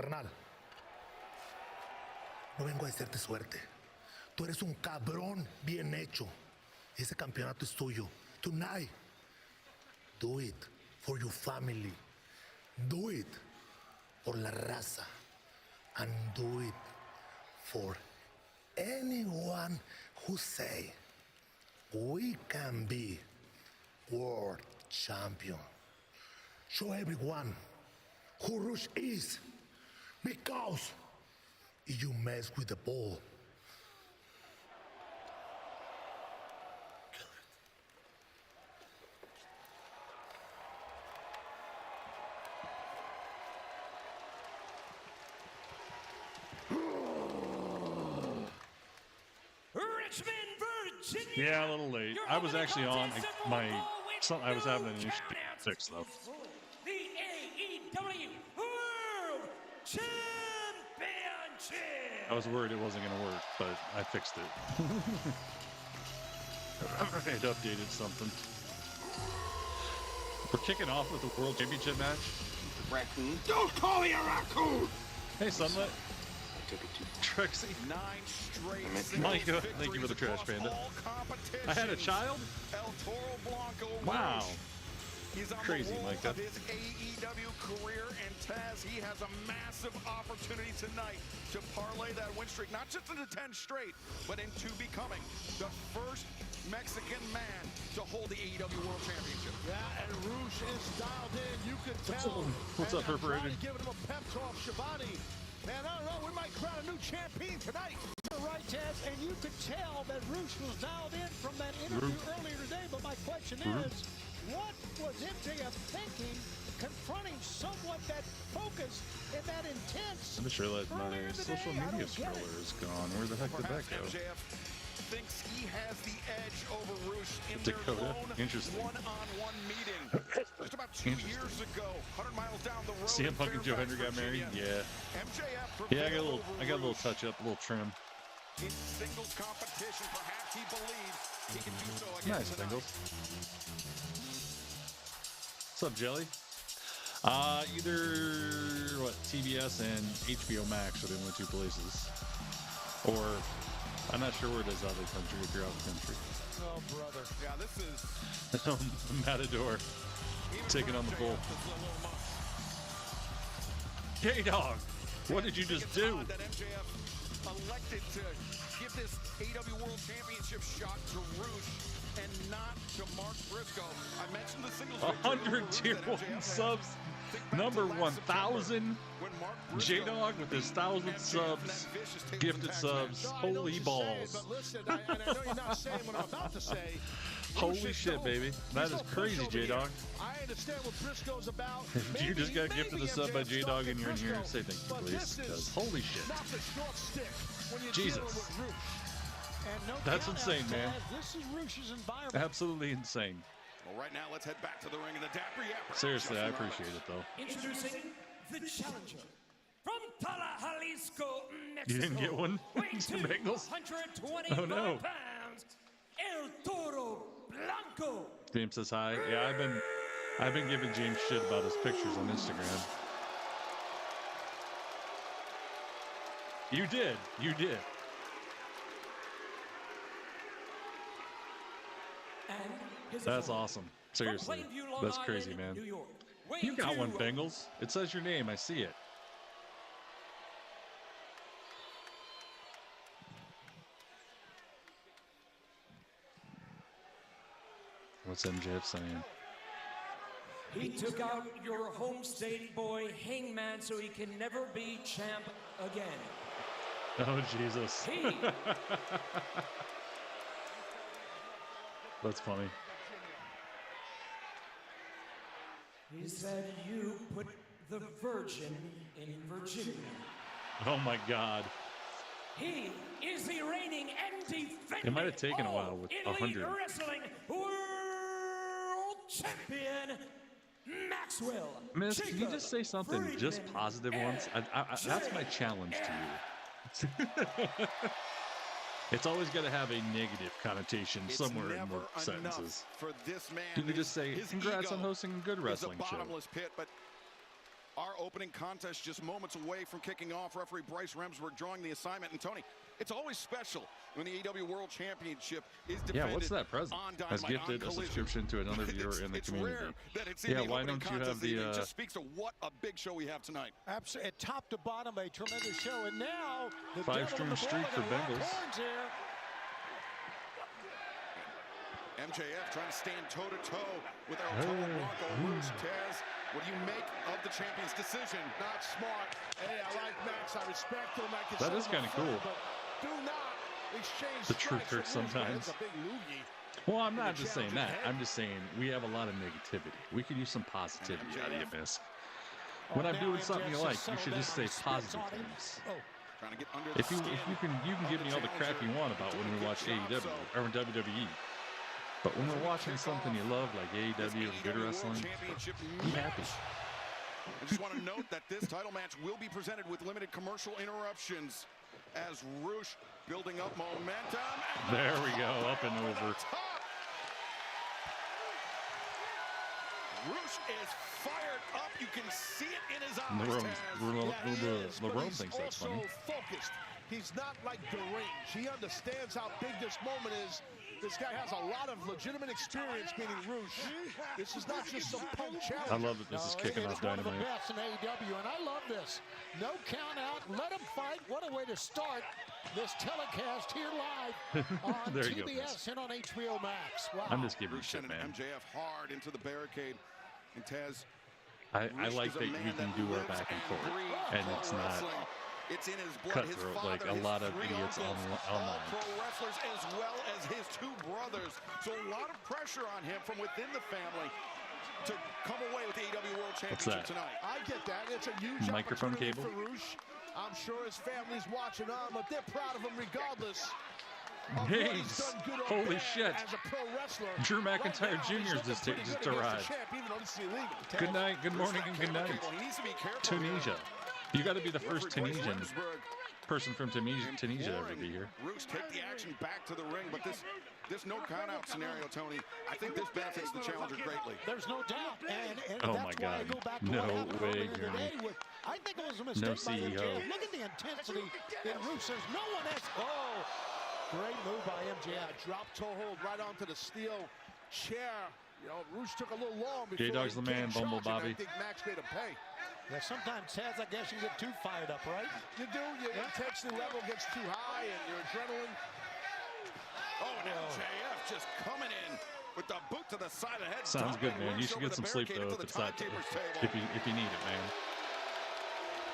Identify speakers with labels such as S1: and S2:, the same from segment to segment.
S1: Carnal, no vengo a decirte suerte. Tú eres un cabrón bien hecho. Ese campeonato es tuyo. Tonight, do it for your family. Do it por la raza. And do it for anyone who say we can be world champion. Show everyone who Rush is, because if you mess with the ball,
S2: Richmond, Virginia.
S3: Yeah, a little late. I was actually on I was having an issue fixed though.
S2: The AEW World Championship.
S3: I was worried it wasn't going to work, but I fixed it. I had updated something. We're kicking off with the World Championship match.
S4: Raccoon. Don't call me a raccoon!
S3: Hey, Sunlit.
S4: I took it too far.
S3: Trixie.
S5: 9 straight
S3: Micah, thank you for the trash panda. I had a child?
S5: El Toro Blanco.
S3: Wow.
S5: He's on
S3: Crazy,
S5: the roll
S3: Micah.
S5: of his AEW career, and Taz, he has a massive opportunity tonight to parlay that win streak, not just into 10 straight, but into becoming the first Mexican man to hold the AEW World Championship.
S6: Yeah, and Roosh is dialed in. You can tell.
S3: What's up, Perforated?
S6: Giving him a pep talk, Shabani. Man, I don't know. We might crown a new champion tonight. You're right, Taz, and you could tell that Roosh was dialed in from that interview earlier today. But my question is, what was MJF thinking, confronting someone that focused and that intense?
S3: I'm sure that my social media scroller is gone. Where the heck did that go?
S5: MJF thinks he has the edge over Roosh in
S3: Dakota.
S5: their lone
S3: Interesting.
S5: one-on-one meeting. Just about 2 years ago, 100 miles down the road.
S3: CM Punk and Joe Hendry got married? Yeah.
S5: MJF
S3: Yeah, I got a little touch up, a little trim.
S5: in singles competition. Perhaps he believes he can do so again
S3: Nice,
S5: tonight.
S3: Bengals. What's up, Jelly? Either TBS and HBO Max are the only two places, or I'm not sure where it is out of the country. If you're out of the country,
S6: Oh, brother.
S5: Yeah, this is
S3: Matador
S5: even
S3: taking on the bull.
S5: MJF, this is a little much.
S3: K-Dog, what did you just
S5: It's
S3: do?
S5: odd that MJF elected to give this AEW World Championship shot to Roosh and not to Mark Briscoe. I mentioned the singles victory over
S3: 100
S5: Roosh
S3: tier
S5: that
S3: 1
S5: MJF
S3: subs.
S5: Think back to
S3: Number
S5: last September
S3: 1,000.
S5: when Mark Briscoe
S3: J-Dog with his 1,000
S5: MJF
S3: subs.
S5: that vicious take
S3: Gifted
S5: the tag
S3: subs.
S6: No, I know what
S3: Holy
S6: you're
S3: balls.
S6: saying, but listen, and I know you're not saying what I'm about to say.
S3: Holy
S6: Roosh is
S3: shit,
S6: no-
S3: baby.
S6: he's
S3: That
S6: no
S3: is crazy,
S6: pushover here.
S3: J-Dog.
S6: I understand what Briscoe's about.
S3: You just got gifted
S6: maybe
S3: the sub by
S6: MJF
S3: J-Dog and
S6: stalking
S3: you're in here.
S6: Briscoe,
S3: Say thank you,
S6: but
S3: please.
S6: this
S3: Because
S6: is
S3: holy shit.
S6: not the short stick when you're
S3: Jesus.
S6: dealing with Roosh. And no
S3: That's
S6: count
S3: insane,
S6: outs,
S3: man.
S6: Taz. This is Roosh's environment.
S3: Absolutely insane.
S5: Well, right now, let's head back to the ring in the Dapper Yapper.
S3: Seriously, I
S5: Justin
S3: appreciate it, though.
S2: Introducing the challenger from Tala, Jalisco, Mexico.
S3: You didn't get one?
S2: Weighing
S3: Some
S2: to
S3: Bengals?
S2: 125
S3: Oh, no.
S2: pounds, El Toro Blanco.
S3: James says hi. Yeah, I've been giving James shit about his pictures on Instagram. You did. You did.
S2: And his
S3: That's
S2: opponent,
S3: awesome.
S2: from
S3: Seriously.
S2: Plainview, Long
S3: That's crazy,
S2: Island,
S3: man.
S2: New York.
S3: You
S2: Weighing
S3: got one,
S2: to
S3: Bengals. It says your name. I see it. What's MJF saying?
S2: He took out your home state boy Hangman so he can never be champ again.
S3: Oh, Jesus.
S2: He
S3: That's funny.
S2: He said you put the Virgin in Virginia.
S3: Oh, my God.
S2: He is the reigning and defending
S3: It might have taken a while with
S2: All Elite
S3: 100.
S2: Wrestling World Champion Maxwell.
S3: Miss, can you
S2: Jacob
S3: just say something just
S2: Friedman
S3: positive once? That's my challenge to you. It's always got to have a negative connotation
S5: It's
S3: somewhere in
S5: never
S3: the sentences.
S5: enough for this man.
S3: You can just say,
S5: His
S3: congrats on
S5: ego
S3: hosting a good
S5: is
S3: wrestling
S5: a
S3: show.
S5: bottomless pit, but Our opening contest just moments away from kicking off. Referee Bryce Remsburg drawing the assignment. And Tony, it's always special when the AEW World Championship is defended.
S3: Yeah, what's that present?
S5: On
S3: Has
S5: Dynamite,
S3: gifted a subscription to another viewer in the community.
S5: Rare that it's in
S3: Yeah,
S5: the
S3: why
S5: opening
S3: don't you have
S5: contest.
S3: the
S5: It just speaks to what a big show we have tonight.
S6: Absolutely, top to bottom, a tremendous show. And now the
S3: 5-string streak for Bengals.
S5: MJF trying to stand toe-to-toe with our total Bronco Rouge. Taz, what do you make of the champion's decision?
S6: Not smart. Hey, I like Max. I respect him. I can
S3: That is kind of cool.
S6: But do not exchange
S3: The truth hurts sometimes.
S6: That's a big loogie.
S3: Well, I'm not just saying that. I'm just saying we have a lot of negativity. We could use some positivity out of you, miss. When I'm doing something you like, you should just say positive things.
S5: Trying to get under
S3: If you can give me all the crap you want about when we watch AEW or WWE. But when we're watching something you love like AEW or good wrestling, be happy.
S5: I just want to note that this title match will be presented with limited commercial interruptions as Rouge building up momentum.
S3: There we go, up and over.
S5: Rouge is fired up. You can see it in his eyes.
S3: The Rome thinks that's funny.
S6: Focused. He's not like deranged. He understands how big this moment is. This guy has a lot of legitimate experience, meaning Rouge. This is not just some punk challenge.
S3: I love that this is kicking off Dynamite.
S6: One of the best in AEW, and I love this. No count out. Let him fight. What a way to start this telecast here live on
S3: There you
S6: TBS
S3: go,
S6: and on HBO Max. Wow.
S3: I'm just giving you
S5: Rouge
S3: shit,
S5: sending
S3: man.
S5: MJF hard into the barricade. And Taz,
S3: I like that we can do our back and forth, and it's not
S5: it's in his blood.
S3: cutthroat like a lot of idiots online.
S5: Pro wrestlers as well as his two brothers. So a lot of pressure on him from within the family to come away with the AEW World Championship tonight.
S6: I get that. It's a huge
S3: Microphone
S6: opportunity
S3: cable.
S6: for Rouge. I'm sure his family's watching on, but they're proud of him regardless.
S3: Hey, holy shit.
S6: As a pro wrestler.
S3: Drew McIntyre Jr. just arrived. Good night, good morning, and good night. Tunisia. You got to be the first Tunisian person from Tunisia to ever be here.
S5: Rouge take the action back to the ring, but this no count-out scenario, Tony, I think this benefits the challenger greatly.
S6: There's no doubt. And
S3: Oh
S6: that's
S3: my
S6: why I
S3: God.
S6: go back to
S3: No
S6: what happened
S3: way,
S6: earlier
S3: Jeremy.
S6: today. I think it was a mistake
S3: No
S6: by
S3: CEO.
S6: MJF. Look at the intensity in Rouge. There's no one else. Oh, great move by MJF. Drop toe hold right onto the steel chair. You know, Rouge took a little long before
S3: J-Dog's the man, Bumble Bobby.
S6: I think Max made him pay. Yeah, sometimes, Taz, I guess you get too fired up, right? You do. Your intensity level gets too high and your adrenaline.
S5: Oh, and MJF just coming in with the boot to the side of the head.
S3: Sounds good, man. You should
S5: Over
S3: get
S5: the
S3: some sleep,
S5: barricade
S3: though,
S5: into
S3: if
S5: the
S3: it's not,
S5: timekeeper's table.
S3: if you need it, man.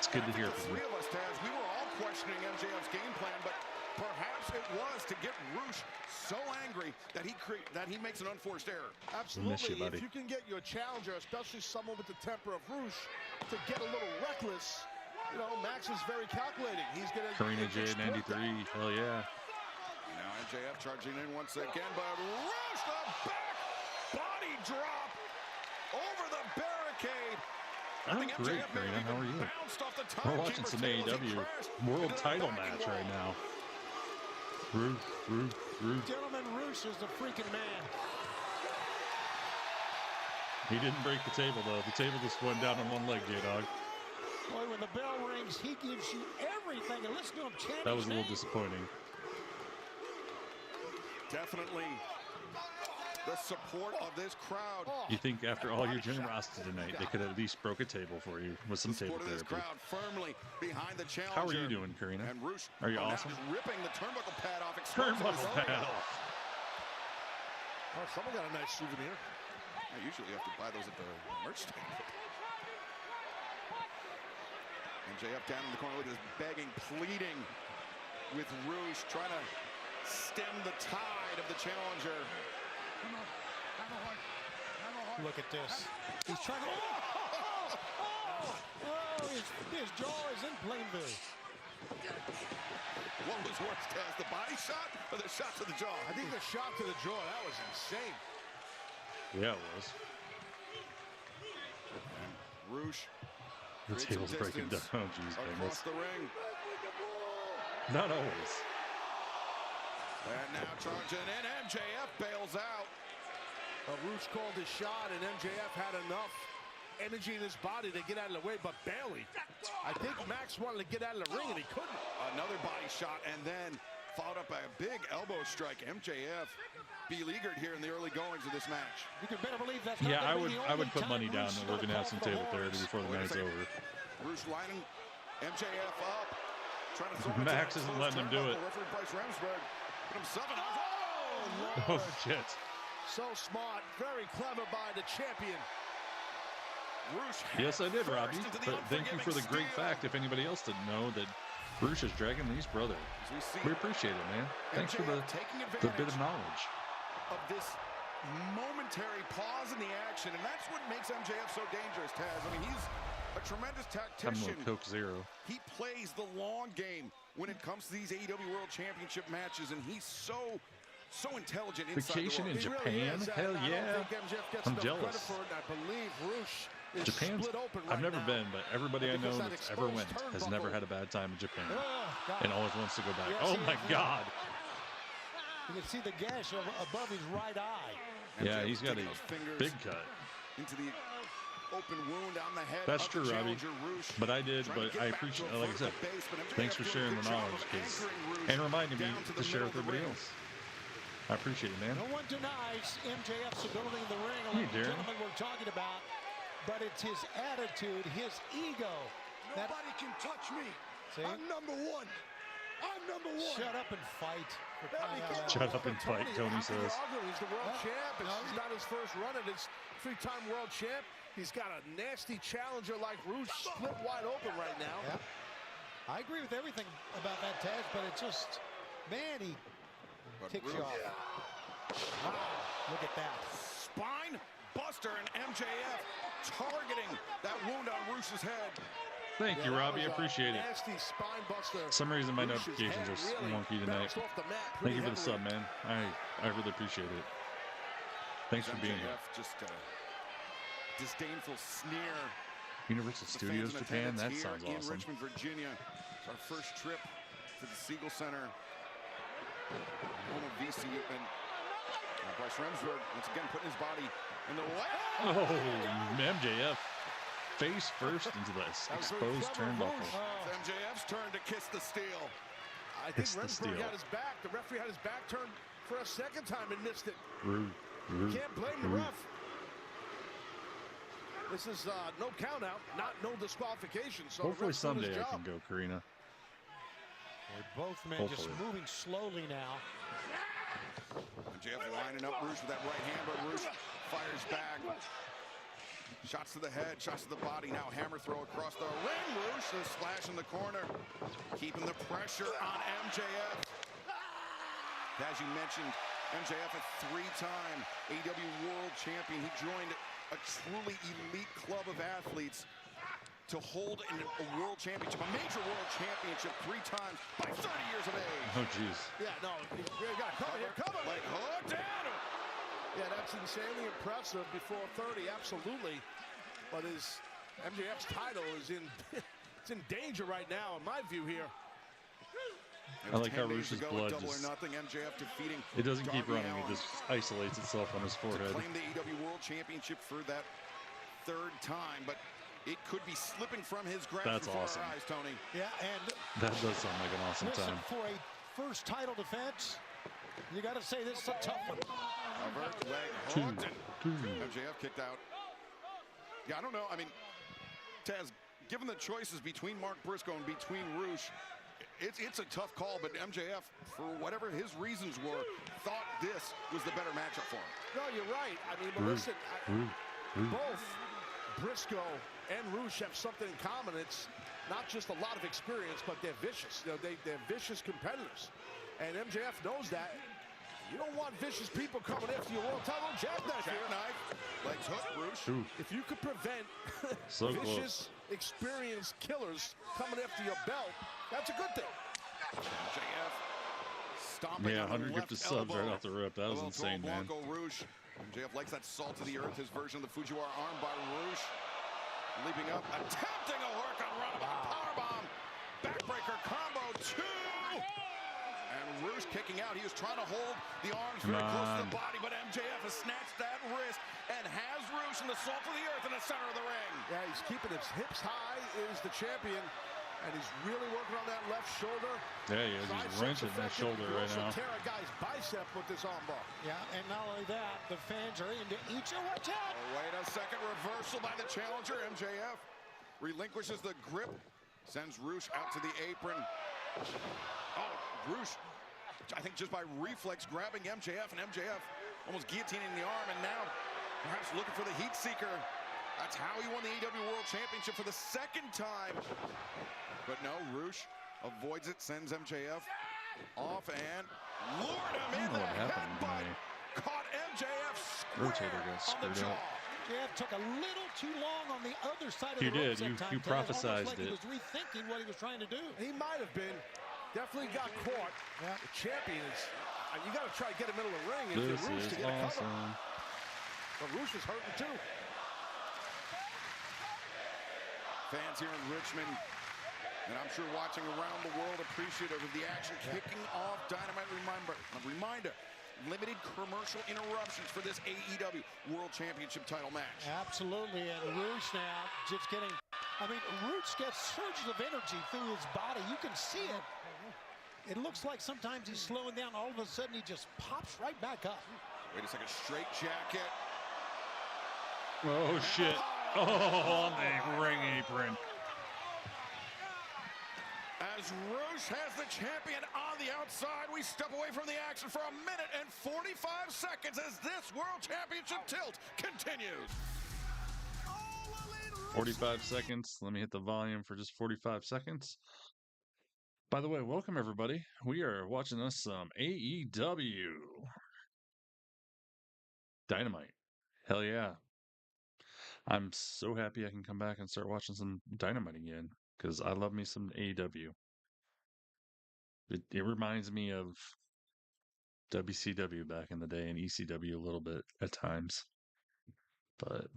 S3: It's good to hear
S5: The
S3: from
S5: three
S3: you.
S5: of us, Taz, we were all questioning MJF's game plan, but perhaps it was to get Rouge so angry that he makes an unforced error.
S6: Absolutely.
S3: Miss you, buddy.
S6: If you can get your challenger, especially someone with the temper of Rouge, to get a little reckless, you know, Max is very calculating. He's going to
S3: Karina J93, hell yeah.
S5: Now MJF charging in once again, but Rouge the back body drop over the barricade.
S3: I'm great, Karina. How are you? We're watching some AEW World Title match right now. Rouge.
S6: Gentlemen, Rouge is the freaking man.
S3: He didn't break the table, though. The table just went down on one leg, J-Dog.
S6: Boy, when the bell rings, he gives you everything. And listen to him chant
S3: That was
S6: his
S3: a little
S6: name.
S3: disappointing.
S5: Definitely the support of this crowd.
S3: You think after all your generosity tonight, they could at least broke a table for you with some table
S5: Support of this
S3: therapy.
S5: crowd firmly behind the challenger.
S3: How are you doing, Karina?
S5: And Rouge,
S3: Are you
S5: now
S3: awesome?
S5: ripping the turnbuckle pad off. exposing his
S3: Turnbuckle pad
S5: logo.
S3: off.
S6: Oh, someone got a nice souvenir.
S5: Usually you have to buy those at the merch stand. MJF down in the corner, look at this begging, pleading with Rouge, trying to stem the tide of the challenger.
S6: Look at this. He's trying to... his jaw is in plain view.
S5: What was worse, Taz, the body shot or the shot to the jaw?
S6: I think the shot to the jaw, that was insane.
S3: Yeah, it was.
S5: And Rouge
S3: The
S5: creates
S3: table's
S5: some
S3: breaking down.
S5: distance
S3: Oh, jeez,
S5: across
S3: goodness.
S5: the ring.
S3: Not always.
S5: And now charging in, MJF bails out.
S6: Rouge called his shot, and MJF had enough. energy in his body to get out of the way, but barely. I think Max wanted to get out of the ring, and he couldn't.
S5: Another body shot, and then followed up by a big elbow strike. MJF beleaguered here in the early goings of this match.
S6: You can better believe that's
S3: Yeah,
S6: not
S3: I would put money down that we're going to have some table 30 before the night's over.
S5: Bruce lining MJF up. Trying to throw
S3: Max isn't letting him do it.
S5: Referee Bryce Remsburg put himself in.
S3: Oh, shit.
S6: So smart, very clever by the champion.
S3: Yes, I did, Robbie. But thank you for the great fact, if anybody else didn't know, that Bruce is Dragon Lee's brother. We appreciate it, man. Thanks for the bit of knowledge.
S5: Of this momentary pause in the action, and that's what makes MJF so dangerous, Taz. I mean, he's a tremendous tactician.
S3: Coke Zero.
S5: He plays the long game when it comes to these AEW World Championship matches, and he's so intelligent inside
S3: Vacation
S5: the
S3: in
S5: ring.
S3: Japan? Hell yeah. I'm jealous.
S6: I believe Roosh is
S3: Japan's,
S6: split open
S3: I've
S6: right
S3: never
S6: now.
S3: been, but everybody I know that's ever went has never had a bad time in Japan and always wants to go back. Oh my God.
S6: You can see the gash above his right eye.
S3: Yeah, he's got a big cut.
S5: Into the open wound on the head.
S3: That's true, Robbie. But I did, but I appreciate, like I said, thanks for sharing the knowledge, and reminding me to share with everybody else. I appreciate it, man.
S6: No one denies MJF's ability in the ring, like the gentleman we're talking about, but it's his attitude, his ego.
S7: Nobody can touch me.
S6: See?
S7: I'm number one. I'm number one.
S6: Shut up and fight.
S3: Shut up and fight, Tony says.
S6: He's the world champ. It's not his first run at his three-time world champ. He's got a nasty challenger like Roosh split wide open right now. Yep. I agree with everything about that, Taz, but it's just, man, he ticks you off. Wow, look at that.
S5: Spine buster, and MJF targeting that wound on Roosh's head.
S3: Thank you, Robbie. I appreciate it.
S6: Nasty spine buster.
S3: For some reason, my notifications are wonky tonight. Thank you for the sub, man. I really appreciate it. Thanks for being here.
S5: Just a disdainful sneer.
S3: Universal Studios Japan, that sounds awesome.
S5: In Richmond, Virginia. It's our first trip to the Siegel Center. Home of VC and Bryce Remsburg once again putting his body in the way.
S3: Oh, MJF face first into this exposed turnbuckle.
S5: It's MJF's turn to kiss the steel.
S6: I think Remsburg had his back. The referee had his back turned for a second time and missed it. Can't blame the ref. This is no count out, no disqualification. So
S3: hopefully someday I can go, Karina.
S6: Both men just moving slowly now.
S5: MJF lining up Roosh with that right hand, but Roosh fires back. Shots to the head, shots to the body. Now hammer throw across the ring. Roosh, a splash in the corner. Keeping the pressure on MJF. As you mentioned, MJF, a three-time AEW World Champion. He joined a truly elite club of athletes to hold a world championship, a major world championship 3 times by 30 years of age.
S3: Oh, jeez.
S6: Yeah, no, you got cover here, cover.
S5: Like hook down.
S6: Yeah, that's insanely impressive before 30, absolutely. But his MJF's title is it's in danger right now, in my view here.
S3: I like how Roosh's blood just,
S5: MJF defeating
S3: it doesn't keep
S5: Darby
S3: running,
S5: Allin.
S3: it just isolates itself on his forehead.
S5: To claim the AEW World Championship for that 3rd time, but it could be slipping from his grasp
S3: That's
S5: before
S3: awesome.
S5: our eyes, Tony.
S6: Yeah, and
S3: that does sound like an awesome
S6: listen,
S3: time.
S6: for a first title defense, you got to say this is a tough one.
S5: Cover, leg hooked, and MJF kicked out. Yeah, I don't know. I mean, Taz, given the choices between Mark Briscoe and between Roosh, it's a tough call, but MJF, for whatever his reasons were, thought this was the better matchup for him.
S6: No, you're right. I mean, but listen, both Briscoe and Roosh have something in common. It's not just a lot of experience, but they're vicious. You know, they're vicious competitors. And MJF knows that. You don't want vicious people coming after your world title. Jackknife here.
S5: Legs hook, Roosh.
S6: If you could prevent vicious, experienced killers coming after your belt, that's a good thing.
S5: MJF stomping.
S3: Yeah,
S5: on the
S3: 100
S5: left
S3: gifted subs right
S5: elbow.
S3: off the rip. That was insane, man.
S5: Roosh. MJF likes that salt to the earth, his version of the Fujiwara arm by Roosh. Leaping up, attempting a work on runabout powerbomb. Backbreaker combo 2. And Roosh kicking out. He was trying to hold the arms very close to the body, but MJF has snatched that wrist and has Roosh in the salt of the earth in the center of the ring.
S7: Yeah, he's keeping his hips high, is the champion, and he's really working on that left shoulder.
S3: Yeah, he is. He's wrenching that shoulder right now.
S7: Tear a guy's bicep with this armbar.
S6: Yeah, and not only that, the fans are into each other. Watch out!
S5: Oh, wait a second. Reversal by the challenger. MJF relinquishes the grip, sends Roosh out to the apron. Oh, Roosh, I think just by reflex, grabbing MJF, and MJF almost guillotining the arm, and now perhaps looking for the heat seeker. That's how he won the AEW World Championship for the second time. But no, Roosh avoids it, sends MJF off, and lured him in. The headbutt caught MJF square on the jaw.
S6: MJF took a little too long on the other side of the
S3: ropes.
S6: You
S3: prophesized
S6: like
S3: it.
S6: He was rethinking what he was trying to do.
S7: He might have been. Definitely got caught. Yeah. The champion is. You got to try to get him into the ring.
S3: This
S7: Roosh
S3: is
S7: to get
S3: awesome.
S7: a cover. But Roosh is hurting too.
S5: Fans here in Richmond, and I'm sure watching around the world, appreciative of the action. Kicking off Dynamite. Reminder, limited commercial interruptions for this AEW World Championship title match.
S6: Absolutely, and Roosh now just getting, Roosh gets surges of energy through his body. You can see it. It looks like sometimes he's slowing down. All of a sudden, he just pops right back up.
S5: Wait a second, straight jacket.
S3: Oh, shit. Oh, on the ring apron.
S5: As Roosh has the champion on the outside, we step away from the action for 1 minute and 45 seconds as this World Championship tilt continues.
S3: 45 seconds. Let me hit the volume for just 45 seconds. By the way, welcome everybody. We are watching us some AEW Dynamite. Hell yeah. I'm so happy I can come back and start watching some Dynamite again, because I love me some AEW. It reminds me of WCW back in the day and ECW a little bit at times. But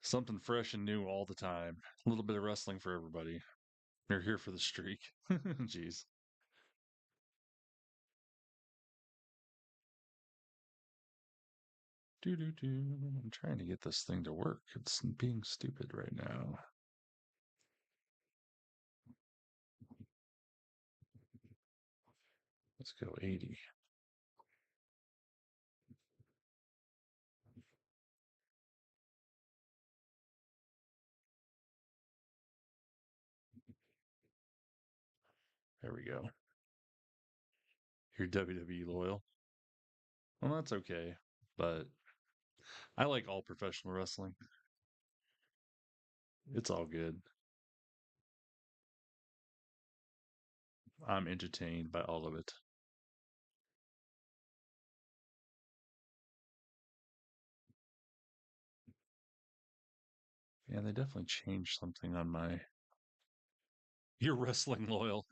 S3: something fresh and new all the time. A little bit of wrestling for everybody. They're here for the streak. Jeez. I'm trying to get this thing to work. It's being stupid right now. Let's go 80. There we go. You're WWE loyal. Well, that's okay, but I like all professional wrestling. It's all good. I'm entertained by all of it. Yeah, they definitely changed something on my... You're wrestling loyal.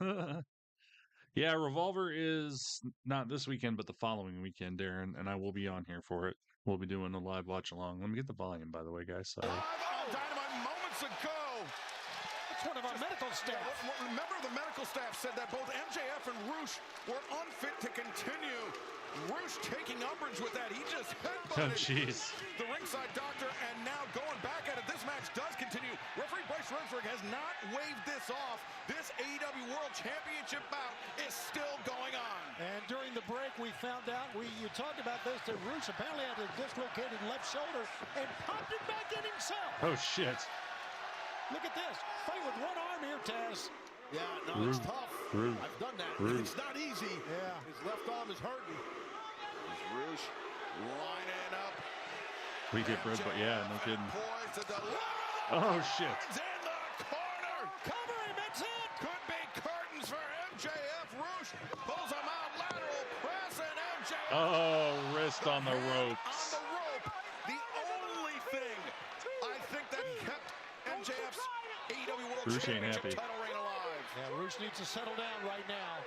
S3: Yeah, Revolver is not this weekend, but the following weekend, Darren, and I will be on here for it. We'll be doing a live watch along. Let me get the volume, by the way, guys. Sorry.
S5: Live on Dynamite moments ago.
S6: It's one of our medical staff.
S5: Remember, the medical staff said that both MJF and Roosh were unfit to continue. Roosh taking umbrage with that. He just headbutted the ringside doctor, and now going back at it. This match does continue. Referee Bryce Rensburg has not waved this off. This AEW World Championship bout is still going on.
S6: And during the break, we found out, you talked about this, that Roosh apparently had a dislocated left shoulder and popped it back in himself.
S3: Oh, shit.
S6: Look at this. Fight with one arm here, Taz.
S7: Yeah, no, it's tough. I've done that. It's not easy. Yeah. His left arm is hurting.
S5: Roosh lining up.
S3: We get bread, but yeah, no kidding. Oh, shit.
S5: In the corner.
S6: Cover him, it's it.
S5: Could be curtains for MJF. Roosh pulls him out, lateral press, and MJF.
S3: Oh, wrist on the ropes.
S5: On the rope. The only thing I think that kept MJF's AEW World Championship title reign alive.
S6: Yeah, Roosh needs to settle down right now.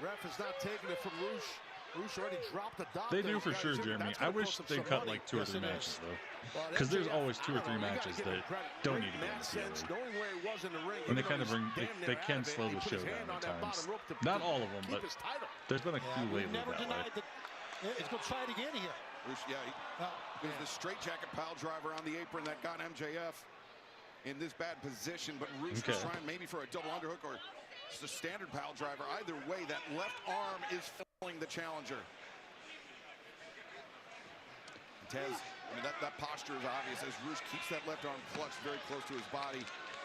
S7: Ref is not taking it from Roosh. Roosh already dropped the doctor.
S3: They do for sure, Jeremy. I wish they cut like 2 or 3 matches, though. Because there's always 2 or 3 matches that don't need to go together. And they kind of they can slow the show down at times. Not all of them, but there's been a few lately that way.
S6: He's going to try it again here.
S5: Roosh, yeah, it was the straightjacket pile driver on the apron that got MJF in this bad position, but Roosh was trying maybe for a double underhook or just a standard pile driver. Either way, that left arm is failing the challenger. Tez, I mean, that posture is obvious as Roosh keeps that left arm clutched very close to his body.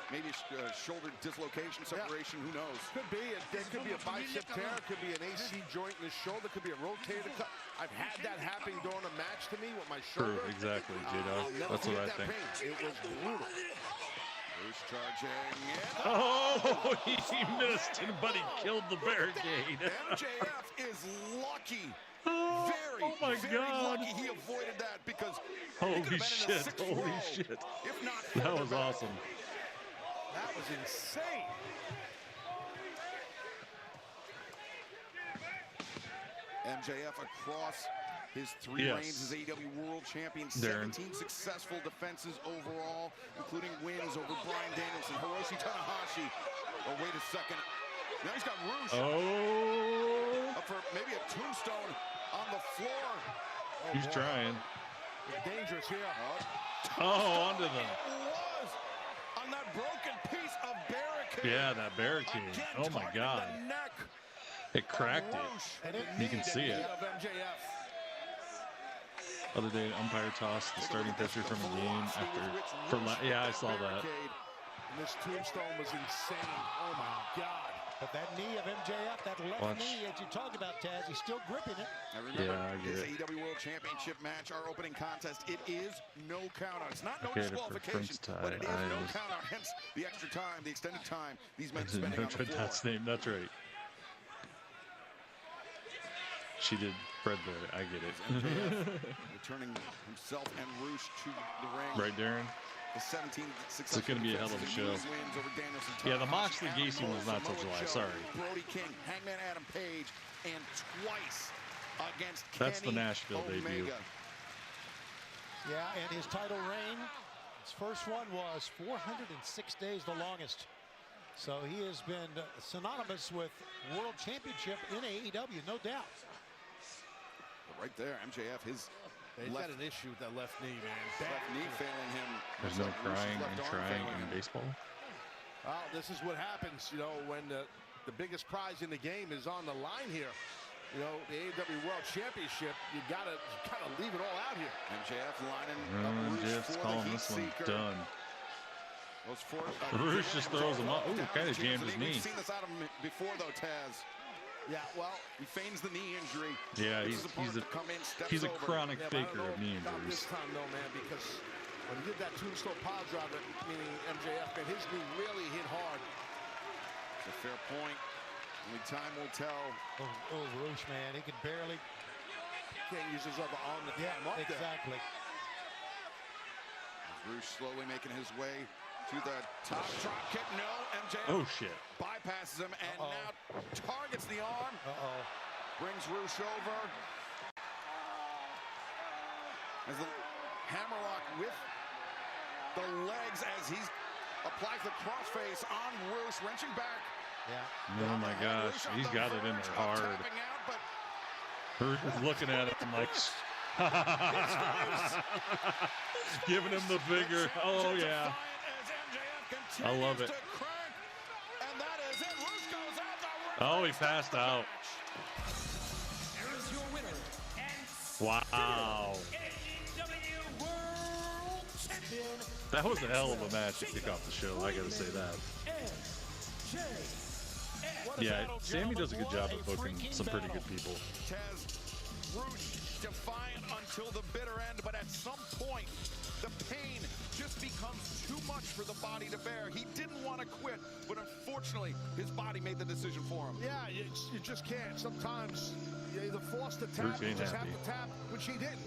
S5: Maybe a shoulder dislocation, separation, who knows?
S7: Could be. It could be a bicep tear. It could be an AC joint in the shoulder. It could be a rotator cuff. I've had that happen during a match to me with my shoulder.
S3: True, exactly, J-Dog. That's what I think.
S7: It was brutal.
S5: Roosh charging.
S3: Oh, he missed it, but he killed the barricade.
S5: MJF is lucky.
S3: Oh my God.
S5: Lucky he avoided that because
S3: holy shit, holy shit. That was awesome.
S7: That was insane.
S5: MJF across his 3 reigns as AEW World Champion, 17 successful defenses overall, including wins over Bryan Danielson, Hiroshi Tanahashi. Oh, wait a second. Now he's got Roosh.
S3: Oh.
S5: Up for maybe a tombstone on the floor.
S3: Oh, he's trying.
S7: It's dangerous here.
S3: Oh, onto them.
S5: Was on that broken piece of barricade.
S3: Yeah, that barricade.
S5: Again,
S3: oh my God. It cracked it. You can see it. Other day, umpire tossed the starting pitcher from the game after. Yeah, I saw that.
S7: And this tombstone was insane. Oh my God.
S6: But that knee of MJF, that left knee, as you talk about, Taz, he's still gripping it.
S5: Now remember, this AEW World Championship match, our opening contest, it is no count out. It's not no disqualification, but it is no count out. Hence the extra time, the extended time these men spending on the floor.
S3: That's name. That's right. She did Fred there. I get it.
S5: Returning himself and Roosh to the ring.
S3: Right, Darren?
S5: The 17
S3: it's going to be a hell of a show. Yeah, the Moxley Gacy one was not till July. Sorry.
S5: Brody King, Hangman Adam Page, and twice against
S3: That's
S5: Kenny
S3: the Nashville
S5: Omega.
S3: debut.
S6: Yeah, and his title reign, his first one was 406 days, the longest. So he has been synonymous with World Championship in AEW, no doubt.
S5: But right there, MJF, he's
S7: got an issue with that left knee, man.
S5: Left knee failing him.
S3: There's no crying and trying in baseball.
S7: Well, this is what happens, you know, when the biggest prize in the game is on the line here. You know, the AEW World Championship, you gotta leave it all out here.
S5: MJF lining
S3: MJF's calling this one done.
S5: Those
S3: Roosh just throws him up. Ooh, kind of jammed his knee.
S5: We've seen this out of him before, though, Taz.
S7: Yeah, well,
S5: he feigns the knee injury.
S3: Yeah, he's a chronic faker of knee injuries.
S7: This time, though, man, because when he did that tombstone pile driver, meaning MJF, man, his knee really hit hard.
S5: It's a fair point. Only time will tell.
S6: Oh, Roosh, man, he can barely.
S7: Can't use his other arm to climb up there.
S6: Exactly.
S5: Roosh slowly making his way to the top drop kick. No, MJF.
S3: Oh shit.
S5: Bypasses him and now targets the arm. Brings Roosh over. As the hammerlock with the legs as he applies the crossface on Roosh, wrenching back.
S6: Yeah.
S3: Oh my gosh, he's got it in there hard. Roosh is looking at it like giving him the bigger. Oh yeah. I love it. Oh, he passed out.
S2: Here's your winner and
S3: wow.
S2: AEW World Champion.
S3: That was a hell of a match to kick off the show. I gotta say that. Yeah, Sammy does a good job of booking some pretty good people.
S5: Taz, Roosh defiant until the bitter end, but at some point, the pain just becomes too much for the body to bear. He didn't want to quit, but unfortunately, his body made the decision for him.
S7: Yeah, you just can't. Sometimes you either force the tap or you just have to tap, which he didn't.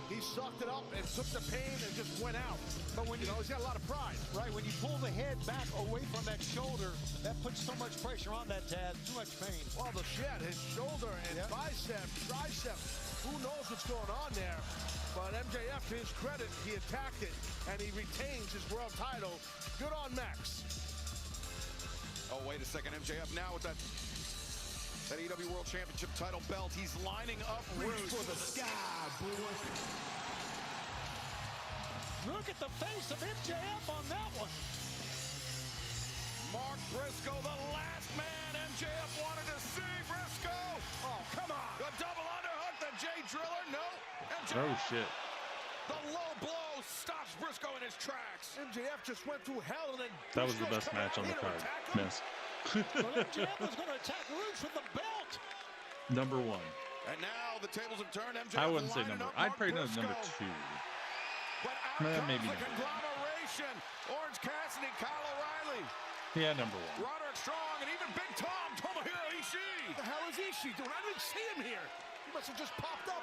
S7: He sucked it up and took the pain and just went out.
S6: But when
S7: he's got a lot of pride.
S6: Right, when you pull the head back away from that shoulder, that puts so much pressure on that, Taz. Too much pain.
S7: Well, his shoulder and bicep, tricep, who knows what's going on there. But MJF, to his credit, he attacked it, and he retains his world title. Good on Max.
S5: Oh, wait a second. MJF now with that AEW World Championship title belt. He's lining up
S6: Reach for the sky, boy. Look at the face of MJF on that one.
S5: Mark Briscoe, the last man MJF wanted to see. Briscoe.
S6: Oh, come on.
S5: The double underhook, the Jay Driller. No. MJF.
S3: Oh, shit.
S5: The low blow stops Briscoe in his tracks.
S7: MJF just went through hell, and then
S3: That was the best match on the card. Miss.
S6: Well, MJF was going to attack Rouge with the belt.
S3: Number 1.
S5: And now the tables have turned. MJF
S3: I wouldn't say
S5: lining
S3: number.
S5: up
S3: I'd
S5: Mark
S3: probably know
S5: Briscoe.
S3: number 2.
S5: But out comes
S3: Maybe
S5: the
S3: number 1.
S5: conglomeration. Orange Cassidy, Kyle O'Reilly,
S3: Yeah, number 1.
S5: Roderick Strong, and even Big Tom, Tomohiro Ishii.
S7: What the hell is Ishii doing? I didn't see him here. He must have just popped up.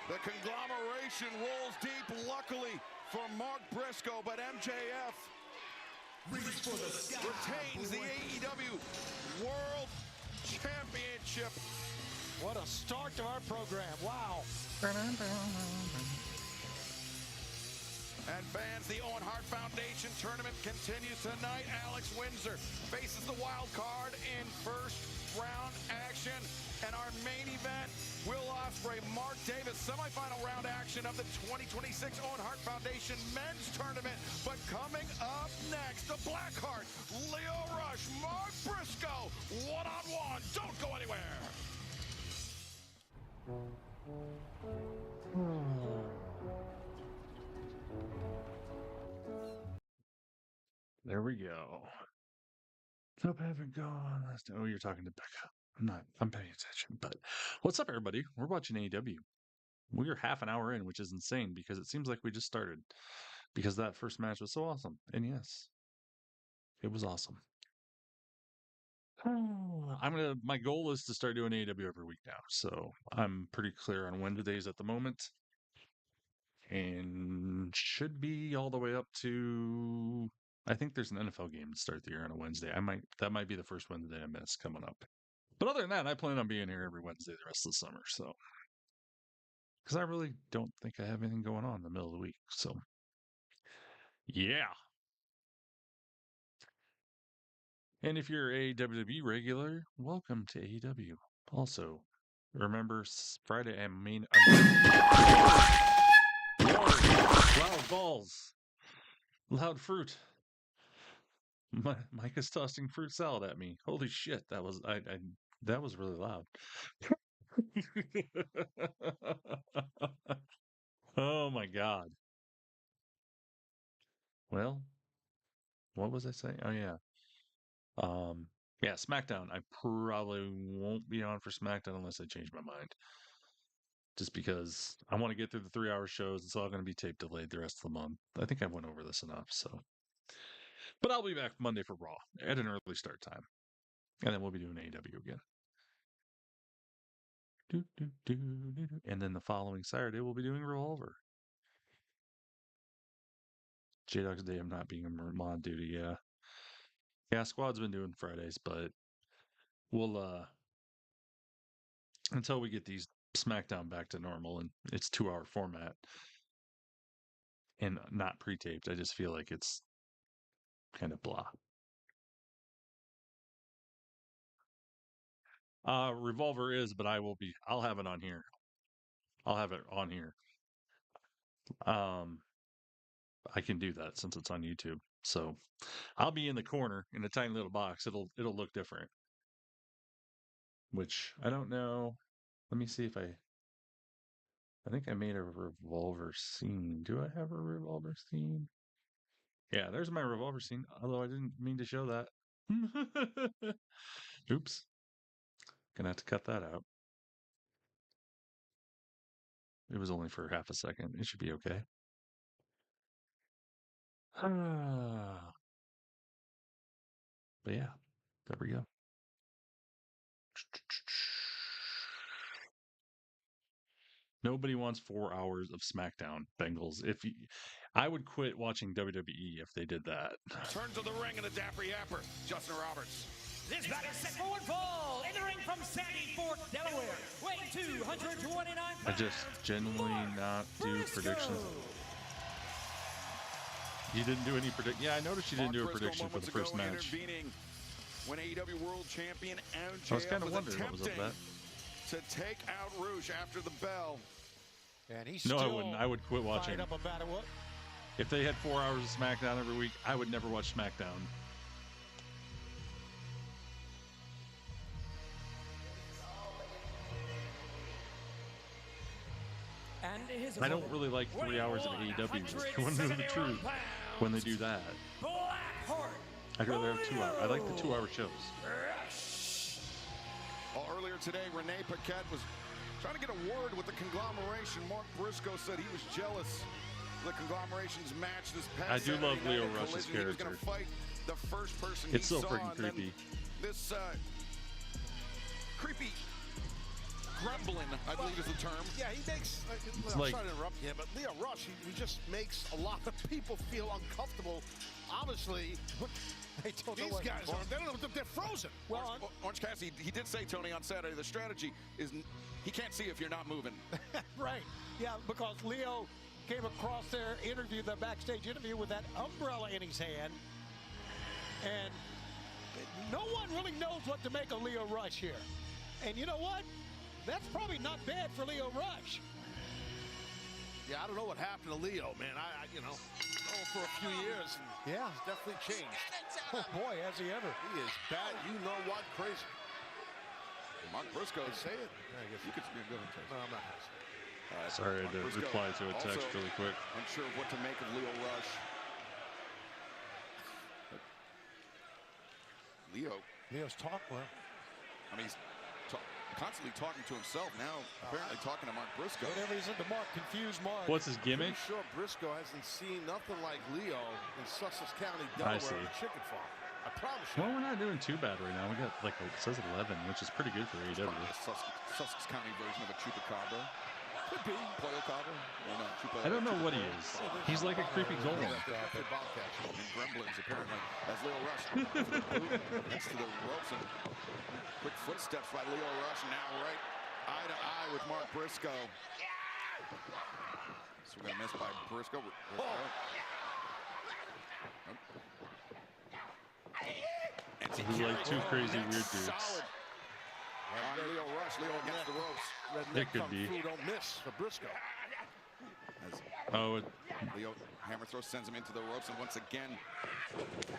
S5: The conglomeration rolls deep, luckily for Mark Briscoe, but MJF retains the AEW World Championship.
S6: What a start to our program. Wow.
S5: And fans, the Owen Hart Foundation tournament continues tonight. Alex Windsor faces the wild card in first round action. And our main event, Will Ospreay, Mark Davis, semifinal round action of the 2026 Owen Hart Foundation men's tournament. But coming up next, the Blackheart, Leo Rush, Mark Briscoe, one-on-one. Don't go anywhere.
S3: There we go. Hope I haven't gone. Oh, you're talking to Becca. I'm paying attention. But what's up, everybody? We're watching AEW. We're half an hour in, which is insane because it seems like we just started. Because that first match was so awesome. And yes, it was awesome. My goal is to start doing AEW every week now. So I'm pretty clear on Wednesdays at the moment. And should be all the way up to, I think there's an NFL game to start the year on a Wednesday. That might be the first Wednesday I miss coming up. But other than that, I plan on being here every Wednesday the rest of the summer. So, because I really don't think I have anything going on in the middle of the week. So, yeah. And if you're a WWE regular, welcome to AEW. Also, remember Friday loud balls, loud fruit. Mike is tossing fruit salad at me. Holy shit, that was that was really loud. Oh my god. Well, what was I saying? Oh yeah. Yeah, SmackDown. I probably won't be on for SmackDown unless I change my mind. Just because I want to get through the 3-hour shows. It's all going to be tape delayed the rest of the month. I think I went over this enough, so. But I'll be back Monday for Raw at an early start time. And then we'll be doing AEW again. And then the following Saturday, we'll be doing Revolver. J-Dog's Day of not being on duty, yeah. Yeah, Squad's been doing Fridays, but we'll, until we get these SmackDown back to normal and it's 2-hour format and not pre-taped, I just feel like it's kind of blah. Revolver is, but I'll have it on here. I'll have it on here. I can do that since it's on YouTube. So I'll be in the corner in a tiny little box. It'll look different. Which I don't know. Let me see if I think I made a Revolver scene. Do I have a Revolver scene? Yeah, there's my Revolver scene, although I didn't mean to show that. Oops. Gonna have to cut that out. It was only for half a second. It should be okay. But yeah, there we go. Nobody wants 4 hours of SmackDown, Bengals. I would quit watching WWE if they did that.
S5: Turn to the ring and the Dapper Yapper, Justin Roberts.
S2: This battle is set for one fall in the ring from Sandy Fork, Delaware, weighing 229 pounds.
S3: I just genuinely not do predictions. You didn't do any prediction. Yeah, I noticed you didn't do a prediction for the first match.
S5: When AEW World Champion MJF
S3: I was kind of wondering what was up that.
S5: To take out Rouge after the bell.
S6: And he's
S3: No, I
S6: still
S3: wouldn't. I would quit watching.
S6: fired up about it. What?
S3: If they had 4 hours of SmackDown every week, I would never watch SmackDown.
S2: And his
S3: I don't really like 3 hours of AEW. I want to know the truth when they do that. I'd rather have 2 hours. I like the 2-hour shows.
S5: Well, earlier today, Renee Paquette was trying to get a word with the conglomeration. Mark Briscoe said he was jealous of the conglomeration's match this past
S3: I do love
S5: Saturday
S3: Leo
S5: night at
S3: Rush's
S5: Collision. He was
S3: character.
S5: gonna fight the first person
S3: It's
S5: he
S3: so
S5: saw,
S3: freaking
S5: and then
S3: creepy.
S5: This creepy gremlin, I believe is the term.
S7: Yeah, he makes.
S3: It's
S7: I'm
S3: like-
S7: sorry to interrupt you, but Leo Rush, he just makes a lot of people feel uncomfortable. Honestly,
S6: They don't know
S7: these
S6: what-
S7: guys are. They don't know. They're frozen.
S6: Well,
S5: Orange Cassidy, he did say, Tony, on Saturday, the strategy is he can't see if you're not moving.
S6: right. Yeah, because Leo came across their interview, the backstage interview, with that umbrella in his hand. And no one really knows what to make of Leo Rush here. And you know what? That's probably not bad for Leo Rush.
S7: Yeah, I don't know what happened to Leo, man. I for a few years,
S6: Yeah.
S7: he's definitely changed.
S6: Oh, boy, has he ever.
S7: He is bad. You know what? Crazy.
S5: Mark Briscoe.
S7: Say it. I guess
S5: You could go ahead and say it.
S7: No, I'm not going to say it.
S3: Sorry, I had to
S5: Briscoe
S3: reply to a text
S5: also
S3: really quick.
S5: unsure of what to make of Leo Rush.
S6: Leo's talk well.
S5: I mean, he's constantly talking to himself now, apparently talking to Mark Briscoe.
S6: Whatever he's into Mark, confused Mark.
S3: What's his gimmick?
S7: Pretty sure Briscoe hasn't seen nothing like Leo in Sussex County,
S3: I
S7: Delaware,
S3: see.
S7: at the chicken farm. I promise you.
S3: Well, we're not doing too bad right now. We got, like, it says 11, which is pretty good for E AEW.
S5: The Sussex County version of a chupacabra. Could be. Pollo cabra. Or not,
S3: I don't know what he is. He's like a creepy golem.
S7: Definitely Bobcats.
S5: And gremlins, apparently, as Leo Rush next to the ropes. And quick footsteps by Leo Rush. Now right eye to eye with Mark Briscoe. So we're going to miss by Briscoe.
S3: He's like two crazy weird dudes.
S5: Solid. On Leo Rush. Leo against the ropes.
S3: It could be.
S7: Don't miss for Briscoe.
S5: As
S3: Oh,
S5: Leo hammer throw sends him into the ropes, and once again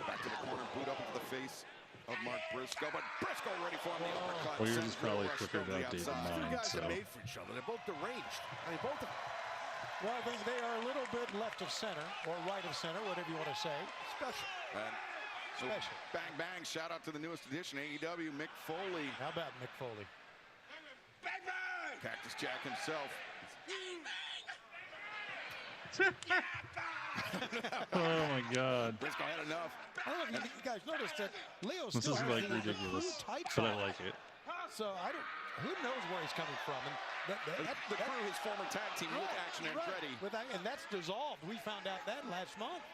S5: back to the corner, boot up into the face of Mark Briscoe, but Briscoe ready for him. The uppercut.
S3: well, yours
S5: sends
S3: is probably
S5: Leo Rush
S3: quicker
S5: over
S3: to
S5: the
S3: update than
S5: outside.
S7: Two
S3: mine,
S7: guys
S3: so.
S7: are made for each other. They're both deranged. I mean, both of them
S6: Well, they are a little bit left of center, or right of center, whatever you want to say.
S7: special.
S5: And so
S6: Special.
S5: bang, bang. Shout out to the newest addition, AEW, Mick Foley.
S6: How about Mick Foley?
S5: Cactus Jack himself.
S3: Oh my God.
S5: Briscoe had enough.
S6: I don't know if you guys noticed that Leo
S3: This
S6: still
S3: is
S6: has
S3: like
S6: the
S3: ridiculous,
S6: crew tights
S3: but I
S6: on.
S3: like it.
S6: So I don't. Who knows where he's coming from? And
S5: The crew, his former tag team with Action and Andretti.
S6: And that's dissolved. We found out that last month.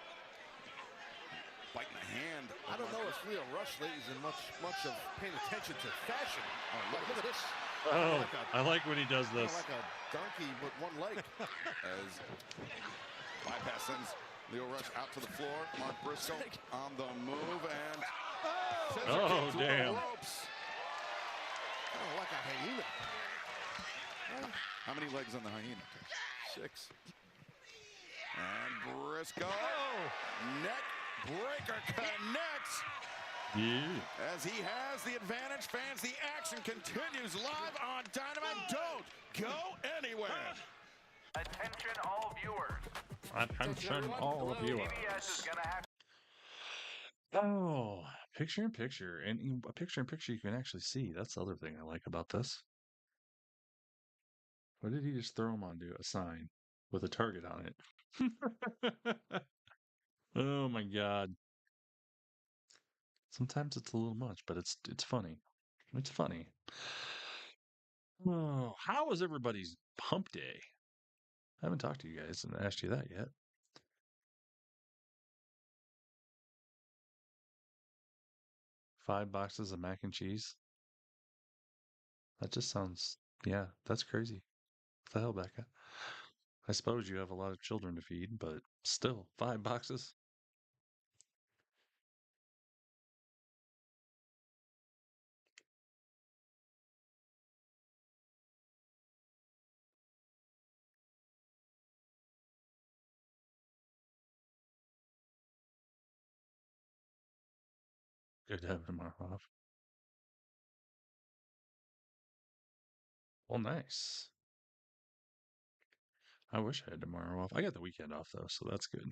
S5: Biting the hand.
S7: I don't know if Leo Rush ladies are much of paying attention to fashion. Look at this.
S3: Oh, I like when he does
S7: Kinda
S3: this.
S7: like a donkey with one leg.
S5: As bypass sends Leo Rush out to the floor. Mark Briscoe on the move and sends a
S3: Oh,
S5: kick through the
S3: damn.
S5: ropes.
S7: Kind of like a hyena.
S5: How many legs on the hyena?
S7: 6.
S5: And Briscoe, neck breaker connects
S3: Yeah.
S5: as he has the advantage. Fans, the action continues live on Dynamite. Don't go anywhere.
S8: Attention all viewers.
S3: Attention, all of you.
S8: CBS is gonna have
S3: Oh, picture in picture. And a picture in picture you can actually see. That's the other thing I like about this. What did he just throw him onto? A sign with a target on it. Oh my God. Sometimes it's a little much, but it's funny. It's funny. Oh, how was everybody's hump day? I haven't talked to you guys and asked you that yet. Five boxes of mac and cheese. That just sounds, yeah, that's crazy. What the hell, Becca? I suppose you have a lot of children to feed, but still, 5 boxes? Good to have tomorrow off. Well, nice. I wish I had tomorrow off. I got the weekend off, though, so that's good.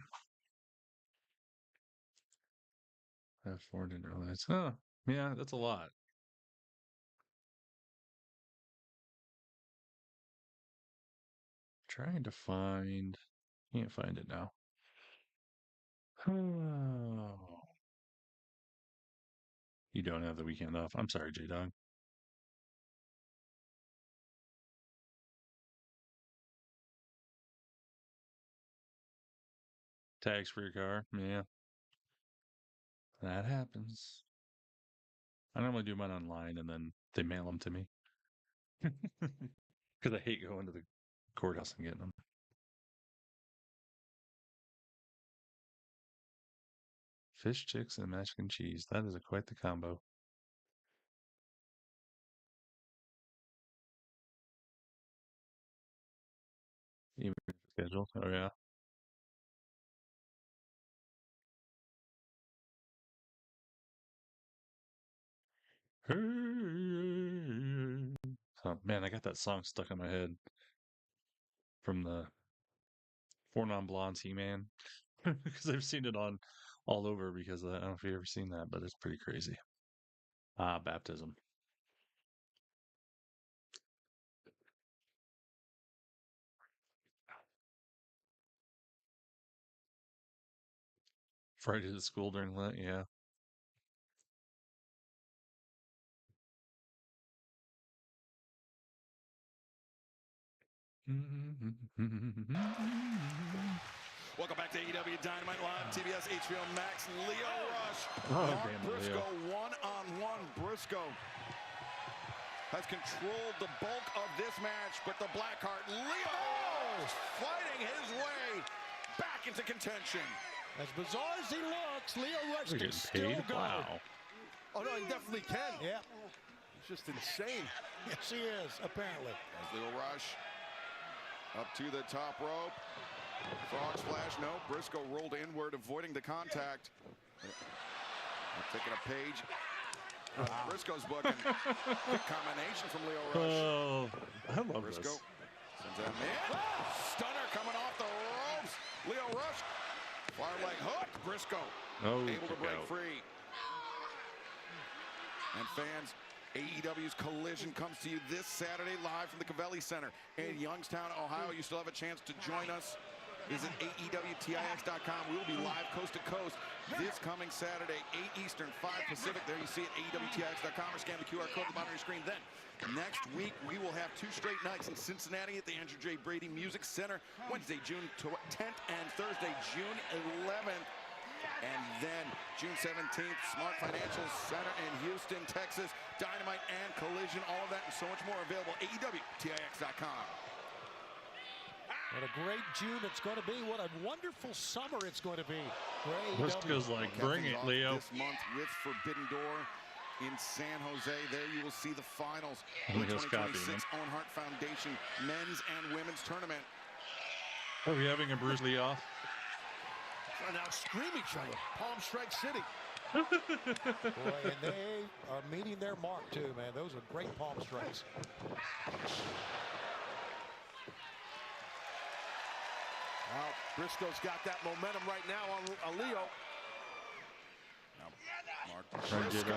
S3: I have 4 dinner nights. Huh. Yeah, that's a lot. Trying to find... Can't find it now. Oh. You don't have the weekend off. I'm sorry, J-Dog. Tags for your car. Yeah. That happens. I normally do mine online, and then they mail them to me. Because I hate going to the courthouse and getting them. Fish, chicks, and mac and cheese. That is quite the combo. Even schedule. Oh, yeah. Oh, man, I got that song stuck in my head from the Four Non-Blondes He-Man. Because I've seen it on all over because I don't know if you've ever seen that, but it's pretty crazy. Baptism. Friday to school during Lent, yeah.
S5: Welcome back to AEW Dynamite Live, TBS, HBO Max. Lio Rush,
S3: Mark
S5: Briscoe, one-on-one. Briscoe has controlled the bulk of this match, but the Blackheart, Lio, fighting his way back into contention.
S6: As bizarre as he looks, Lio Rush can
S3: Getting
S6: still
S3: paid?
S6: go.
S3: Wow.
S7: Oh, no, he definitely can.
S6: Yeah.
S7: He's just insane.
S6: Yes, he is, apparently.
S5: As Lio Rush up to the top rope. Frog splash, no. Briscoe rolled inward, avoiding the contact. Taking a page. Briscoe's booking. Good combination from Lio Rush.
S3: Oh, I love
S5: Briscoe
S3: this.
S5: sends that in. Stunner coming off the ropes. Lio Rush. Far leg hook. Briscoe able to break free. And fans, AEW's Collision comes to you this Saturday live from the Covelli Center in Youngstown, Ohio. You still have a chance to join us. Visit AEWTIX.com. We'll be live coast to coast this coming Saturday, 8 Eastern, 5 Pacific. There you see it, AEWTIX.com, or scan the QR code at the bottom of your screen. Then, next week, we will have 2 straight nights in Cincinnati at the Andrew J. Brady Music Center, Wednesday, June 10th, and Thursday, June 11th. And then, June 17th, Smart Financial Center in Houston, Texas, Dynamite and Collision, all of that and so much more available, AEWTIX.com.
S6: What a great June it's going to be. What a wonderful summer it's going to be.
S3: Briscoe's like, bring it, Leo.
S5: This month with Forbidden Door in San Jose. There you will see the finals
S3: Let
S5: of
S3: me
S5: the
S3: just copy
S5: 2026
S3: them.
S5: Owen Hart Foundation men's and women's tournament.
S3: Are we having a Bruce Lee off?
S7: Trying to now scream each other. Palm Strike City.
S6: Boy, and they are meeting their mark, too, man. Those are great palm strikes.
S7: Well, Briscoe's got that momentum right now on Leo.
S5: Now, Mark Briscoe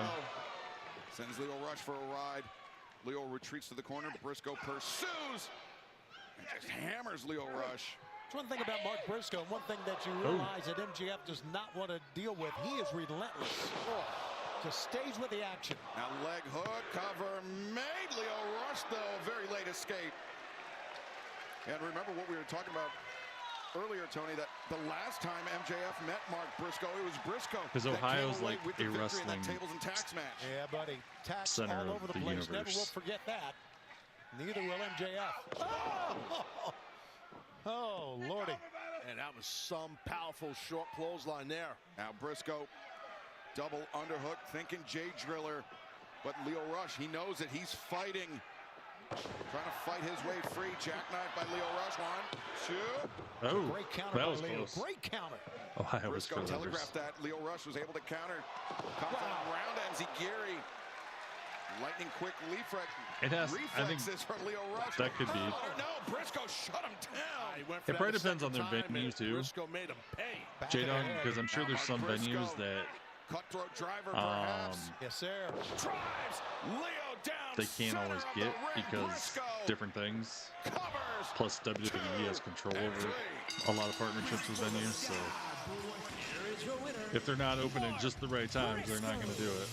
S5: sends Lio Rush for a ride. Leo retreats to the corner. Briscoe pursues and just hammers Lio Rush.
S6: That's one thing about Mark Briscoe, and one thing that you realize that MJF does not want to deal with. He is relentless. Just stays with the action.
S5: Now leg hook, cover made. Lio Rush, though, a very late escape. And remember what we were talking about earlier, Tony, that the last time MJF met Mark Briscoe, it was Briscoe.
S3: Because Ohio's like a wrestling
S5: tables and tax match.
S6: Yeah, buddy. Tax
S3: center
S6: all over
S3: of
S6: the
S3: the
S6: place.
S3: universe.
S6: Never will forget that. Neither will MJF. Oh, Lordy.
S7: And that was some powerful short clothesline there.
S5: Now Briscoe, double underhook, thinking Jay Driller. But Leo Rush, he knows that he's fighting. Trying to fight his way free. Jackknife by Leo Rush. 1, 2.
S3: Oh,
S6: Great counter
S3: that
S6: by
S3: was
S6: Leo.
S3: close.
S6: Great counter.
S3: Ohio was
S5: Briscoe
S3: further.
S5: telegraphed that. Leo Rush was able to counter. Comes on round Enziguri. Lightning quick leaf
S3: It has, I think
S5: reflexes from Leo Rush.
S3: that could be.
S5: Oh, no, Briscoe shut him down.
S7: He went for
S3: It
S7: that
S3: probably
S7: the
S3: depends on their
S7: second time,
S3: venue
S7: and
S3: too.
S7: Briscoe made him pay.
S3: J-Dog, because I'm sure
S5: Now
S3: there's some
S5: Mark Briscoe.
S3: venues that
S5: Cutthroat driver, perhaps.
S6: Yes, sir.
S5: Drives Leo down.
S3: they can't always
S5: center of
S3: get
S5: the ring.
S3: because
S5: Briscoe
S3: different things.
S5: covers.
S3: Plus WWE has control over a lot of partnerships with venues, so if they're not open at just the right times, they're not going to do it.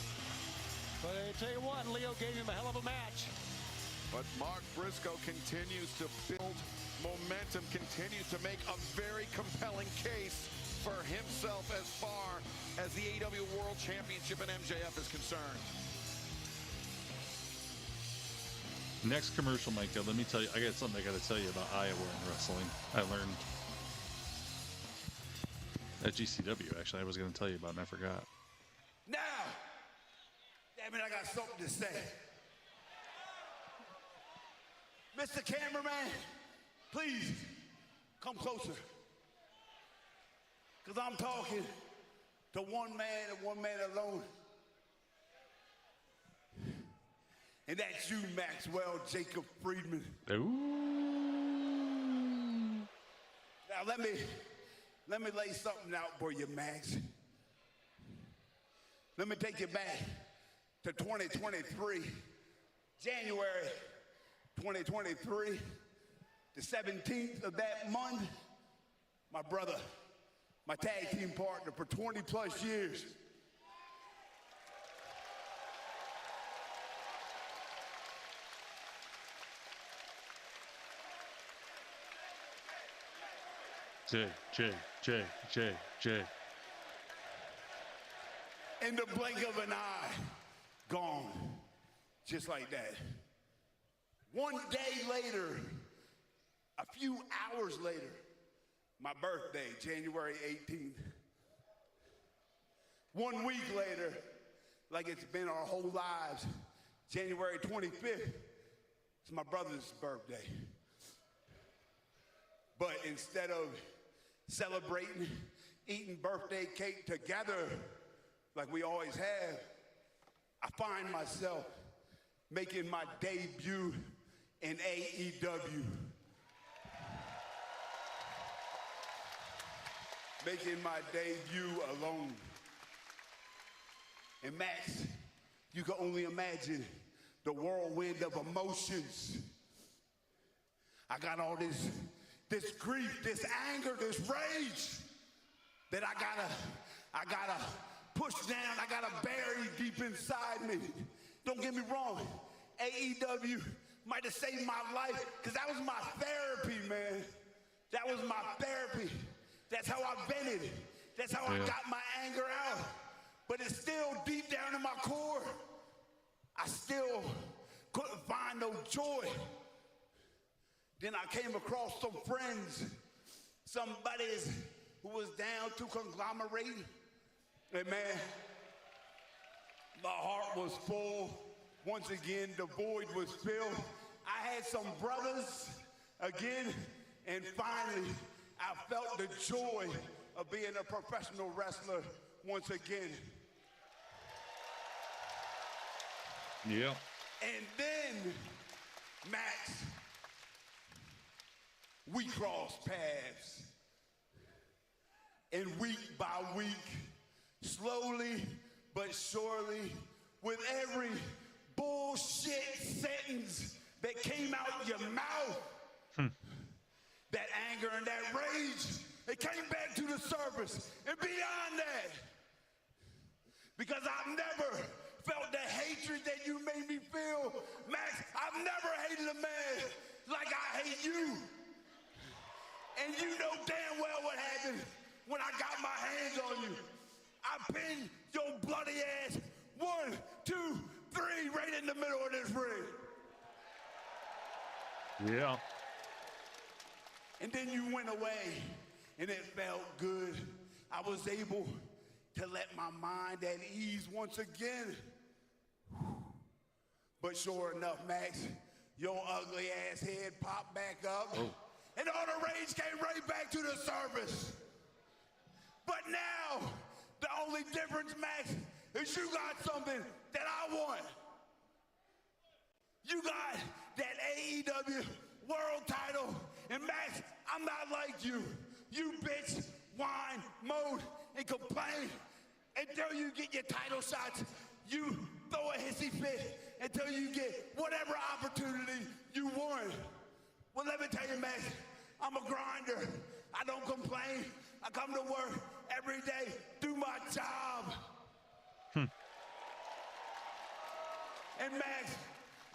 S6: But I tell you what, Leo gave him a hell of a match.
S5: But Mark Briscoe continues to build momentum, continues to make a very compelling case for himself as far as the AEW World Championship and MJF is concerned.
S3: Next commercial, Micah, let me tell you, I got something I got to tell you about Iowa and wrestling. I learned at GCW, actually, I was going to tell you about, and I forgot.
S9: Now, damn it, I got something to say. Mr. Cameraman, please come closer. Because I'm talking to one man and one man alone. And that's you, Maxwell Jacob Friedman.
S3: Ooh.
S9: Now let me lay something out for you, Max. Let me take you back to 2023, January 2023, the 17th of that month. My brother, my tag team partner for 20 plus years.
S3: J.
S9: In the blink of an eye, gone. Just like that. One day later, a few hours later, my birthday, January 18th. 1 week later, like it's been our whole lives, January 25th, it's my brother's birthday. But instead of celebrating, eating birthday cake together like we always have, I find myself making my debut in AEW. Making my debut alone. And Max, you can only imagine the whirlwind of emotions. I got all this grief, this anger, this rage that I gotta push down, I gotta bury deep inside me. Don't get me wrong, AEW might have saved my life, because that was my therapy, man. That was my therapy. That's how I vented. That's how I got my anger out. But it's still deep down in my core. I still couldn't find no joy. Then I came across some friends, some buddies who was down to conglomerate. And man, my heart was full. Once again, the void was filled. I had some brothers again, and finally, I felt the joy of being a professional wrestler once again.
S3: Yeah.
S9: And then, Max, we crossed paths. And week by week, slowly but surely, with every bullshit sentence that came out your mouth, that anger and that rage, it came back to the surface. And beyond that, because I've never felt the hatred that you made me feel, Max, I've never hated a man like I hate you. And you know damn well what happened when I got my hands on you. I pinned your bloody ass 1, 2, 3 right in the middle of this ring.
S3: Yeah.
S9: And then you went away, and it felt good. I was able to let my mind at ease once again. But sure enough, Max, your ugly ass head popped back up, and all the rage came right back to the surface. But now, the only difference, Max, is you got something that I want. You got that AEW World Title, and Max, I'm not like you. You bitch, whine, moan, and complain until you get your title shots. You throw a hissy fit until you get whatever opportunity you want. Well, let me tell you, Max, I'm a grinder. I don't complain. I come to work every day, do my job. And Max,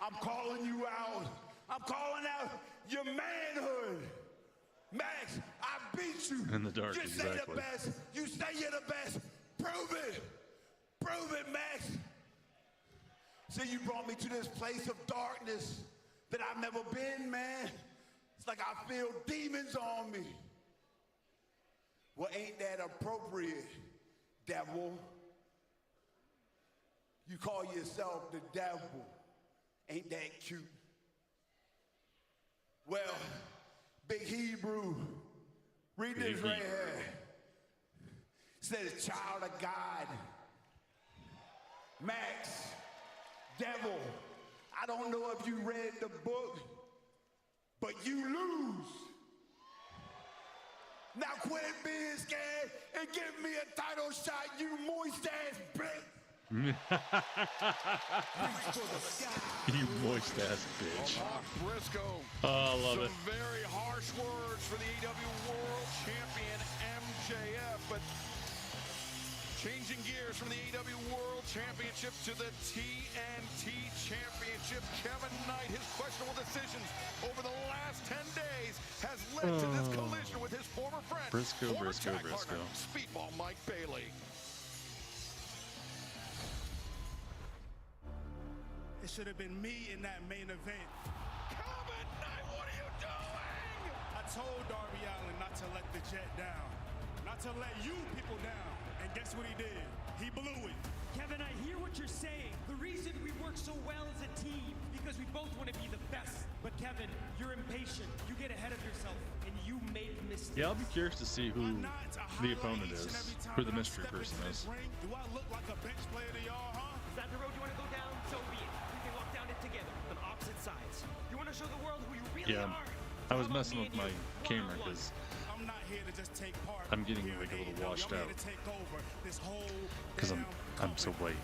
S9: I'm calling you out. I'm calling out your manhood. Max, I beat you.
S3: In the dark,
S9: you
S3: exactly.
S9: say the best. You say you're the best. Prove it. Prove it, Max. See, you brought me to this place of darkness that I've never been, man. It's like I feel demons on me. Well, ain't that appropriate, devil? You call yourself the devil. Ain't that cute? Well, Big Hebrew, read this right here. It says, child of God, Max, devil. I don't know if you read the book, but you lose. Now quit being scared and give me a title shot, you moist ass bitch.
S3: You moist ass bitch.
S5: Briscoe.
S3: Oh, I love it.
S5: Some very harsh words for the AEW World Champion MJF, but changing gears from the AEW World Championship to the TNT Championship, Kevin Knight, his questionable decisions over the last 10 days has led to this collision with his former friend,
S3: Briscoe.
S5: partner, Speedball Mike Bailey.
S7: It should have been me in that main event.
S5: Kevin Knight, what are you doing?
S7: I told Darby Allin not to let the Jet down, not to let you people down. And guess what he did? He blew it.
S2: Kevin, I hear what you're saying. The reason we work so well as a team, because we both want to be the best. But Kevin, you're impatient. You get ahead of yourself, and you make mistakes.
S3: Yeah, I'll be curious to see who the opponent is, who the mystery person is.
S7: Do I look like a bench player to y'all, huh?
S2: Is that the road you want to go down? So be it. We can walk down it together on opposite sides. You want to show the world who you really are?
S3: I was messing with my camera because
S7: I'm not here to just take part.
S3: I'm getting like a little washed out because I'm so white.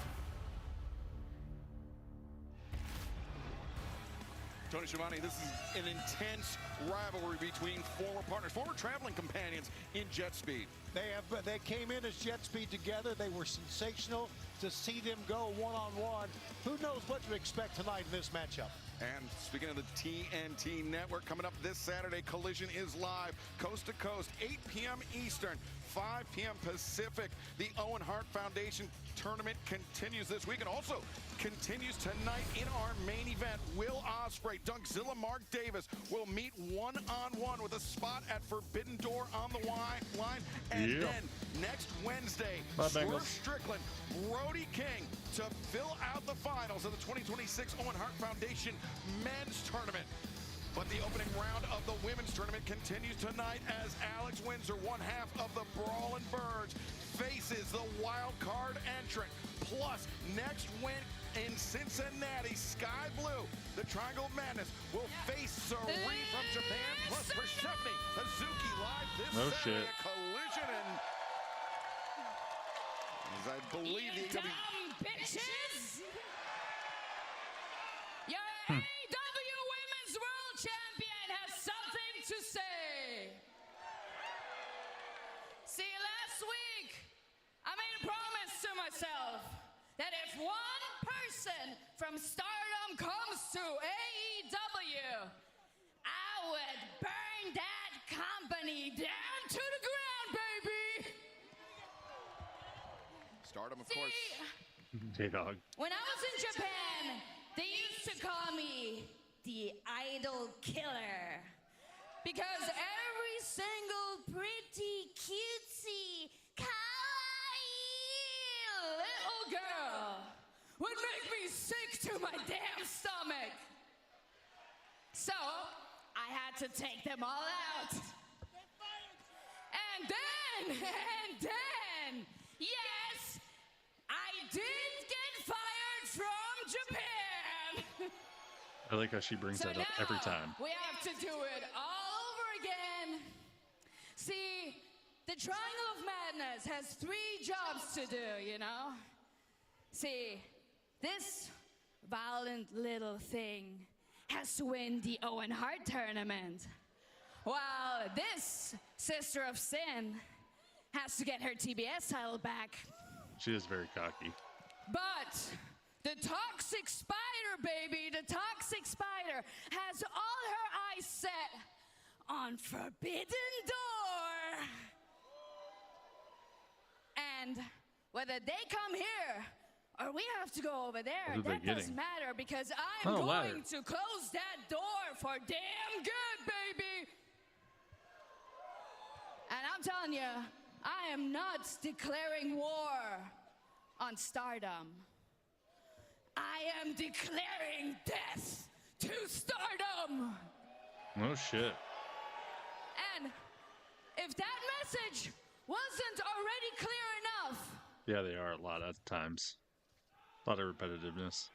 S5: Tony Schiavone, this is an intense rivalry between former partners, former traveling companions in Jet Speed.
S6: They came in as Jet Speed together. They were sensational to see them go one-on-one. Who knows what to expect tonight in this matchup?
S5: And speaking of the TNT Network, coming up this Saturday, Collision is live, coast to coast, 8 p.m. Eastern, 5 p.m. Pacific. The Owen Hart Foundation tournament continues this week and also continues tonight in our main event. Will Ospreay, Dunkzilla Mark Davis will meet one-on-one with a spot at Forbidden Door on the line. And then next Wednesday, Swerve Strickland, Brody King to fill out the finals of the 2026 Owen Hart Foundation Men's Tournament. But the opening round of the women's tournament continues tonight as Alex Windsor, one half of the Brawlin' Birds, faces the wild card entrant. Plus, next win in Cincinnati, Sky Blue, the Triangle of Madness, will face Sareee from Japan, plus Persephone Hazuki live this Saturday at Collision. And as I believe
S10: you
S5: the
S10: dumb bitches! Your AEW Women's World Champion has something to say. See, last week, I made a promise to myself that if one person from Stardom comes to AEW, I would burn that company down to the ground, baby.
S5: Stardom, of course.
S3: J-Dog.
S10: When I was in Japan, they used to call me the Idol Killer. Because every single pretty, cutesy, kawaii little girl would make me sick to my damn stomach. So, I had to take them all out. And then, yes, I did get fired from Japan.
S3: I like how she brings that up every time.
S10: We have to do it all over again. See, the Triangle of Madness has 3 jobs to do, you know? See, this violent little thing has to win the Owen Hart tournament, while this Sister of Sin has to get her TBS title back.
S3: She is very cocky.
S10: But the Toxic Spider, baby, the Toxic Spider has all her eyes set on Forbidden Door. And whether they come here or we have to go over there, that doesn't matter because I'm going to close that door for damn good, baby. And I'm telling you, I am not declaring war on Stardom. I am declaring death to Stardom.
S3: No shit.
S10: And if that message wasn't already clear enough.
S3: Yeah, they are a lot of times. A lot of repetitiveness.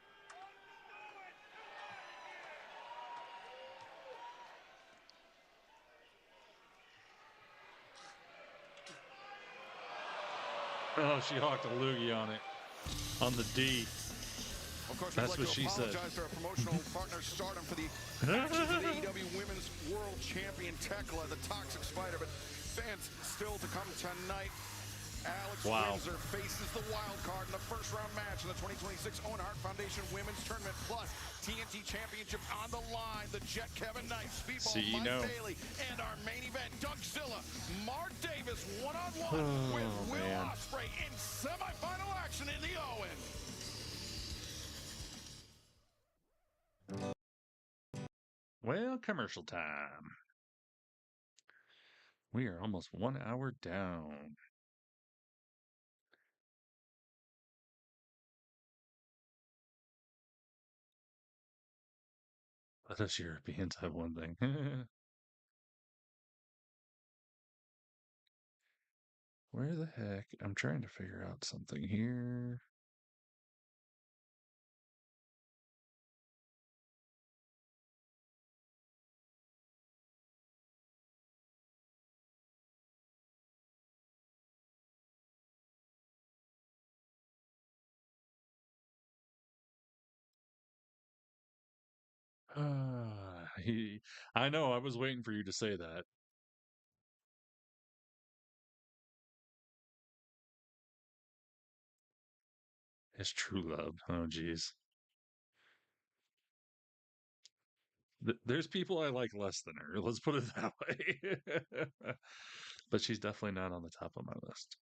S3: Oh, she hawked a loogie on it. On the D.
S5: Of course,
S3: that's
S5: we'd
S3: what
S5: like
S3: she
S5: to
S3: said.
S5: apologize to our promotional partner Stardom for the actions of the AEW Women's World Champion Tekla, the Toxic Spider, but fans still to come tonight. Alex Windsor faces the wild card in the first round match in the 2026 Owen Hart Foundation Women's Tournament, plus TNT Championship on the line. The Jet Kevin Knight, Speedball Mike Bailey, and our main event, Dougzilla, Mark Davis, one-on-one with Will Ospreay in semifinal action in the Owen.
S3: Well, commercial time. We are almost 1 hour down. Let us Europeans have one thing. Where the heck? I'm trying to figure out something here. I know, I was waiting for you to say that. It's true love. Oh, geez. There's people I like less than her. Let's put it that way. But she's definitely not on the top of my list.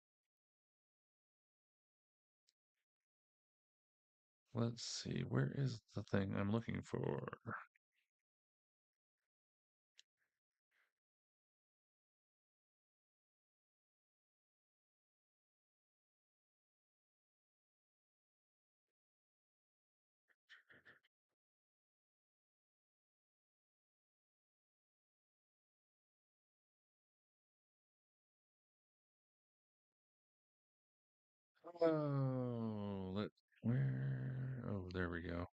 S3: Let's see. Where is the thing I'm looking for? Oh, where? Oh, there we go.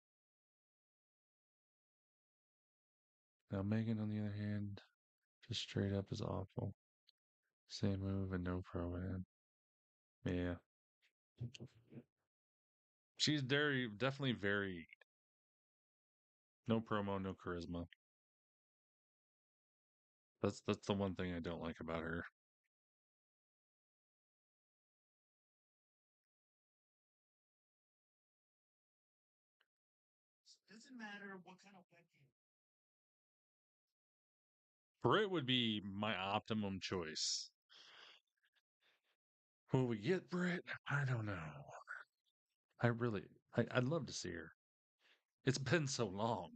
S3: Now, Megan, on the other hand, just straight up is awful. Same move and no pro man. Yeah. She's definitely very no promo, no charisma. That's the one thing I don't like about her. Doesn't matter what kind of Britt would be my optimum choice. Will we get Britt? I don't know. I'd love to see her. It's been so long.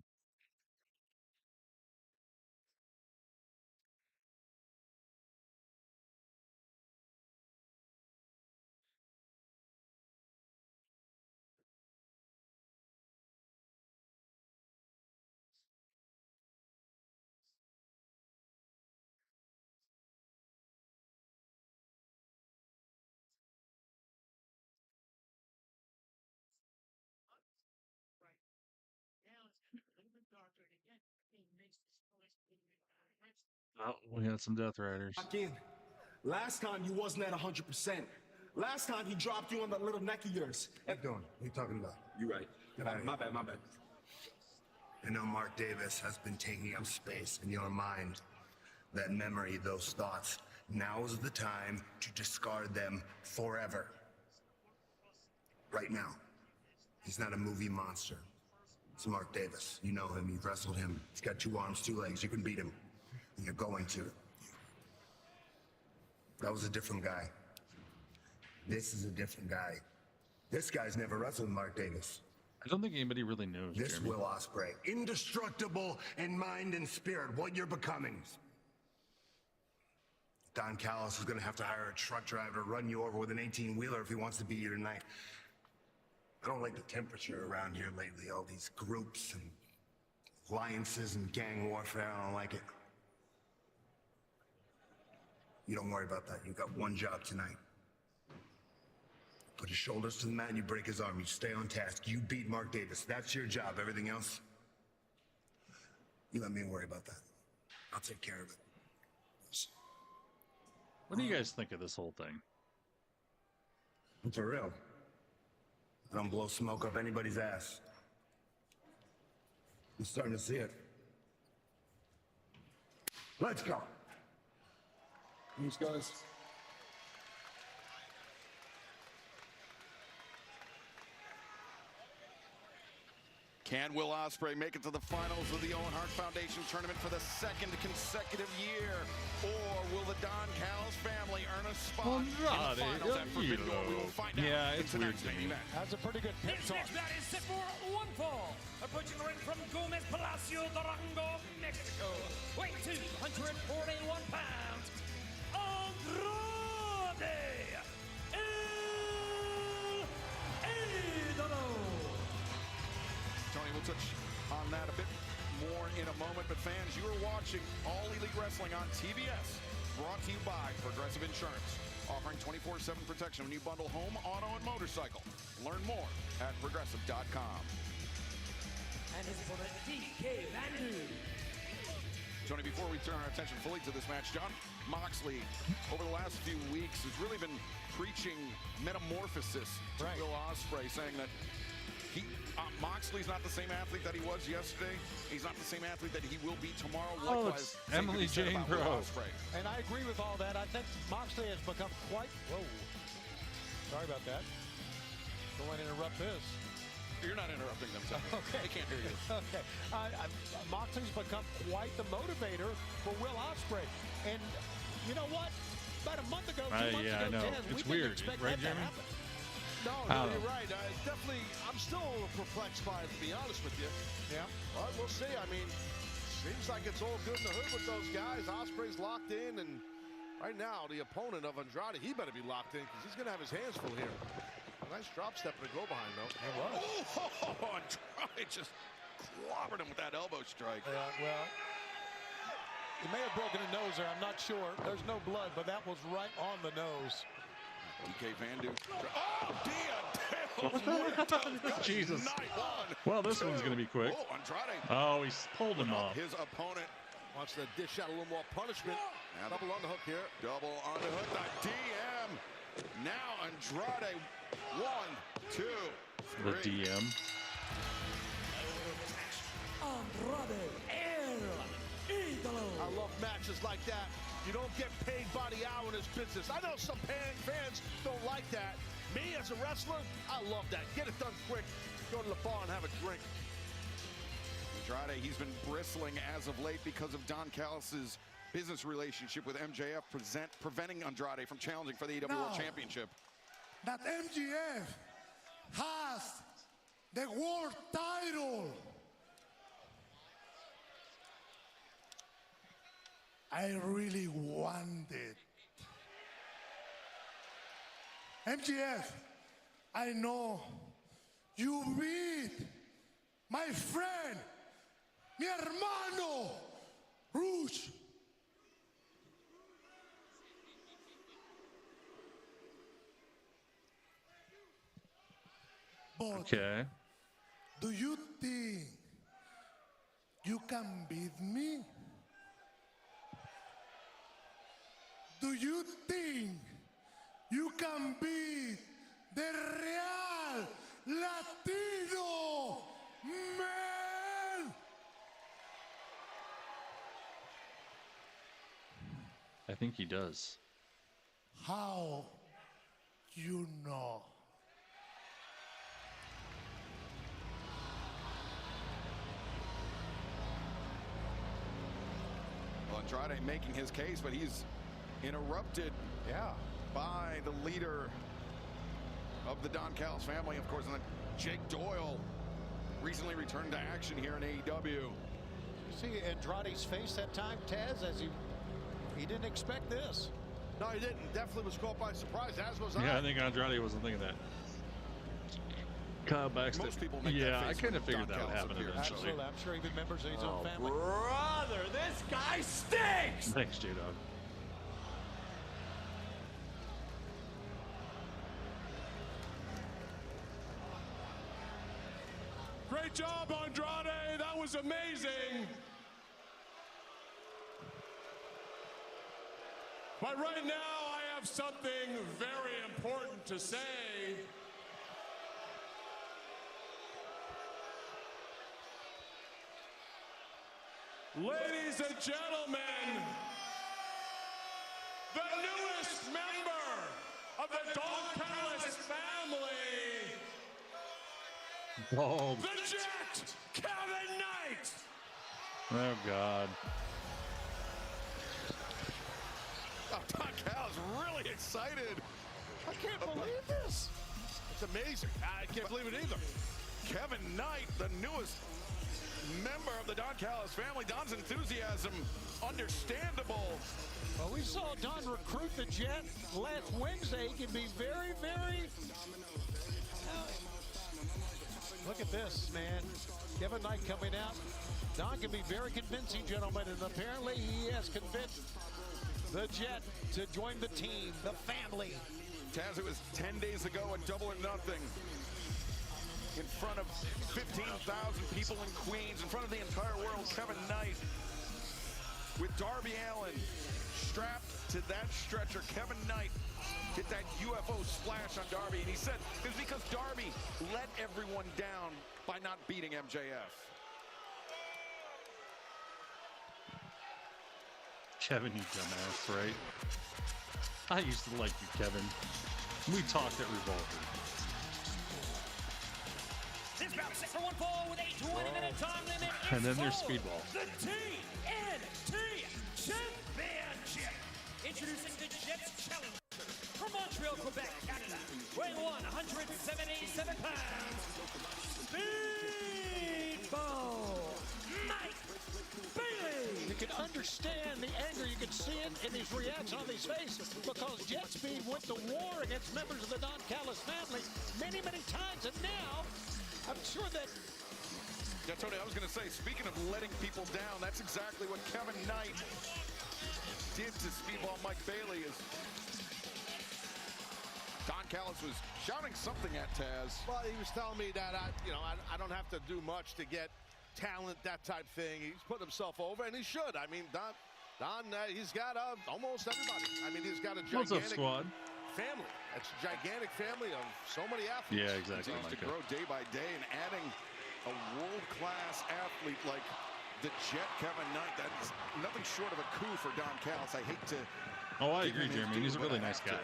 S3: Oh, we got some Death Riders.
S11: Last time you wasn't at 100%. Last time he dropped you on that little neck of yours.
S1: What are you doing? What are you talking about?
S11: You right. My bad.
S1: I know Mark Davis has been taking up space in your mind. That memory, those thoughts. Now is the time to discard them forever. Right now. He's not a movie monster. It's Mark Davis. You know him. You've wrestled him. He's got 2 arms, 2 legs. You can beat him. And you're going to. That was a different guy. This is a different guy. This guy's never wrestled Mark Davis.
S3: I don't think anybody really knows.
S1: This
S3: Jeremy.
S1: Will Ospreay, indestructible in mind and spirit, what you're becoming. Don Callis is going to have to hire a truck driver to run you over with an 18-wheeler if he wants to beat you tonight. I don't like the temperature around here lately, all these groups and alliances and gang warfare. I don't like it. You don't worry about that. You've got one job tonight. Put his shoulders to the mat and you break his arm. You stay on task. You beat Mark Davis. That's your job. Everything else, you let me worry about that. I'll take care of it.
S3: What do you guys think of this whole thing?
S1: For real. I don't blow smoke up anybody's ass. I'm starting to see it. Let's go.
S11: These guys.
S5: Can Will Ospreay make it to the finals of the Owen Hart Foundation tournament for the 2nd consecutive year? Or will the Don Callis family earn a spot in the finals at Forbidden Door? We will find out.
S3: It's weird to me.
S6: That's a pretty good pep
S2: This
S6: talk.
S2: next match is set for one fall. Approaching the ring from Gomez Palacio, Durango, Mexico. Weight 241 pounds. Andrade El Idolo.
S5: Tony, we'll touch on that a bit more in a moment. But fans, you are watching All Elite Wrestling on TBS. Brought to you by Progressive Insurance. Offering 24/7 protection when you bundle home, auto, and motorcycle. Learn more at Progressive.com.
S2: And his opponent, DK Vandu.
S5: Tony, before we turn our attention fully to this match, John Moxley, over the last few weeks, has really been preaching metamorphosis to Will Ospreay, saying that Moxley's not the same athlete that he was yesterday. He's not the same athlete that he will be tomorrow.
S3: Likewise, Emily Jane Pro.
S6: And I agree with all that. I think Moxley has become quite... Whoa. Sorry about that. Don't want to interrupt this.
S5: You're not interrupting them, so
S6: okay.
S5: They can't hear you.
S6: Okay. Moxley's become quite the motivator for Will Ospreay. And you know what? About a month ago, 2 months ago,
S3: I know.
S6: Taz,
S3: It's
S6: we
S3: weird,
S6: didn't expect
S3: right,
S6: that to
S3: Jeremy?
S6: happen.
S7: No, you're right. Definitely, I'm still a little perplexed by it, to be honest with you.
S6: Yeah.
S7: But we'll see. I mean, seems like it's all good in the hood with those guys. Ospreay's locked in, and right now, the opponent of Andrade, he better be locked in because he's going to have his hands full here. Nice drop step to go behind, though.
S6: It was.
S5: Oh, Andrade just clobbered him with that elbow strike.
S6: Well, he may have broken a nose there. I'm not sure. There's no blood, but that was right on the nose.
S5: DK Vandu. Oh, Dia.
S3: Jesus. Well, this one's going to be quick.
S5: Oh, Andrade.
S3: Oh, he's pulled him off.
S5: His opponent
S7: wants to dish out a little more punishment.
S5: Now
S7: double on the hook here.
S5: Double on the hook. The DM. Now Andrade. 1, 2, 3.
S3: The DM.
S2: Andrade El Idolo.
S7: I love matches like that. You don't get paid by the hour in this business. I know some fans don't like that. Me, as a wrestler, I love that. Get it done quick. Go to the bar and have a drink.
S5: Andrade, he's been bristling as of late because of Don Callis' business relationship with MJF, preventing Andrade from challenging for the AEW World Championship.
S1: That MJF has the world title. I really want it. MJF, I know you beat my friend, mi hermano, Rouge. But
S3: Okay.
S1: do you think you can beat me? Do you think you can beat the Real Latino man?
S3: I think he does.
S1: How you know?
S5: Well, Andrade making his case, but he's interrupted by the leader of the Don Callis family, of course, and then Jake Doyle recently returned to action here in AEW.
S6: You see Andrade's face that time, Taz, as he didn't expect this.
S7: No, he didn't. Definitely was caught by surprise, as was I.
S3: Yeah, I think Andrade wasn't thinking that. Kyle Baxter.
S5: Most people make
S3: yeah,
S5: that
S3: I
S5: face
S3: kind of
S5: when
S3: figured
S5: Don
S3: that would
S5: Callis
S3: happen
S5: appears.
S3: eventually.
S6: Absolutely. I'm sure he remembers his own family.
S2: Brother, this guy stinks!
S3: Thanks, J-Dog.
S7: Great job, Andrade. That was amazing. But right now, I have something very important to say. Ladies and gentlemen, the newest member of the Don Callis family,
S3: Whoa.
S7: the Jet, Kevin Knight.
S3: Oh, God.
S5: Oh, Don Callis really excited.
S6: I can't believe this.
S7: It's amazing. I can't believe it either.
S5: Kevin Knight, the newest member of the Don Callis family. Don's enthusiasm, understandable.
S6: Well, we saw Don recruit the Jet last Wednesday. He can be very, very... Look at this, man. Kevin Knight coming out. Don can be very convincing, gentlemen, and apparently he has convinced the Jet to join the team, the family.
S5: Taz, it was 10 days ago at Double or Nothing. In front of 15,000 people in Queens, in front of the entire world, Kevin Knight with Darby Allin strapped to that stretcher. Kevin Knight hit that UFO splash on Darby, and he said it was because Darby let everyone down by not beating MJF.
S3: Kevin, you dumbass, right? I used to like you, Kevin. We talked at Revolver.
S2: This bout set for one fall with a 20-minute time limit.
S3: And then there's
S2: for
S3: Speedball.
S2: The TNT Championship. Introducing the Jets Challenger from Montreal, Quebec, Canada. Weighing 177 pounds. Speedball Mike Bailey.
S6: You can understand the anger. You can see it in his reaction on his face because Jet Speed went to war against members of the Don Callis family many, many times. And now, I'm sure that...
S5: Yeah, Tony, I was going to say, speaking of letting people down, that's exactly what Kevin Knight did to Speedball Mike Bailey. As Don Callis was shouting something at Taz.
S7: Well, he was telling me that I don't have to do much to get talent, that type thing. He's put himself over, and he should. I mean, Don, he's got almost everybody. I mean, he's got a gigantic
S3: squad?
S7: Family. It's a gigantic family of so many athletes.
S3: Yeah, exactly.
S5: Continues to grow day by day, and adding a world-class athlete like the Jet Kevin Knight, that's nothing short of a coup for Don Callis. I hate to...
S3: Oh, I agree, Jeremy. He's a really nice guy.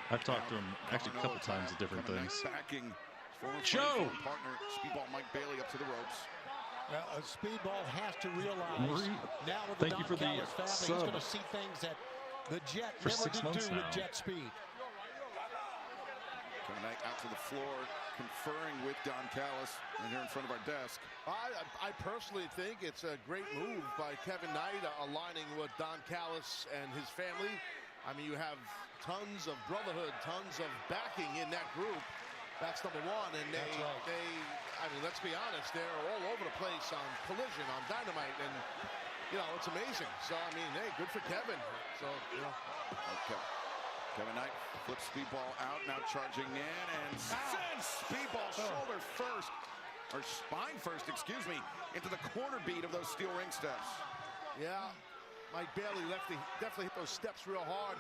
S3: I've talked to him actually a couple times at different things.
S5: Backing former
S3: Joe!
S5: partner Speedball Mike Bailey up to the ropes.
S6: Speedball has to realize now with the
S3: Thank you for the
S6: Don Callis family,
S3: sub
S6: he's going to see things that the Jet
S3: for
S6: never
S3: 6
S6: did
S3: months
S6: do with
S3: now.
S6: Jet speed.
S5: Kevin Knight out to the floor, conferring with Don Callis, and here in front of our desk.
S7: I personally think it's a great move by Kevin Knight, aligning with Don Callis and his family. I mean, you have tons of brotherhood, tons of backing in that group. That's number one. And I mean, let's be honest, they're all over the place on Collision, on Dynamite, and, you know, it's amazing. So, I mean, hey, good for Kevin. So, you know.
S5: Okay. Kevin Knight flips Speedball out, now charging in, and sends Speedball shoulder first, or spine first, excuse me, into the corner bead of those steel ring steps.
S7: Yeah, Mike Bailey definitely hit those steps real hard.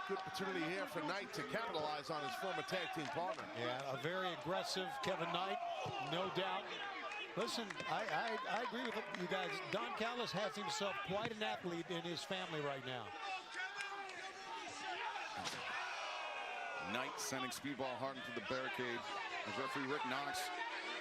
S7: Good opportunity here for Knight to capitalize on his former tag team partner.
S6: Yeah, a very aggressive Kevin Knight, no doubt. Listen, I agree with you guys. Don Callis has himself quite an athlete in his family right now.
S5: Knight sending Speedball hard into the barricade. As referee Rick Knox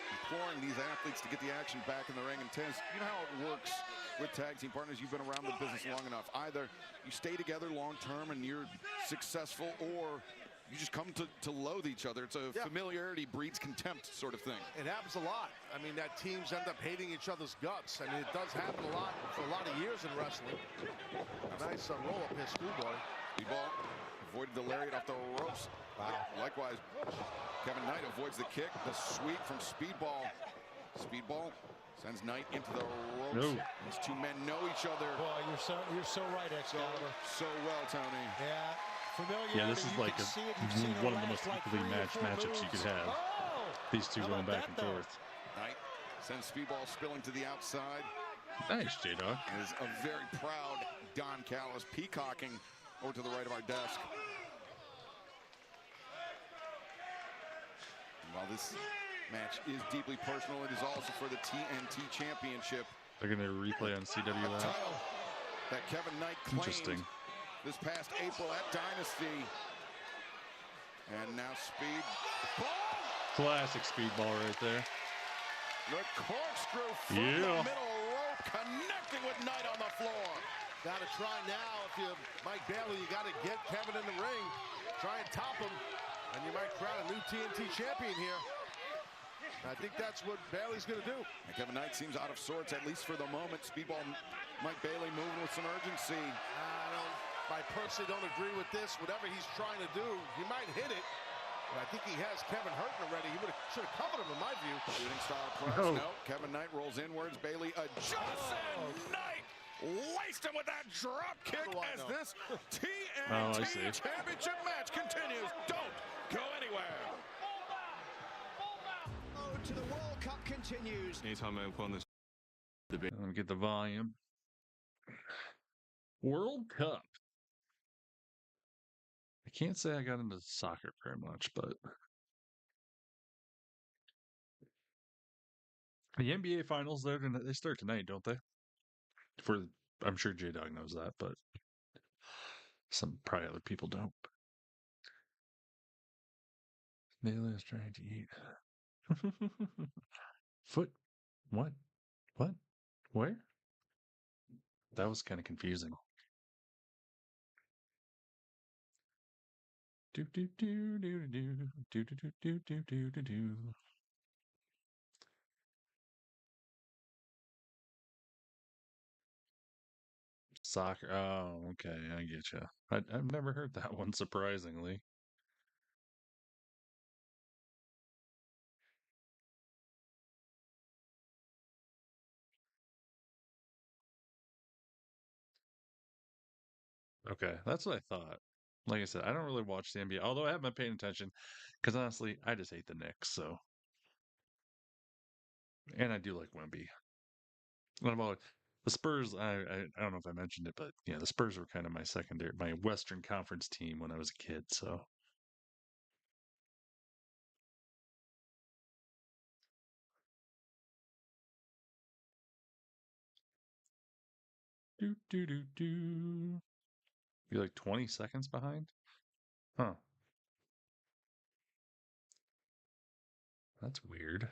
S5: imploring these athletes to get the action back in the ring. And Tez, you know how it works with tag team partners. You've been around the business long enough. Either you stay together long term and you're successful, or you just come to loathe each other. It's a familiarity breeds contempt sort of thing.
S7: It happens a lot. I mean, that teams end up hating each other's guts. I mean, it does happen a lot for a lot of years in wrestling. Nice roll up here, Schoolboy.
S5: Speedball avoided the lariat off the ropes. Wow. Likewise, Kevin Knight avoids the kick. The sweep from Speedball. Speedball sends Knight into the ropes.
S3: No.
S5: These two men know each other.
S6: Boy, you're so right, Excalibur.
S5: So well, Tony.
S6: Yeah. Familiarity,
S3: Yeah, this is like one of the most equally matched matchups you could have. These two going back and forth.
S5: Knight sends Speedball spilling to the outside.
S3: Nice, J-Dog.
S5: Is a very proud Don Callis peacocking over to the right of our desk. And while this match is deeply personal, it is also for the TNT Championship.
S3: They're going to replay on CW Live.
S5: Title that Kevin Knight claimed
S3: Interesting.
S5: this past April at Dynasty. And now Speedball.
S3: Classic Speedball right there.
S5: The corkscrew from the middle rope, connecting with Knight on the floor.
S7: Got to try now. If you Mike Bailey, you got to get Kevin in the ring. Try and top him, and you might crown a new TNT champion here. I think that's what Bailey's going to do.
S5: And Kevin Knight seems out of sorts, at least for the moment. Speedball, Mike Bailey moving with some urgency.
S7: I personally don't agree with this. Whatever he's trying to do, he might hit it. But I think he has Kevin hurting already. He should have covered him, in my view.
S5: Shooting star press. No. Kevin Knight rolls inwards. Bailey adjusts, and Knight laced him with that drop kick as this TNT Championship match continues. Don't go anywhere.
S12: To the World Cup continues.
S3: Anytime I put on this, let me get the volume. World Cup. I can't say I got into soccer very much, but the NBA Finals they start tonight, don't they? I'm sure J-Dog knows that, but some probably other people don't. Bailey is trying to eat. Foot. What? Where? That was kind of confusing. Do do do do do do do do do do do do. Soccer. Oh, okay, I get you. I've never heard that one, surprisingly. Okay, that's what I thought. Like I said, I don't really watch the NBA, although I have been paying attention, because honestly, I just hate the Knicks. So, and I do like Wemby. What about the Spurs? I don't know if I mentioned it, but yeah, the Spurs were kind of my Western Conference team when I was a kid. So. Do do do do. You're like 20 seconds behind? Huh. That's weird.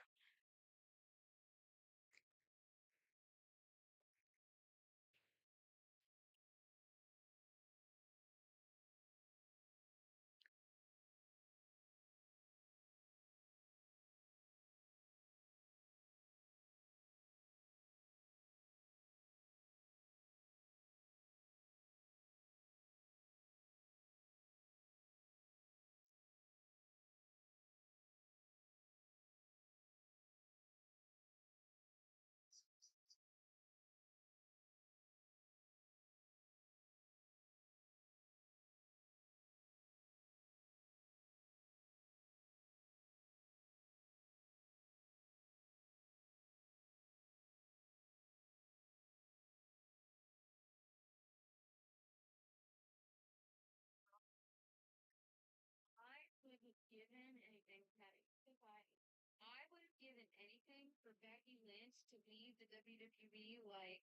S13: I would have given anything for Becky Lynch to leave the WWE like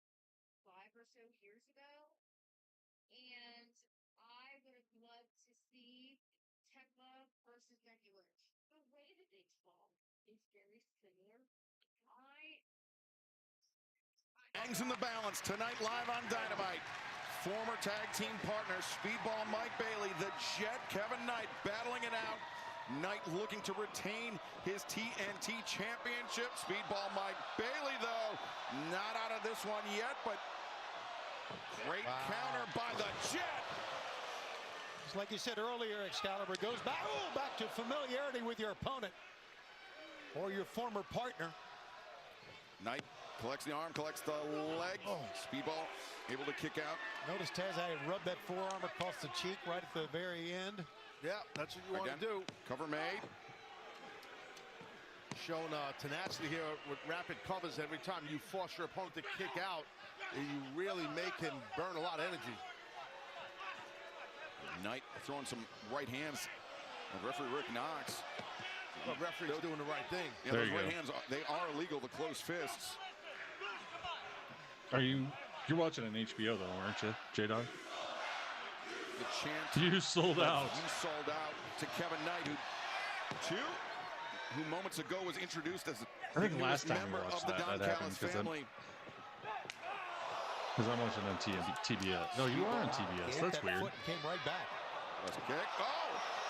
S13: 5 or so years ago. And I would have loved to see Tekla versus Becky Lynch. The way that they talk is very similar.
S5: Hangs in the balance tonight live on Dynamite. Former tag team partners Speedball Mike Bailey, the Jet Kevin Knight battling it out. Knight looking to retain his TNT championship. Speedball Mike Bailey, though, not out of this one yet, but great counter by the Jet.
S6: Just like you said earlier, Excalibur goes back to familiarity with your opponent or your former partner.
S5: Knight collects the arm, collects the leg. Speedball able to kick out.
S6: Notice Taz, I rubbed that forearm across the cheek right at the very end.
S7: Yeah, that's what you want to do.
S5: Cover made.
S7: Showing tenacity here with rapid covers. Every time you force your opponent to kick out, you really make him burn a lot of energy.
S5: Knight throwing some right hands. Referee Rick Knox.
S7: Well, referee's doing the right thing.
S5: Yeah, those right hands, they are illegal, the closed fists.
S3: You're watching on HBO though, aren't you, J-Dog?
S5: The chant.
S3: You sold out.
S5: You sold out to Kevin Knight, who moments ago was introduced as
S3: I think last time
S5: member
S3: we watched
S5: of the Don Callis family.
S3: Because I'm watching on TBS. No, you are on TBS. That's weird.
S6: Foot came right back.
S5: That's a kick.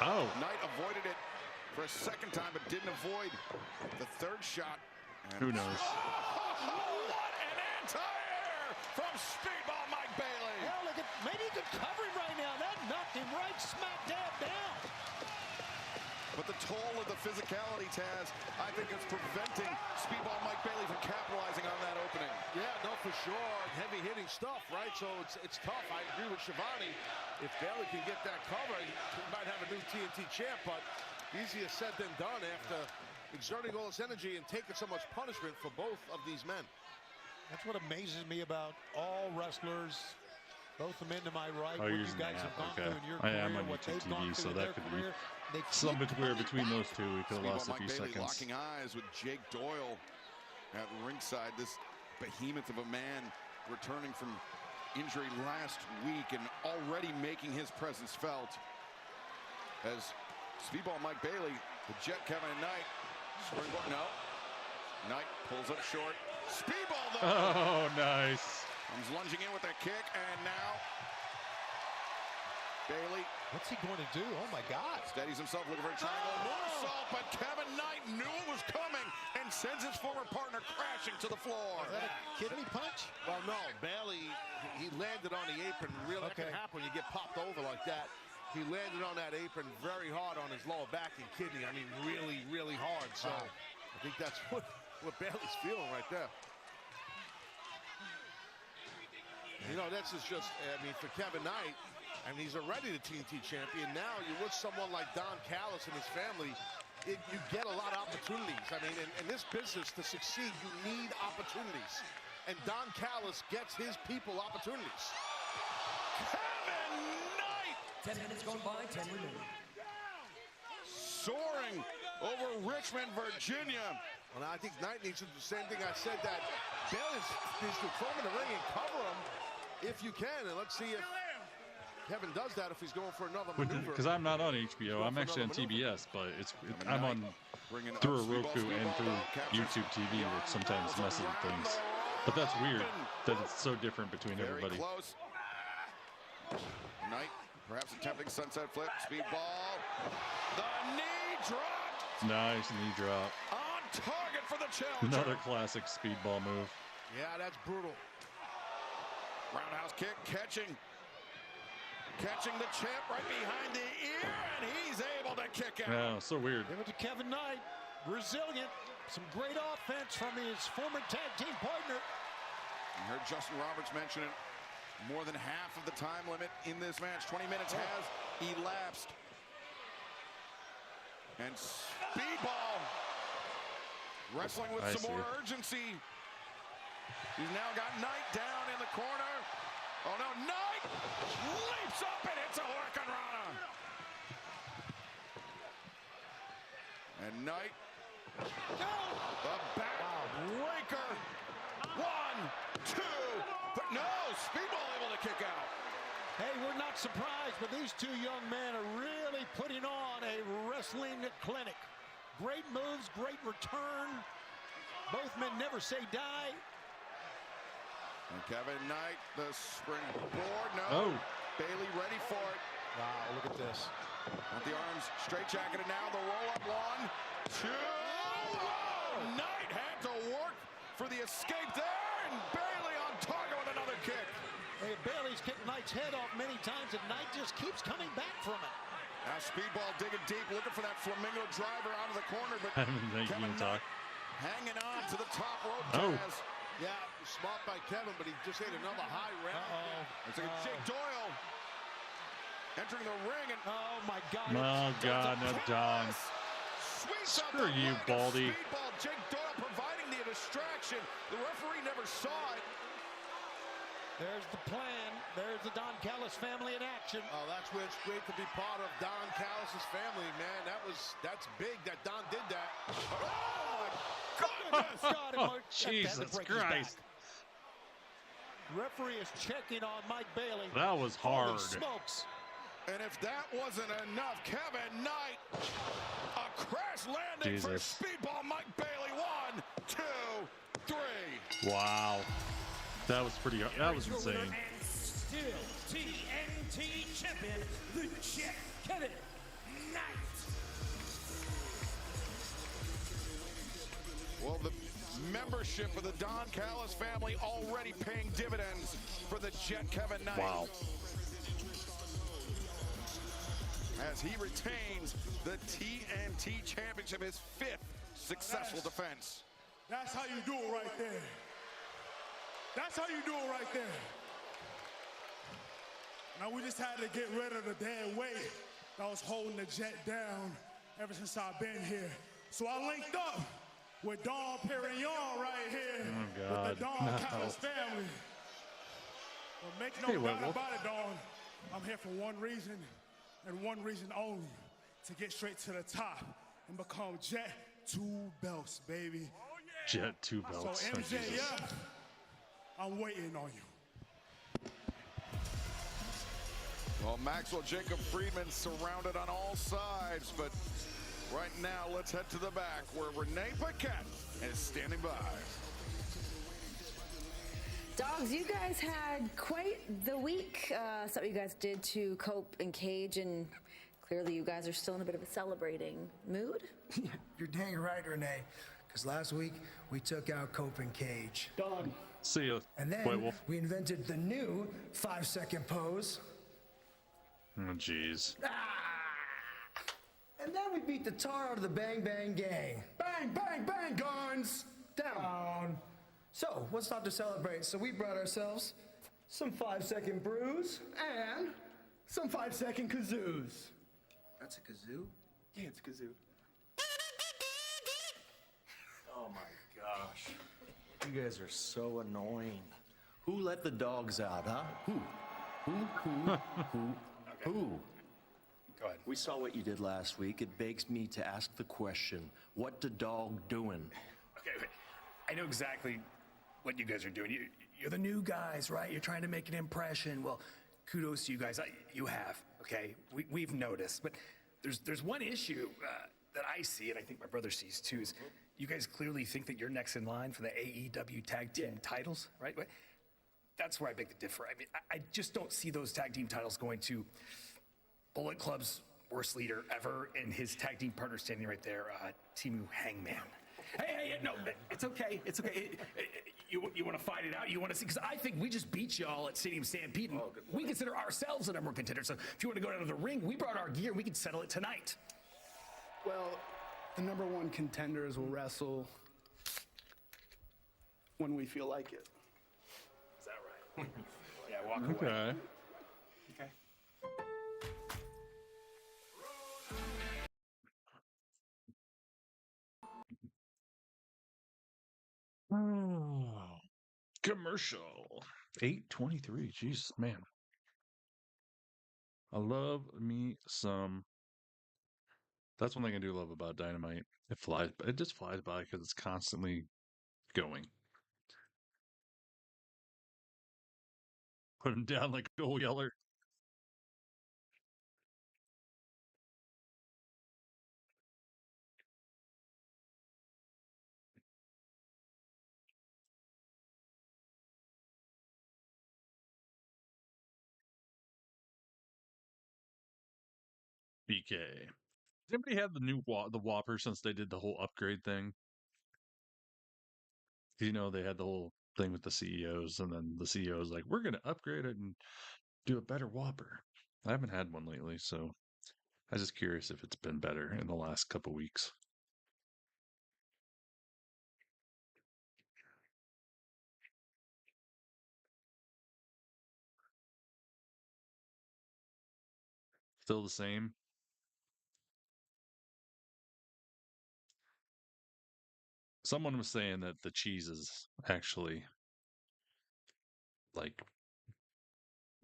S5: Oh! Knight avoided it for a second time, but didn't avoid the third shot. And
S3: who knows?
S5: What an anti-air from Speedball Mike Bailey.
S6: Well, look at, maybe he could cover him right now. That knocked him right smack dab down.
S5: But the toll of the physicality, Taz, I think it's preventing Speedball Mike Bailey from capitalizing on that opening.
S7: Yeah, no, for sure. Heavy hitting stuff, right? So it's tough. I agree with Shivani. If Bailey can get that cover, he might have a new TNT champ, but easier said than done after exerting all this energy and taking so much punishment for both of these men.
S6: That's what amazes me about all wrestlers. Both the men to my right,
S3: Oh,
S6: what
S3: you're
S6: you
S3: using
S6: guys
S3: the
S6: have
S3: app.
S6: gone
S3: Okay.
S6: through in your
S3: I
S6: career,
S3: am on
S6: what
S3: YouTube
S6: they've gone
S3: TV,
S6: through
S3: so
S6: in
S3: that
S6: their
S3: could
S6: career.
S3: be somewhere between those two. We could have lost a few
S5: Mike Bailey
S3: seconds.
S5: locking eyes with Jake Doyle at ringside. This behemoth of a man returning from injury last week and already making his presence felt. As Speedball Mike Bailey, the Jet Kevin Knight, springboard, no. Knight pulls up short. Speedball though.
S3: Oh, nice.
S5: Comes lunging in with a kick, and now Bailey.
S6: What's he going to do? Oh my God.
S5: Steadies himself looking for a triangle moonsault, but Kevin Knight knew it was coming and sends his former partner crashing to the floor.
S6: Is that a kidney punch?
S7: Well, no, Bailey, he landed on the apron. Really, that can happen when you get popped over like that. He landed on that apron very hard on his lower back and kidney. I mean, really, really hard. So I think that's what Bailey's feeling right there. You know, this is just, I mean, for Kevin Knight, and he's already the TNT champion. Now you're with someone like Don Callis and his family. You get a lot of opportunities. I mean, in this business, to succeed, you need opportunities. And Don Callis gets his people opportunities.
S5: Kevin Knight!
S14: 10 minutes gone by, 10 remaining.
S5: Soaring over Richmond, Virginia.
S7: Well, I think Knight needs to do the same thing. I said that Bailey needs to throw him in the ring and cover him if you can. And let's see if Kevin does that, if he's going for another maneuver.
S3: Because I'm not on HBO. I'm actually on TBS, but I'm on through a Roku and through YouTube TV, which sometimes messes with things. But that's weird that it's so different between everybody.
S5: Close. Knight perhaps attempting sunset flip. Speedball. The knee dropped.
S3: Nice knee drop.
S5: On target for the challenger.
S3: Another classic Speedball move.
S7: Yeah, that's brutal.
S5: Roundhouse kick, catching the champ right behind the ear, and he's able to kick out.
S3: Yeah, so weird.
S6: Give it to Kevin Knight. Resilient. Some great offense from his former tag team partner.
S5: You heard Justin Roberts mention it. More than half of the time limit in this match. 20 minutes has elapsed. And Speedball wrestling with some more urgency. He's now got Knight down in the corner. Oh no, Knight leaps up and hits a Hurricanrana. And Knight. The backbreaker. 1, 2, no, Speedball able to kick out.
S6: Hey, we're not surprised, but these two young men are really putting on a wrestling clinic. Great moves, great return. Both men never say die.
S5: And Kevin Knight, the springboard. No. Bailey ready for it.
S6: Wow, look at this.
S5: Got the arms straight jacketed now. The roll-up. 1, 2. Oh, Knight had to work for the escape there. And Bailey on target with another kick.
S6: Hey, Bailey's kicked Knight's head off many times, and Knight just keeps coming back from it.
S5: Now Speedball digging deep, looking for that flamingo driver out of the corner, but Kevin Knight hanging on to the top rope.
S7: Yeah, smart by Kevin, but he just hit another high round.
S5: It's like Jake Doyle entering the ring, and
S6: oh my God!
S3: Oh God, no, Don. Screw you, Baldy.
S5: Speedball, Jake Doyle providing the distraction. The referee never saw it.
S6: There's the plan. There's the Don Callis family in action.
S7: Oh, that's where it's great to be part of Don Callis' family, man. That's big that Don did that. Oh, my goodness.
S3: Jesus Christ.
S6: Referee is checking on Mike Bailey.
S3: That was hard.
S6: Holy smokes.
S5: And if that wasn't enough, Kevin Knight, a crash landing for Speedball Mike Bailey. 1, 2, 3.
S3: Wow. That was pretty, that was insane.
S2: And still TNT champion, the Jet, Kevin Knight.
S5: Well, the membership of the Don Callis family already paying dividends for the Jet, Kevin Knight.
S3: Wow.
S5: As he retains the TNT championship, his 5th successful defense.
S15: That's how you do it right there. That's how you do it right there. Now we just had to get rid of the dead weight that was holding the Jet down ever since I've been here. So I linked up with Don Perignon right here with the Don Callis family. But make no doubt about it, Don. I'm here for one reason and one reason only, to get straight to the top and become Jet 2 belts, baby.
S3: Jet 2 belts.
S15: So MJF, I'm waiting on you.
S5: Well, Maxwell Jacob Friedman surrounded on all sides, but right now let's head to the back where Renee Paquette is standing by.
S16: Dogs, you guys had quite the week. So you guys did to Cope and Cage, and clearly you guys are still in a bit of a celebrating mood.
S17: You're dang right, Renee. Because last week we took out Cope and Cage.
S6: Dog.
S3: See you.
S17: And then we invented the new 5-second pose.
S3: Oh, jeez.
S17: And then we beat the tar out of the Bang Bang Gang. Bang, bang, bang, guns! Down. So, what's not to celebrate? So we brought ourselves some 5-second brews and some 5-second kazoos. That's a kazoo?
S11: Yeah, it's a kazoo. Oh my gosh. You guys are so annoying. Who let the dogs out, huh? Who? Go ahead. We saw what you did last week. It begs me to ask the question, what the dog doing?
S17: Okay, I know exactly what you guys are doing. You're the new guys, right? You're trying to make an impression. Well, kudos to you guys. You have, okay? We've noticed. But there's one issue that I see, and I think my brother sees too, is you guys clearly think that you're next in line for the AEW tag team titles, right? That's where I beg to differ. I mean, I just don't see those tag team titles going to Bullet Club's worst leader ever and his tag team partner standing right there, Timu Hangman. Hey, no, it's okay. It's okay. You want to fight it out? You want to see? Because I think we just beat y'all at Stadium Stampede, and we consider ourselves a number one contender. So if you want to go down to the ring, we brought our gear. We can settle it tonight.
S18: Well, the number one contenders will wrestle when we feel like it.
S17: Is that right? Yeah, walk away.
S3: Okay.
S17: Okay.
S3: Commercial. 8:23. Jesus, man. I love me some That's one thing I do love about Dynamite. It just flies by because it's constantly going. Put him down like a old yeller. BK. Does anybody have the new the Whopper since they did the whole upgrade thing? You know, they had the whole thing with the CEOs, and then the CEOs like, we're going to upgrade it and do a better Whopper. I haven't had one lately, so I was just curious if it's been better in the last couple weeks. Still the same? Someone was saying that the cheese is actually like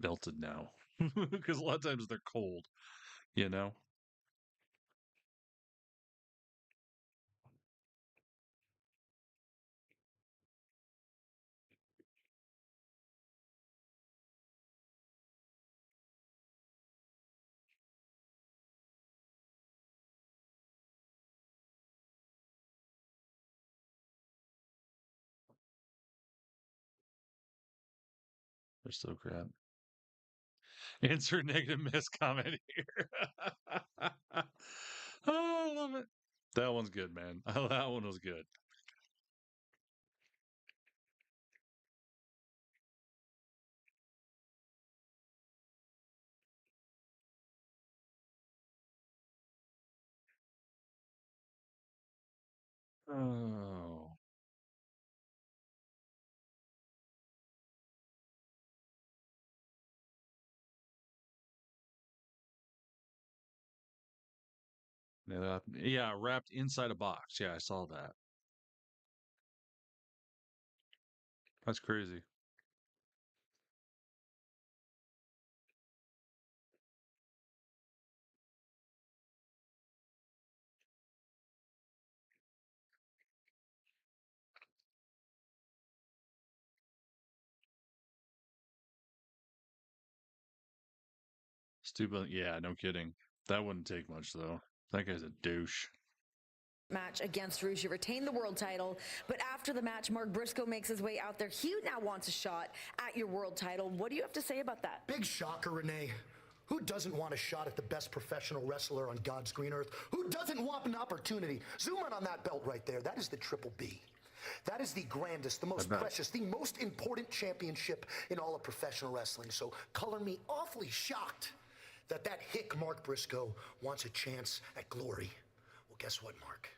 S3: melted now because a lot of times they're cold, you know? They're so crap. Insert negative miss comment here. Oh, I love it. That one's good, man. That one was good. Oh. Yeah, wrapped inside a box. Yeah, I saw that. That's crazy. Stupid. Yeah, no kidding. That wouldn't take much, though. That guy's a douche.
S16: Match against Rush, retained the world title, but after the match, Mark Briscoe makes his way out there. He now wants a shot at your world title. What do you have to say about that?
S19: Big shocker, Renee. Who doesn't want a shot at the best professional wrestler on God's green earth? Who doesn't want an opportunity? Zoom in on that belt right there. That is the Triple B. That is the grandest, the most precious, the most important championship in all of professional wrestling. So color me awfully shocked that hick Mark Briscoe wants a chance at glory. Well, guess what, Mark?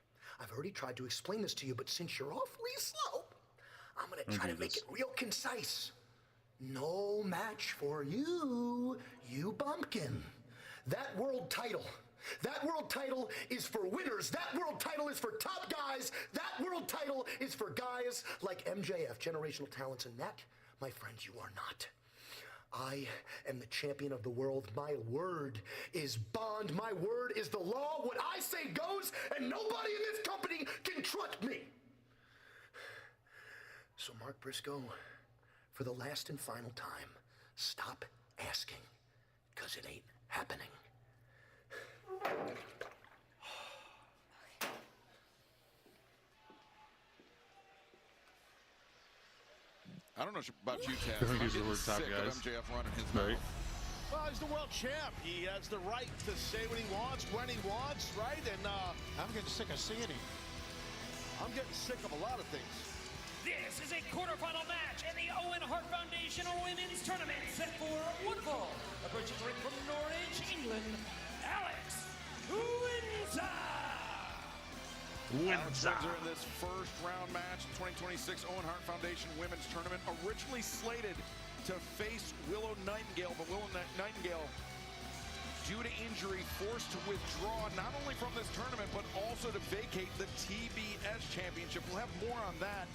S19: I've already tried to explain this to you, but since you're awfully slow, I'm going to try to make it real concise. No match for you, you bumpkin. That world title is for winners. That world title is for top guys. That world title is for guys like MJF, generational talents, and that, my friend, you are not. I am the champion of the world. My word is bond. My word is the law. What I say goes, and nobody in this company can trust me. So, Mark Briscoe, for the last and final time, stop asking, because it ain't happening.
S5: I don't know about you, Taz. I'm getting sick of MJF running his mouth.
S7: Well, he's the world champ. He has the right to say what he wants, when he wants, right? And I'm getting sick of seeing him. I'm getting sick of a lot of things.
S2: This is a quarterfinal match in the Owen Hart Foundation Women's Tournament set for Woodfall. Approaching ring from Norwich, England, Alex Windsor.
S5: Alex Windsor in this first round match, 2026 Owen Hart Foundation Women's Tournament, originally slated to face Willow Nightingale, but Willow Nightingale, due to injury, forced to withdraw not only from this tournament, but also to vacate the TBS Championship. We'll have more on that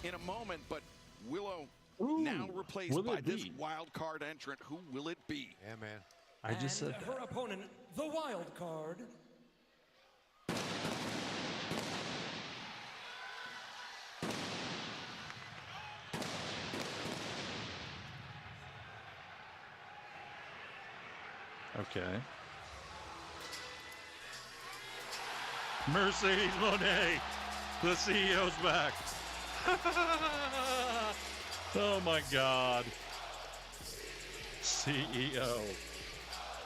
S5: in a moment, but Willow now replaced by this wild card entrant. Who will it be?
S7: Yeah, man.
S3: I just said
S2: her opponent, the wild card,
S3: Okay. Mercedes Moné, the CEO's back. Oh my God. CEO.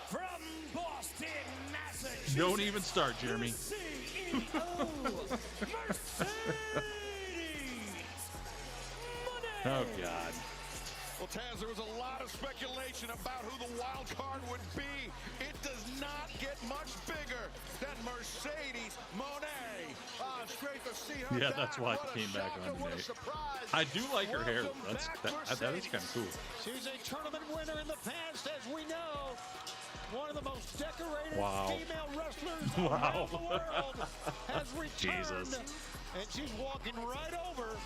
S2: From Boston, Massachusetts.
S3: Don't even start, Jeremy.
S2: CEO, Mercedes Moné.
S3: Oh God.
S5: Well, Taz, there was a lot of speculation about who the wild card would be. It does not get much bigger than Mercedes Moné.
S7: It's great to see her.
S3: Yeah, that's why I came back on
S7: What a
S3: today.
S7: surprise.
S3: I do like her hair. That is kind of cool.
S6: She's a tournament winner in the past, as we know. One of the most decorated female wrestlers around the world has returned.
S3: Jesus.
S6: And she's walking right over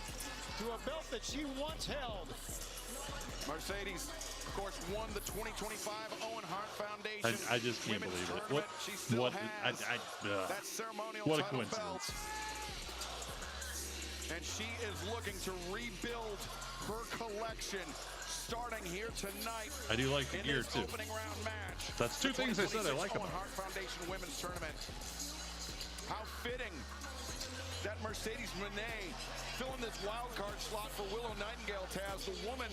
S6: to a belt that she once held.
S5: Mercedes, of course, won the 2025 Owen Hart Foundation.
S3: I just can't believe it.
S5: That ceremonial
S3: what a
S5: title
S3: coincidence.
S5: belt. And she is looking to rebuild her collection starting here tonight.
S3: I do like the gear too.
S5: Opening round match.
S3: That's two things I said I like
S5: Owen
S3: about
S5: Hart Foundation Women's Tournament. How fitting that Mercedes Moné filling this wild card slot for Willow Nightingale, Taz, the woman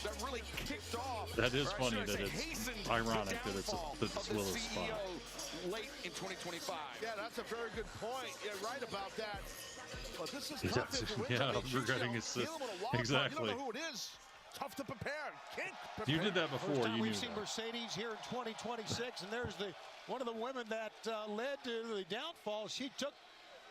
S5: that really kicked off.
S3: That is funny that it's ironic that it's Willow's spot.
S5: Late in 2025.
S7: Yeah, that's a very good point. Yeah, right about that. But this is
S3: Yeah,
S7: tough to win.
S3: yeah,
S7: I mean,
S3: regretting his exactly.
S7: You don't know who it is. Tough to prepare. Can't prepare.
S3: You did that before.
S6: First time
S3: You knew
S6: we've seen
S3: that.
S6: Mercedes here in 2026, and there's one of the women that led to the downfall. She took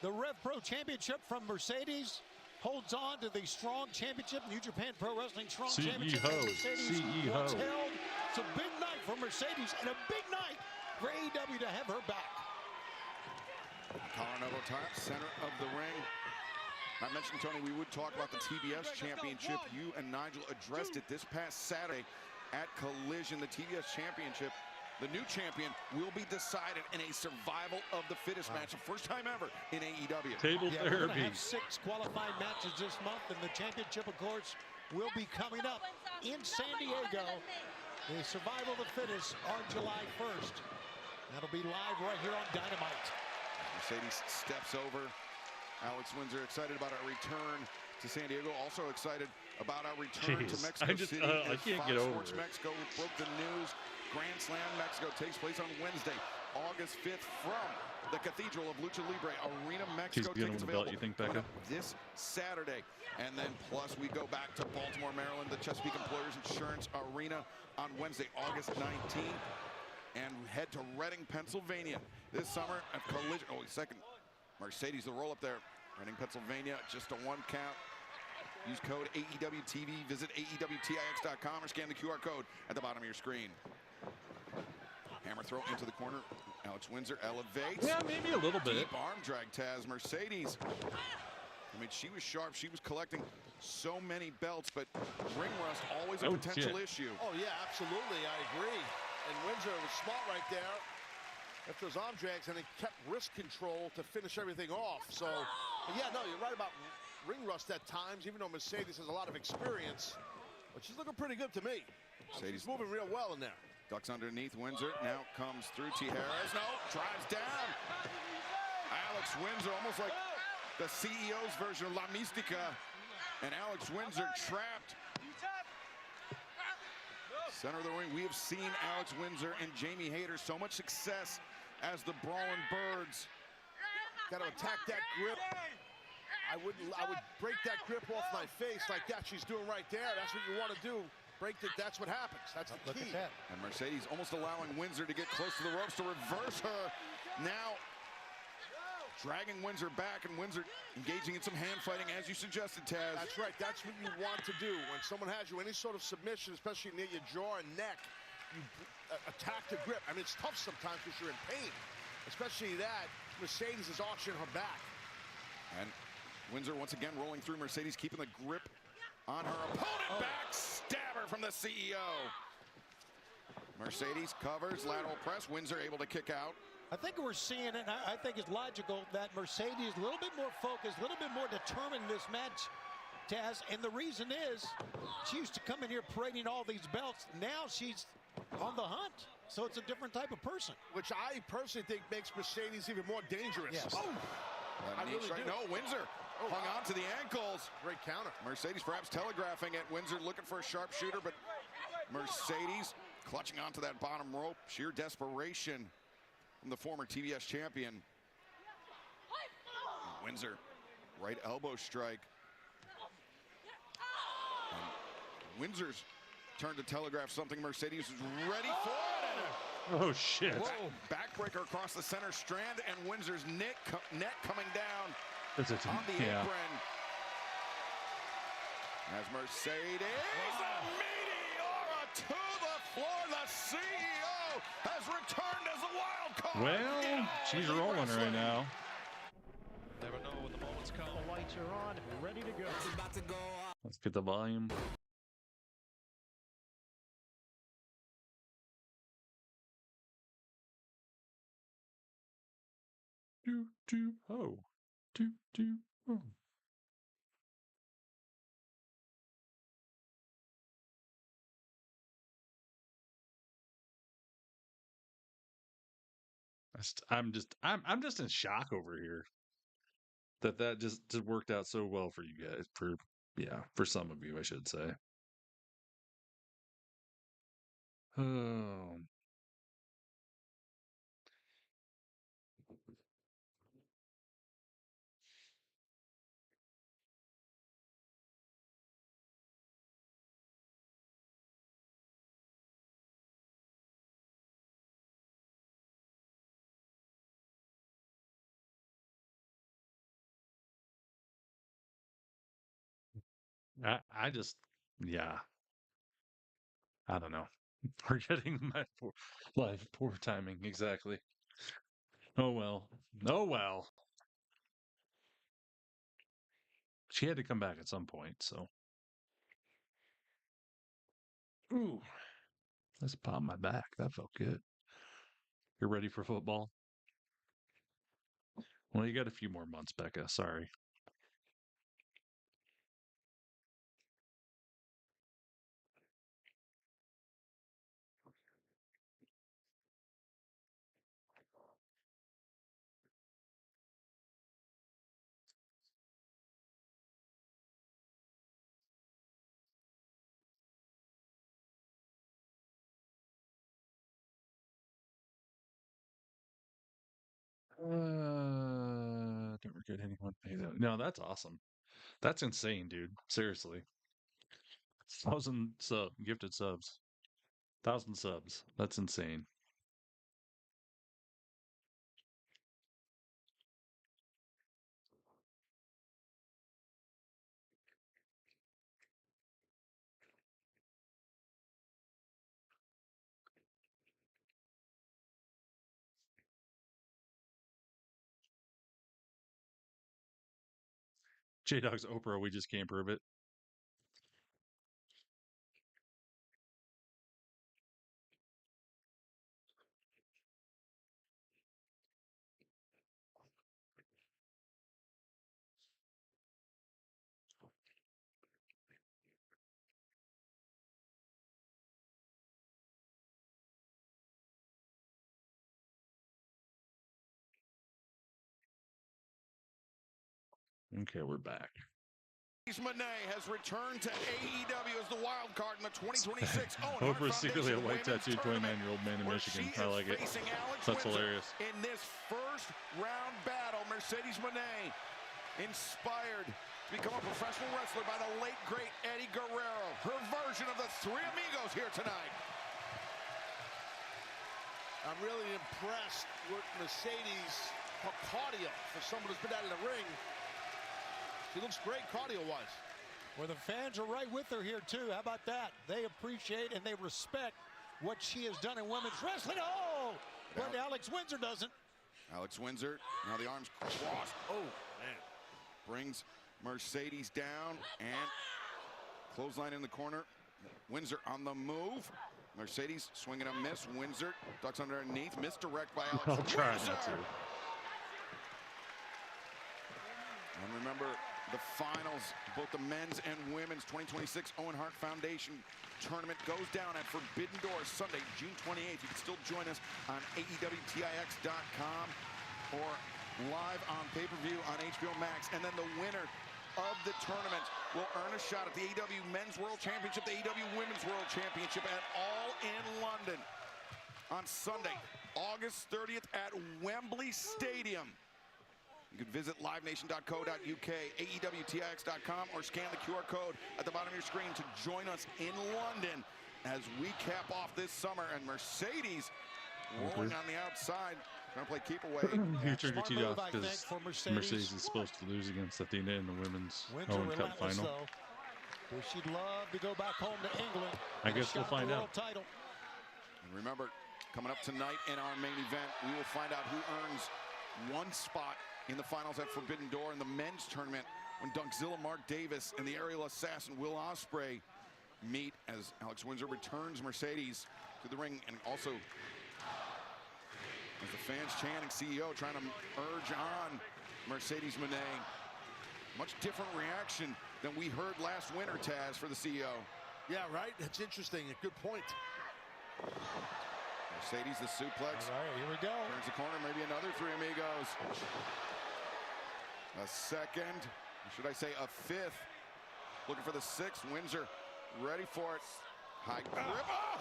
S6: the Rev Pro Championship from Mercedes, holds on to the Strong Championship, New Japan Pro Wrestling Strong Championship. Mercedes once held. It's a big night for Mercedes and a big night for AEW to have her back.
S5: Coronado top, center of the ring. I mentioned, Tony, we would talk about the TBS Championship. You and Nigel addressed it this past Saturday at Collision. The TBS Championship, the new champion, will be decided in a survival of the fittest match, the first time ever in AEW.
S3: Table
S6: We're
S3: therapy.
S6: gonna have 6 qualifying matches this month, and the championship, of course, will be coming up in San Diego. The survival of the fittest on July 1st. That'll be live right here on Dynamite.
S5: Mercedes steps over. Alex Windsor excited about our return to San Diego. Also excited about our return to Mexico City.
S3: I can't get over
S5: Sports
S3: it.
S5: Mexico broke the news. Grand Slam Mexico takes place on Wednesday, August 5th from the Cathedral of Lucha Libre Arena, Mexico.
S3: He's gonna win the belt, you think, Becca?
S5: This Saturday. And then plus we go back to Baltimore, Maryland, the Chesapeake Employers Insurance Arena on Wednesday, August 19th. And head to Reading, Pennsylvania this summer at Collision. Oh, second. Mercedes, the roll up there. Reading, Pennsylvania, just a 1 count. Use code AEWTV. Visit AEWTIX.com or scan the QR code at the bottom of your screen. Hammer throw into the corner. Alex Windsor elevates.
S3: Yeah, maybe a little bit.
S5: Deep arm drag, Taz. Mercedes. I mean, she was sharp. She was collecting so many belts, but ring rust always a potential issue.
S7: Oh, yeah, absolutely. I agree. And Windsor was smart right there. If those arm drags, and it kept wrist control to finish everything off. So, yeah, no, you're right about ring rust at times, even though Mercedes has a lot of experience. But she's looking pretty good to me. She's moving real well in there.
S5: Ducks underneath Windsor. Now comes through Tijeras. No, drives down. Alex Windsor, almost like the CEO's version of La Mística. And Alex Windsor trapped. Center of the ring, we have seen Alex Windsor and Jamie Hayter so much success as the Brawling Birds.
S7: Got to attack that grip. I would break that grip off my face like that. She's doing right there. That's what you want to do. Break it. That's what happens. That's the key.
S6: Look at that.
S5: And Mercedes almost allowing Windsor to get close to the ropes to reverse her. Now dragging Windsor back, and Windsor engaging in some hand fighting, as you suggested, Taz.
S7: That's right. That's what you want to do. When someone has you any sort of submission, especially near your jaw and neck, you attack the grip. I mean, it's tough sometimes because you're in pain. Especially that, Mercedes is arching her back.
S5: And Windsor once again rolling through. Mercedes keeping the grip on her opponent. Back stabber from the CEO. Mercedes covers, lateral press. Windsor able to kick out.
S6: I think we're seeing it. I think it's logical that Mercedes is a little bit more focused, a little bit more determined in this match, Taz. And the reason is she used to come in here parading all these belts. Now she's on the hunt. So it's a different type of person.
S7: Which I personally think makes Mercedes even more dangerous.
S6: Yes.
S7: Oh! I really do.
S5: No, Windsor hung on to the ankles.
S7: Great counter.
S5: Mercedes perhaps telegraphing it. Windsor looking for a sharpshooter, but Mercedes clutching onto that bottom rope. Sheer desperation from the former TBS champion. Windsor, right elbow strike. And Windsor's turn to telegraph something. Mercedes is ready for it.
S3: Oh, shit.
S5: Backbreaker across the center strand, and Windsor's net coming down on the apron. As Mercedes, a meteora to the floor. The CEO has returned as a wild card.
S3: Well, she's rolling right now.
S6: Never know when the moment's come. The lights are on. We're ready to go. It's about to go off.
S3: Let's get the volume. Oh. Oh. I'm just in shock over here that just worked out so well for you guys. For some of you, I should say. Oh. I just, yeah. I don't know. Forgetting my poor timing. Exactly. Oh well. Oh well. She had to come back at some point, so. Ooh. Let's pop my back. That felt good. You're ready for football? Well, you got a few more months, Becca. Sorry. Don't regret anyone pay that. No, that's awesome. That's insane, dude. Seriously. 1,000 gifted subs. 1,000 subs. That's insane. J-Dog's Oprah, we just can't prove it. Okay, we're back.
S5: Monet has returned to AEW as the wild card in the 2026 Owen Hart
S3: Oprah's secretly a
S5: Foundation
S3: white tattooed 29-year-old man in Michigan. I like it. That's hilarious.
S5: In this first round battle, Mercedes Monet, inspired to become a professional wrestler by the late, great Eddie Guerrero. Her version of the Three Amigos here tonight.
S7: I'm really impressed with Mercedes' cardio for someone who's been out of the ring. She looks great cardio-wise.
S6: Well, the fans are right with her here, too. How about that? They appreciate and they respect what she has done in women's wrestling. Oh, but Alex Windsor doesn't.
S5: Alex Windsor, now the arms crossed. Oh, man. Brings Mercedes down and clothesline in the corner. Windsor on the move. Mercedes swinging a miss. Windsor ducks underneath. Misdirect by Alex
S3: I'll try
S5: Windsor.
S3: not to.
S5: And remember, the finals, both the men's and women's 2026 Owen Hart Foundation tournament goes down at Forbidden Door Sunday, June 28th. You can still join us on AEWTIX.com or live on pay-per-view on HBO Max. And then the winner of the tournament will earn a shot at the AEW Men's World Championship, the AEW Women's World Championship at All in London on Sunday, August 30th at Wembley Stadium. You can visit livenation.co.uk, AEWTIX.com, or scan the QR code at the bottom of your screen to join us in London as we cap off this summer. And Mercedes rolling on the outside, trying to play keep away.
S3: You turned your TV off because Mercedes is supposed to lose against Athena in the women's Owen Cup final.
S6: She'd love to go back home to England.
S3: I guess we'll find out.
S5: And remember, coming up tonight in our main event, we will find out who earns one spot in the finals at Forbidden Door in the men's tournament when Dunkzilla Mark Davis and the aerial assassin Will Ospreay meet as Alex Windsor returns Mercedes to the ring, and also as the fans chanting CEO, trying to urge on Mercedes Moné. Much different reaction than we heard last winter, Taz, for the CEO.
S7: Yeah, right? It's interesting. A good point.
S5: Mercedes, the suplex.
S6: All right, here we go.
S5: Turns the corner, maybe another Three Amigos. A second, should I say a fifth. Looking for the sixth. Windsor ready for it. High grip.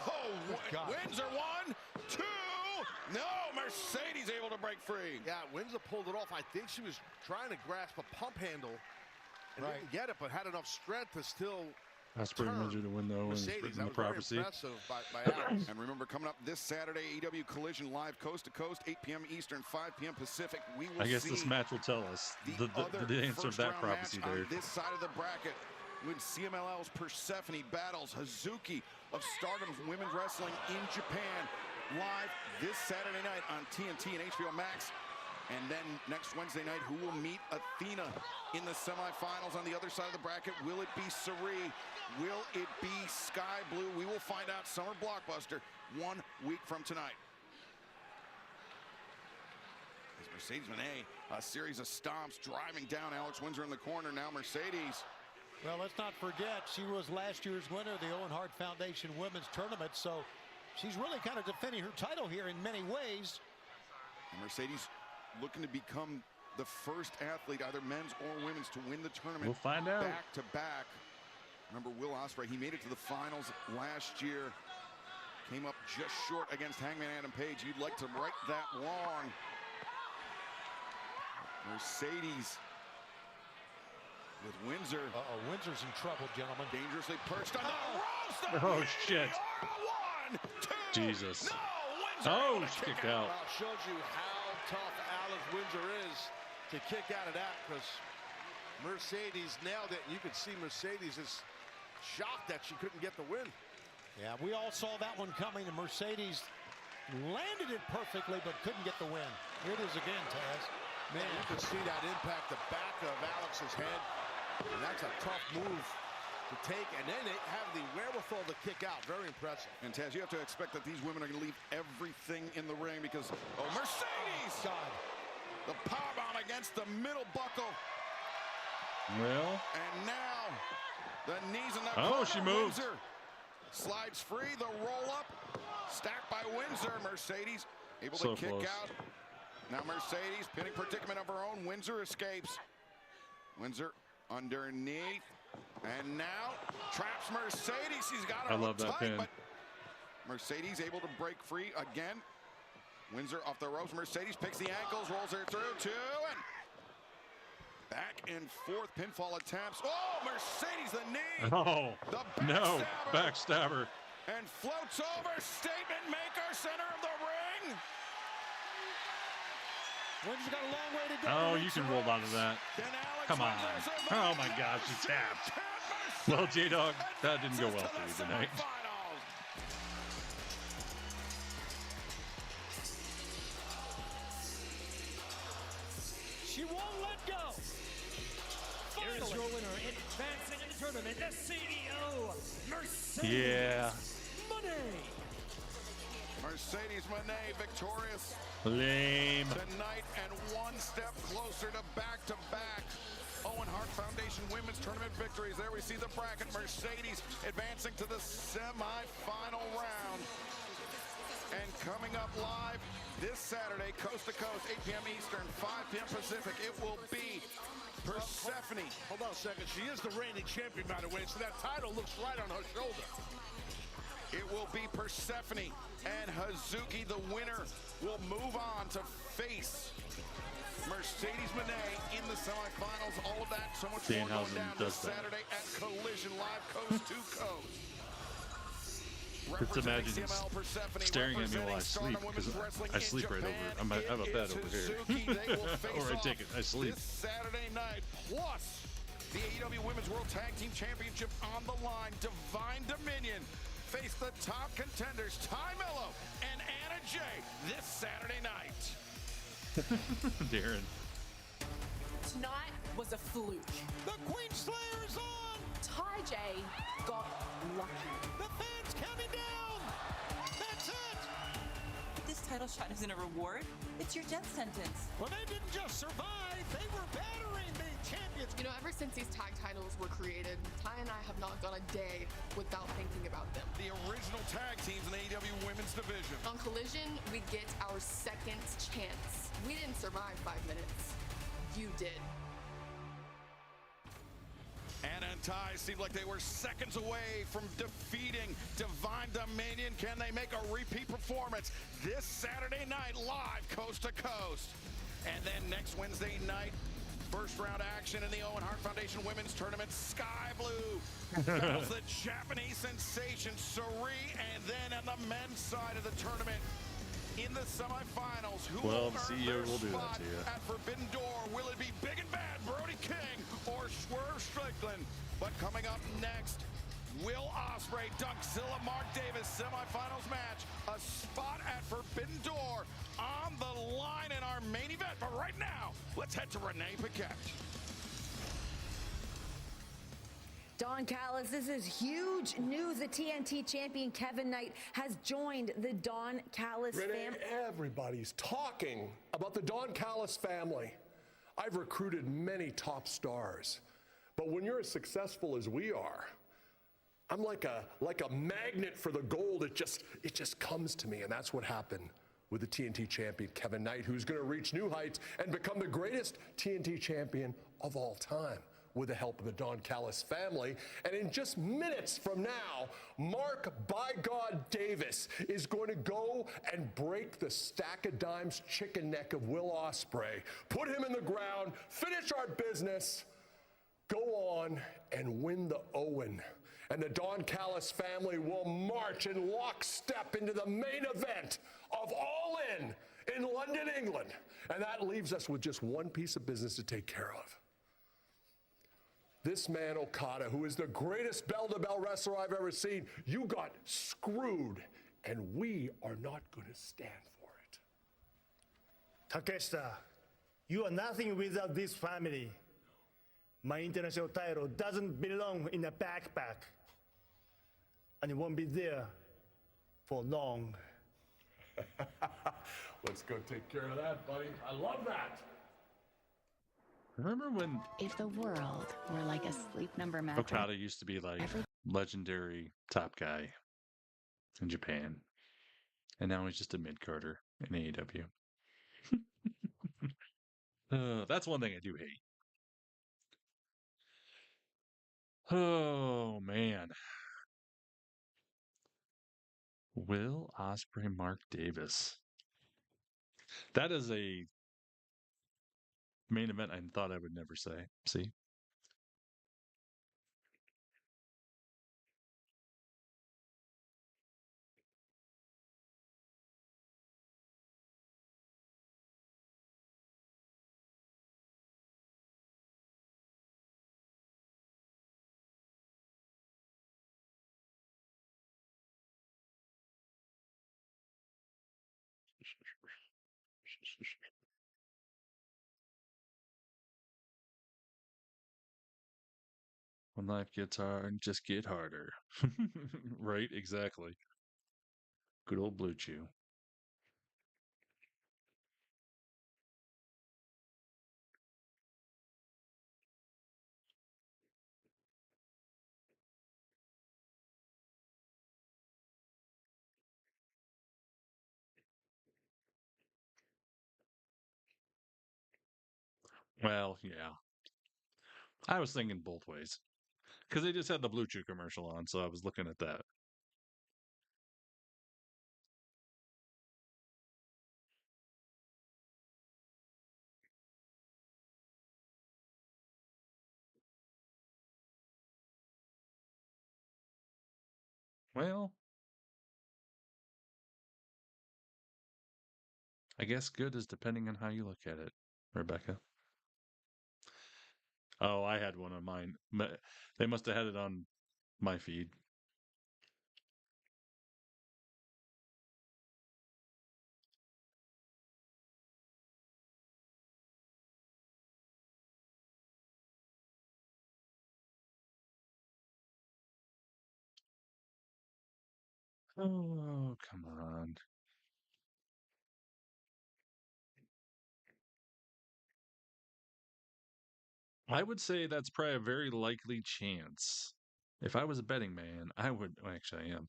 S5: Oh, Windsor 1, 2. No, Mercedes able to break free.
S7: Yeah, Windsor pulled it off. I think she was trying to grasp a pump handle and didn't get it, but had enough strength to still
S3: Ospreay and Windsor to win the Owens in the prophecy.
S7: By
S5: and remember, coming up this Saturday, AEW Collision live coast to coast, 8 p.m. Eastern, 5 p.m. Pacific. We will
S3: I guess
S5: see
S3: this match will tell us the answer of that prophecy there.
S5: On this side of the bracket, when CMLL's Persephone battles Hazuki of Stardom's Women's Wrestling in Japan, live this Saturday night on TNT and HBO Max. And then next Wednesday night, who will meet Athena in the semifinals on the other side of the bracket? Will it be Cirie? Will it be Sky Blue? We will find out. Summer Blockbuster 1 week from tonight. As Mercedes Moné, a series of stomps driving down Alex Windsor in the corner. Now Mercedes.
S6: Well, let's not forget, she was last year's winner of the Owen Hart Foundation Women's Tournament, so she's really kind of defending her title here in many ways.
S5: And Mercedes looking to become the first athlete, either men's or women's, to win the tournament.
S3: We'll find out.
S5: Back to back. Remember Will Ospreay, he made it to the finals last year. Came up just short against Hangman Adam Page. You'd like to right that wrong. Mercedes with Windsor.
S6: Windsor's in trouble, gentlemen.
S5: Dangerously perched on the ropes.
S3: Oh, shit.
S5: 1, 2.
S3: Jesus.
S5: No, Windsor.
S3: Oh, she kicked out.
S7: Well, shows you how tough Alex Windsor is to kick out of that, because Mercedes nailed it. You could see Mercedes is shocked that she couldn't get the win.
S6: Yeah, we all saw that one coming, and Mercedes landed it perfectly but couldn't get the win. Here it is again, Taz.
S7: Man, you can see that impact the back of Alex's head, and that's a tough move to take, and then they have the wherewithal to kick out. Very impressive.
S5: And Taz, you have to expect that these women are going to leave everything in the ring because, oh, Mercedes!
S6: God.
S5: The powerbomb against the middle buckle.
S3: Well.
S5: And now, the knees in the
S3: Oh, she moved.
S5: Windsor slides free, the roll-up, stacked by Windsor. Mercedes able to kick out. Now Mercedes, pinning predicament of her own. Windsor escapes. Windsor underneath. And now traps Mercedes. He's got her
S3: I love that
S5: tight,
S3: pin.
S5: but Mercedes able to break free again. Windsor off the ropes. Mercedes picks the ankles, rolls her through, 2, and back and forth pinfall attempts. Oh, Mercedes the knee.
S3: Oh,
S5: the
S3: no,
S5: backstabber.
S3: backstabber.
S5: And floats over, statement maker, center of the ring.
S6: Windsor's got a long way to go.
S3: Oh, you can roll out of that. Come on. Oh, my gosh, she tapped. Well, J-Dog, that didn't go well for you tonight.
S6: She won't let go.
S2: Here's your winner, advancing in the tournament, the CEO, Mercedes Moné.
S5: Mercedes Moné victorious.
S3: Lame.
S5: Tonight and one step closer to back-to-back Owen Hart Hart Foundation Women's Tournament victories. There we see the bracket. Mercedes advancing to the semi-final round. And coming up live this Saturday, coast to coast, 8 p.m. Eastern, 5 p.m. Pacific, it will be Persephone.
S7: Hold on a second. She is the reigning champion, by the way, so that title looks right on her shoulder.
S5: It will be Persephone and Hazuki. The winner will move on to face Mercedes Moné in the semifinals. All of that, so much more going down this Saturday at Collision Live, coast to coast.
S3: Just imagine him staring at me while I sleep, because I sleep right over. I have a bed over here. Or I take it, I sleep.
S5: This Saturday night, plus the AEW Women's World Tag Team Championship on the line. Divine Dominion face the top contenders, Ty Mello and Anna Jay, this Saturday night.
S3: Darren.
S20: Tonight was a fluke.
S6: The Queen Slayer is on!
S20: Ty J got lucky.
S6: The fans counting down! That's it!
S21: This title shot isn't a reward. It's your death sentence.
S6: Well, they didn't just survive, they were battering the champions.
S22: You know, ever since these tag titles were created, Ty and I have not gone a day without thinking about them.
S5: The original tag teams in the AEW Women's Division.
S22: On Collision, we get our second chance. We didn't survive 5 minutes. You did.
S5: Anna and Ty seemed like they were seconds away from defeating Divine Dominion. Can they make a repeat performance this Saturday night live coast to coast? And then next Wednesday night, first round action in the Owen Hart Foundation Women's Tournament. Sky Blue battles the Japanese sensation Sari, and then on the men's side of the tournament, in the semifinals, who will
S3: the
S5: earn
S3: CEO
S5: their
S3: will do that
S5: spot
S3: to you.
S5: at Forbidden Door? Will it be Big and Bad Brody King or Swerve Strickland? But coming up next, Will Ospreay, Dunkzilla, Mark Davis, semifinals match. A spot at Forbidden Door on the line in our main event. But right now, let's head to Renee Paquette.
S16: Don Callis, this is huge news. The TNT champion Kevin Knight has joined the Don Callis family.
S23: Everybody's talking about the Don Callis family. I've recruited many top stars, but when you're as successful as we are, I'm like a magnet for the gold. It just comes to me, and that's what happened with the TNT champion Kevin Knight, who's going to reach new heights and become the greatest TNT champion of all time, with the help of the Don Callis family. And in just minutes from now, Mark "By God" Davis is going to go and break the stack of dimes chicken neck of Will Ospreay, put him in the ground, finish our business, go on and win the Owen. And the Don Callis family will march in lockstep into the main event of All In London, England. And that leaves us with just one piece of business to take care of. This man, Okada, who is the greatest bell-to-bell wrestler I've ever seen, you got screwed, and we are not going to stand for it.
S24: Takeshita, you are nothing without this family. My international title doesn't belong in a backpack, and it won't be there for long.
S23: Let's go take care of that, buddy. I love that.
S3: Remember when
S25: If the world were like a sleep number mattress,
S3: Okada used to be like legendary top guy in Japan, and now he's just a mid-carder in AEW. That's one thing I do hate. Oh man, Will Ospreay, Mark Davis. That is a main event I thought I would never say. See? When life gets hard, just get harder. Right? Exactly. Good old Blue Chew. Well, yeah. I was thinking both ways. Because they just had the Blue Chew commercial on, so I was looking at that. Well, I guess good is depending on how you look at it, Rebecca. Oh, I had one on mine. They must have had it on my feed. Oh, come on. I would say that's probably a very likely chance. If I was a betting man, I would. Well, actually, I am.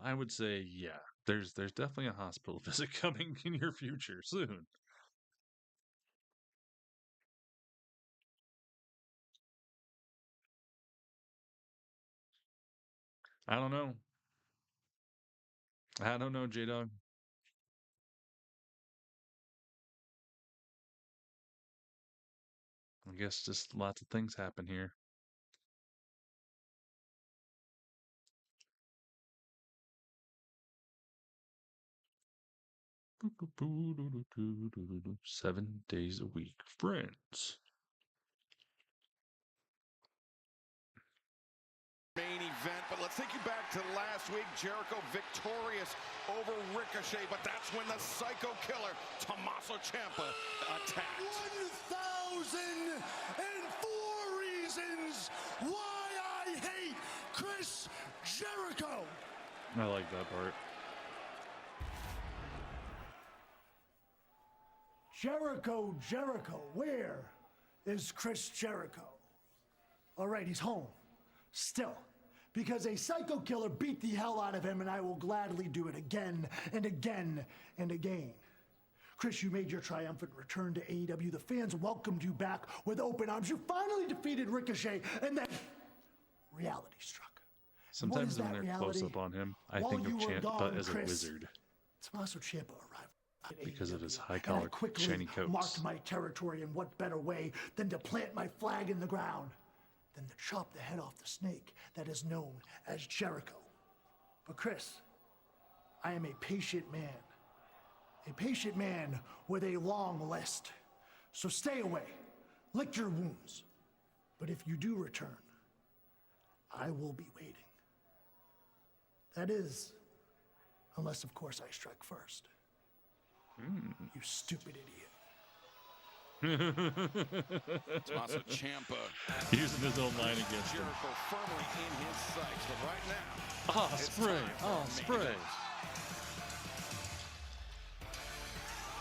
S3: I would say, yeah. There's definitely a hospital visit coming in your future soon. I don't know. I don't know, J-Dog. I guess just lots of things happen here. .7 days a week, friends.
S5: Main event, but let's take you back to last week. Jericho victorious over Ricochet, but that's when the Psycho Killer, Tommaso Ciampa, attacked.
S6: 1,004 reasons why I hate Chris Jericho.
S3: I like that part.
S6: Jericho, where is Chris Jericho? All right, he's home. Still, because a Psycho Killer beat the hell out of him, and I will gladly do it again and again and again. Chris, you made your triumphant return to AEW. The fans welcomed you back with open arms. You finally defeated Ricochet, and then reality struck.
S3: Sometimes when they're close up on him, I think of Ciampa as a wizard.
S6: Tommaso Ciampa arrived
S3: because of his high-collar, shiny coats.
S6: Marked my territory, and what better way than to plant my flag in the ground, than to chop the head off the snake that is known as Jericho. But Chris, I am a patient man with a long list. So stay away, lick your wounds. But if you do return, I will be waiting. That is, unless of course I strike first. You stupid idiot.
S5: Tommaso Ciampa
S3: using his own line against him.
S5: Jericho firmly in his sights, but right now,
S3: spray.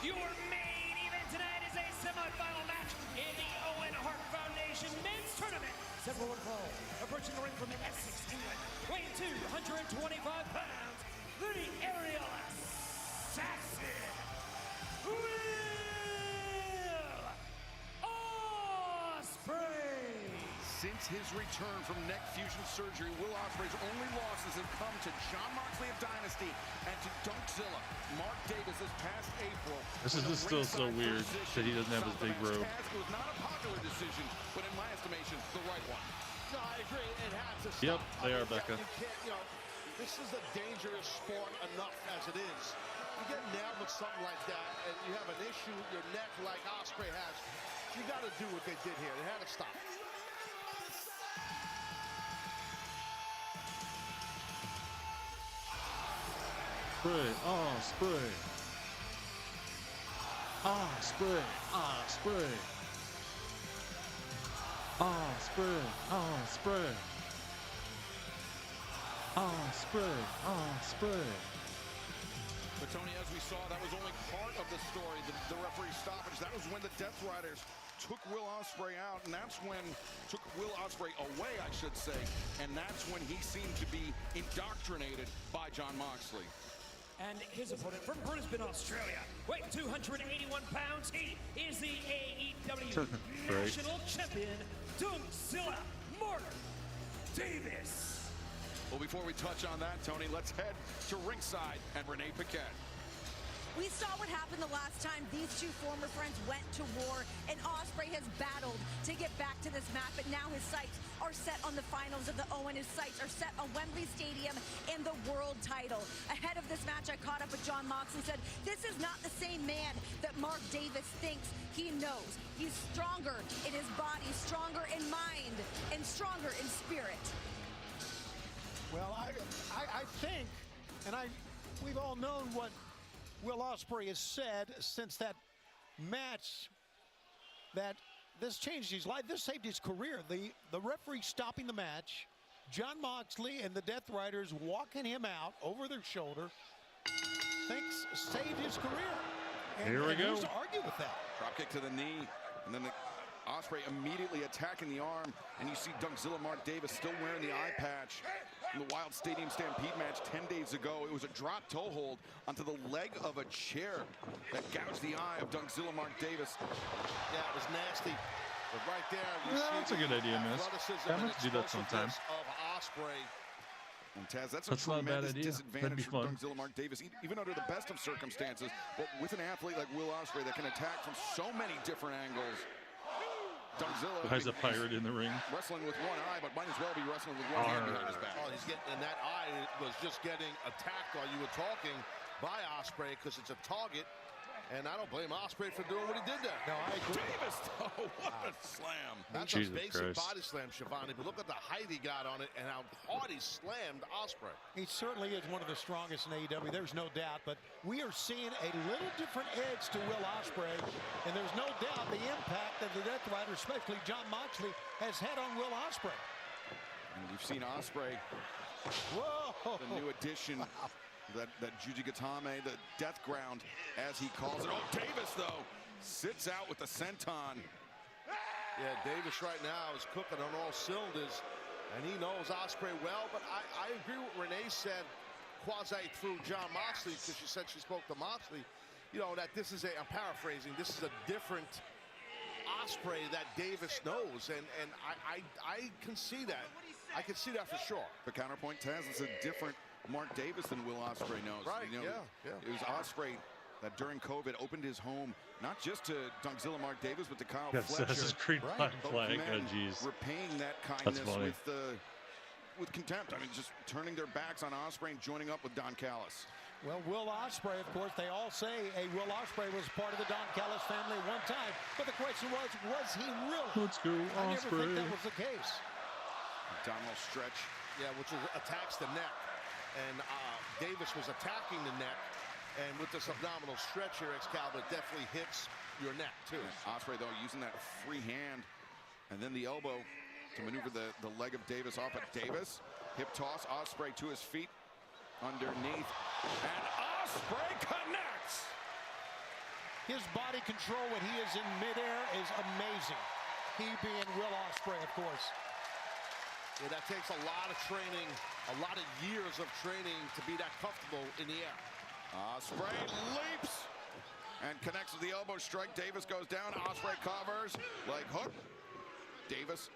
S2: Your main event tonight is a semifinal match in the Owen Hart Foundation Men's Tournament. 7-1 fall, approaching the ring from Essex, England, weighing 225 pounds, the aerial assassin, Will Ospreay.
S5: Since his return from neck fusion surgery, Will Ospreay's only losses have come to Jon Moxley of Dynasty and to Dunkzilla. Mark Davis this past April.
S3: This is just still so weird that he doesn't have his big robe.
S5: It was not a popular decision, but in my estimation, the right one.
S7: No, I agree. It had to stop.
S3: Yep, they are, Becca.
S7: You can't, this is a dangerous sport enough as it is. You get nailed with something like that, and you have an issue with your neck like Ospreay has. You got to do what they did here. They had to stop.
S3: Ospreay.
S5: But Tony, as we saw, that was only part of the story, the referee stoppage. That was when the Death Riders took Will Ospreay out, and that's when, took Will Ospreay away, I should say, and that's when he seemed to be indoctrinated by Jon Moxley.
S2: And his opponent from Brisbane, Australia, weighing 281 pounds, he is the AEW National Champion, Doomzilla Mark Davis.
S5: Well, before we touch on that, Tony, let's head to ringside and Renee Paquette.
S1: We saw what happened the last time these two former friends went to war, and Ospreay has battled to get back to this match, but now his sights are set on the finals of the Owen. His sights are set on Wembley Stadium and the world title. Ahead of this match, I caught up with John Moxley, said, this is not the same man that Mark Davis thinks he knows. He's stronger in his body, stronger in mind, and stronger in spirit.
S6: Well, I think, and we've all known what Will Ospreay has said since that match, that this changed his life. This saved his career. The referee stopping the match, John Moxley and the Death Riders walking him out over their shoulder, thinks saved his career. And,
S3: here we go.
S6: Who's to argue with that?
S5: Drop kick to the knee, and then Ospreay immediately attacking the arm, and you see Doomzilla Mark Davis still wearing the eye patch. In the Wild Stadium Stampede match 10 days ago, it was a drop toe hold onto the leg of a chair that gouged the eye of Doomzilla Mark Davis.
S7: Yeah, it was nasty. But right there, you see
S3: that's a good idea, Miss. I meant to do that sometime.
S7: Of Ospreay.
S5: And Taz, that's
S3: not a bad idea.
S5: disadvantage for Doomzilla Mark Davis, even under the best of circumstances. But with an athlete like Will Ospreay that can attack from so many different angles, Doomzilla
S3: has a pirate in the ring.
S5: Wrestling with one eye, but might as well be wrestling with one hand behind his back.
S7: Oh, he's getting, and that eye was just getting attacked while you were talking by Ospreay because it's a target. And I don't blame Ospreay for doing what he did there.
S6: No, I agree.
S5: Davis, though, what a slam.
S7: That's
S3: Jesus
S7: a basic
S3: Christ.
S7: body slam, Shivani, but look at the height he got on it and how hard he slammed Ospreay.
S6: He certainly is one of the strongest in AEW, there's no doubt, but we are seeing a little different edge to Will Ospreay, and there's no doubt the impact that the Death Rider, especially John Moxley, has had on Will Ospreay.
S5: And you've seen Ospreay,
S6: whoa,
S5: the new addition. That Juji Gatame, the death ground, as he calls it. Oh, Davis, though, sits out with the senton.
S7: Yeah, Davis right now is cooking on all cylinders, and he knows Ospreay well, but I agree with what Renee said, quasi through John Moxley, because she said she spoke to Moxley, you know, that this is I'm paraphrasing, this is a different Ospreay that Davis knows, and I can see that. I can see that for sure.
S5: The counterpoint, Taz, is a different Mark Davis than Will Ospreay knows.
S7: Right,
S5: you know,
S7: yeah.
S5: It was Ospreay that during COVID opened his home, not just to Doomzilla Mark Davis, but to Kyle
S3: Yes,
S5: Fletcher.
S3: Assassin's Creed
S5: Both
S3: flag.
S5: men
S3: Oh, jeez.
S5: repaying that kindness
S3: funny.
S5: with contempt. I mean, just turning their backs on Ospreay and joining up with Don Callis.
S6: Well, Will Ospreay, of course, they all say Will Ospreay was part of the Don Callis family at one time, but the question was he really?
S3: Let's go,
S6: I never think
S3: Ospreay.
S6: that was the case.
S5: Abdominal stretch.
S7: Yeah, which attacks the neck. And Davis was attacking the neck, and with this abdominal stretch here, Excalibur, definitely hits your neck, too.
S5: Ospreay, though, using that free hand, and then the elbow to maneuver the leg of Davis off. But Davis, hip toss, Ospreay to his feet, underneath, and Ospreay connects!
S6: His body control when he is in midair is amazing. He being Will Ospreay, of course.
S7: Yeah, that takes a lot of training, a lot of years of training to be that comfortable in the air.
S5: Ospreay leaps and connects with the elbow strike. Davis goes down. Ospreay covers. Leg hook. Davis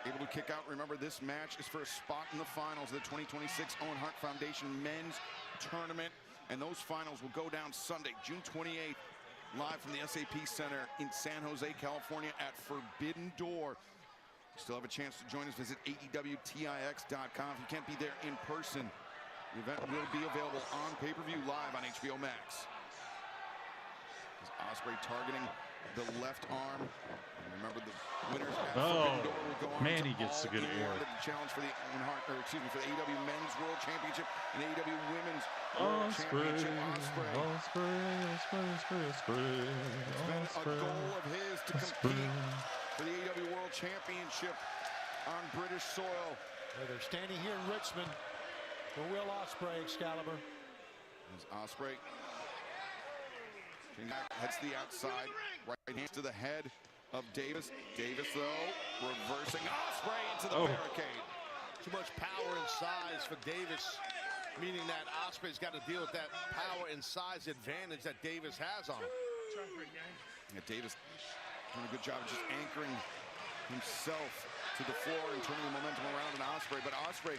S5: able to kick out. Remember, this match is for a spot in the finals of the 2026 Owen Hart Foundation Men's Tournament. And those finals will go down Sunday, June 28th, live from the SAP Center in San Jose, California at Forbidden Door. Still have a chance to join us. Visit AEWTIX.com. If you can't be there in person, the event will be available on pay-per-view live on HBO Max. Ospreay targeting the left arm. And remember, the winners at Forbidden Door will go on
S3: man,
S5: to
S3: he gets a good air.
S5: the challenge for the for the AEW Men's World Championship and AEW Women's World Championship.
S3: Ospreay.
S5: It's been a goal of his to compete for the AEW World Championship on British soil.
S6: Well, they're standing here in Richmond for Will Ospreay, Excalibur.
S5: As Ospreay heads to the outside, right hand to the head of Davis. Davis, though, reversing Ospreay into the barricade.
S7: Too much power and size for Davis. meaning that Ospreay's got to deal with that power and size advantage that Davis has on him.
S5: Yeah, Davis doing a good job of just anchoring himself to the floor and turning the momentum around in Ospreay, but Ospreay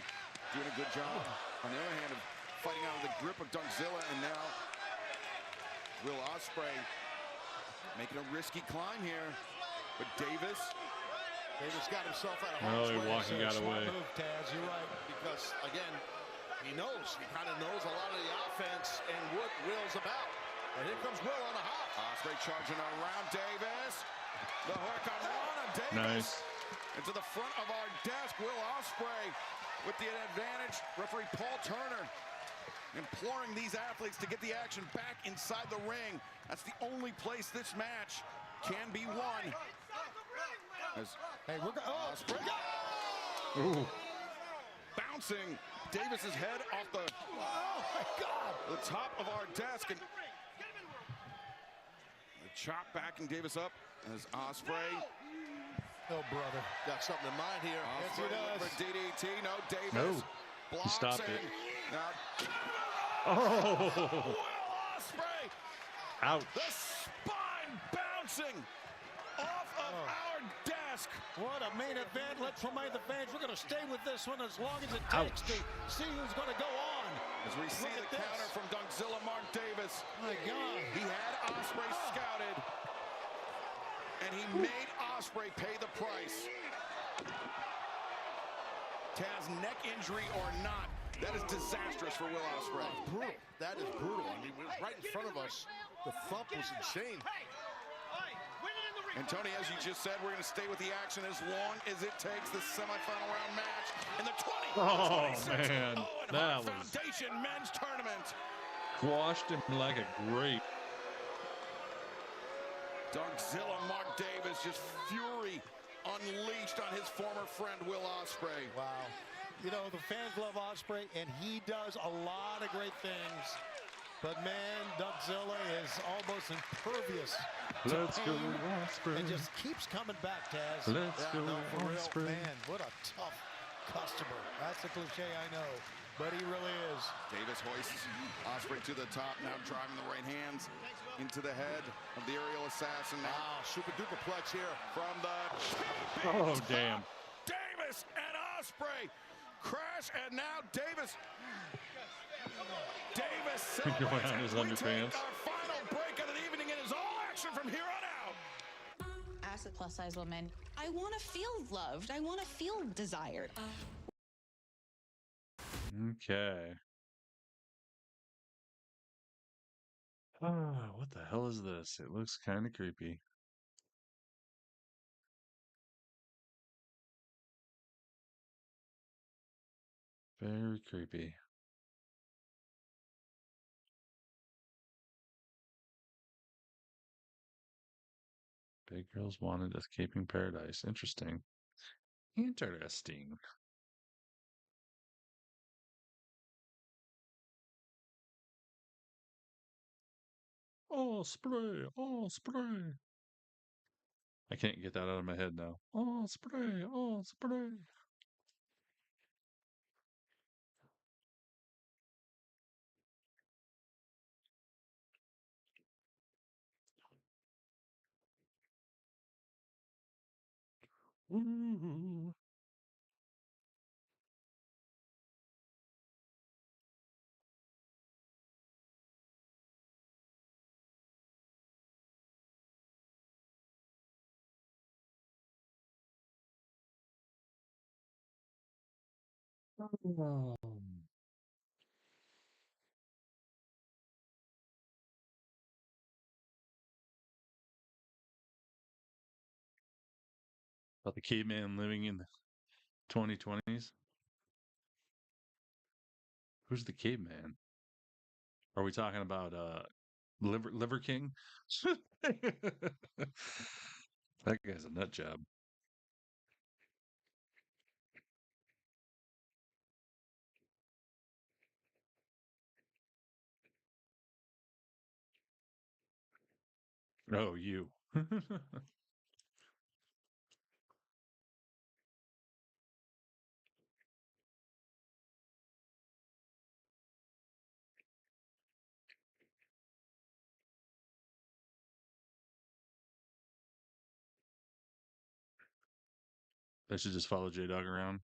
S5: doing a good job, on the other hand, of fighting out of the grip of Dunkzilla, and now Will Ospreay making a risky climb here, but Davis
S7: got himself out of
S3: Oh,
S7: harm's
S3: he
S7: way.
S3: walking out of
S7: Smart
S3: way.
S7: move, Taz, you're right, because again, he kind of knows a lot of the offense and what Will's about. And here comes Will on the hop.
S5: Ospreay charging around Davis. The hook on one of Davis.
S3: Nice.
S5: Into the front of our desk, Will Ospreay with the advantage. Referee Paul Turner imploring these athletes to get the action back inside the ring. That's the only place this match can be won.
S6: Hey, we're going.
S5: Ospreay
S3: Ooh.
S5: bouncing Davis's head off the top of our desk, and the chop backing Davis up as Ospreay.
S7: Oh, brother. Got something in mind here.
S5: Ospreay looking for DDT. No, Davis.
S3: No. He
S5: Blocks
S3: stopped
S5: in.
S3: it.
S5: Now,
S3: Oh.
S5: Will Ospreay.
S3: Ouch.
S5: The spine bouncing off of our desk.
S6: What a main event. Let's remind the fans we're going to stay with this one as long as it
S3: Ouch.
S6: takes to see who's going to go on.
S5: As we see the counter from Dunkzilla Mark Davis.
S6: My God.
S5: He had Ospreay scouted, and he made Ospreay pay the price. Taz, neck injury or not, that is disastrous for Will Ospreay.
S7: Brutal. That is brutal. I mean, right in front of us, the thump was insane.
S5: And Tony, as you just said, we're going to stay with the action as long as it takes. The semifinal round match in the 20.
S3: Oh,
S5: 26
S3: man.
S5: Owen
S3: That
S5: Hart
S3: was
S5: Foundation Men's Tournament.
S3: squashed him like a grape.
S5: Dunkzilla Mark Davis, just fury unleashed on his former friend Will Ospreay.
S6: Wow. You know, the fans love Ospreay, and he does a lot of great things. But, man, Dunkzilla is almost impervious to
S3: Let's go,
S6: pain
S3: Ospreay.
S6: and just keeps coming back, Taz.
S3: Let's go,
S6: no, for real,
S3: Ospreay.
S6: man, what a tough customer. That's a cliche, I know, but he really is.
S5: Davis hoists Ospreay to the top, now driving the right hands into the head of the aerial assassin. Now,
S7: super duper plex here
S5: from the
S3: Oh, damn.
S5: Davis and Ospreay crash, and now Davis
S3: Going on his underpants.
S5: our final break of the evening. It is all action from here on out.
S4: As a plus size woman, I want to feel loved. I want to feel desired.
S3: Okay. What the hell is this? It looks kind of creepy. Very creepy. Big girls wanted escaping paradise. Interesting. Interesting. Oh, spray. Oh, spray. I can't get that out of my head now. Oh, spray. Oh, spray. Ooh. About the caveman living in the 2020s. Who's the caveman? Are we talking about Liver King? That guy's a nut job. Oh, you. I should just follow J-Dog around.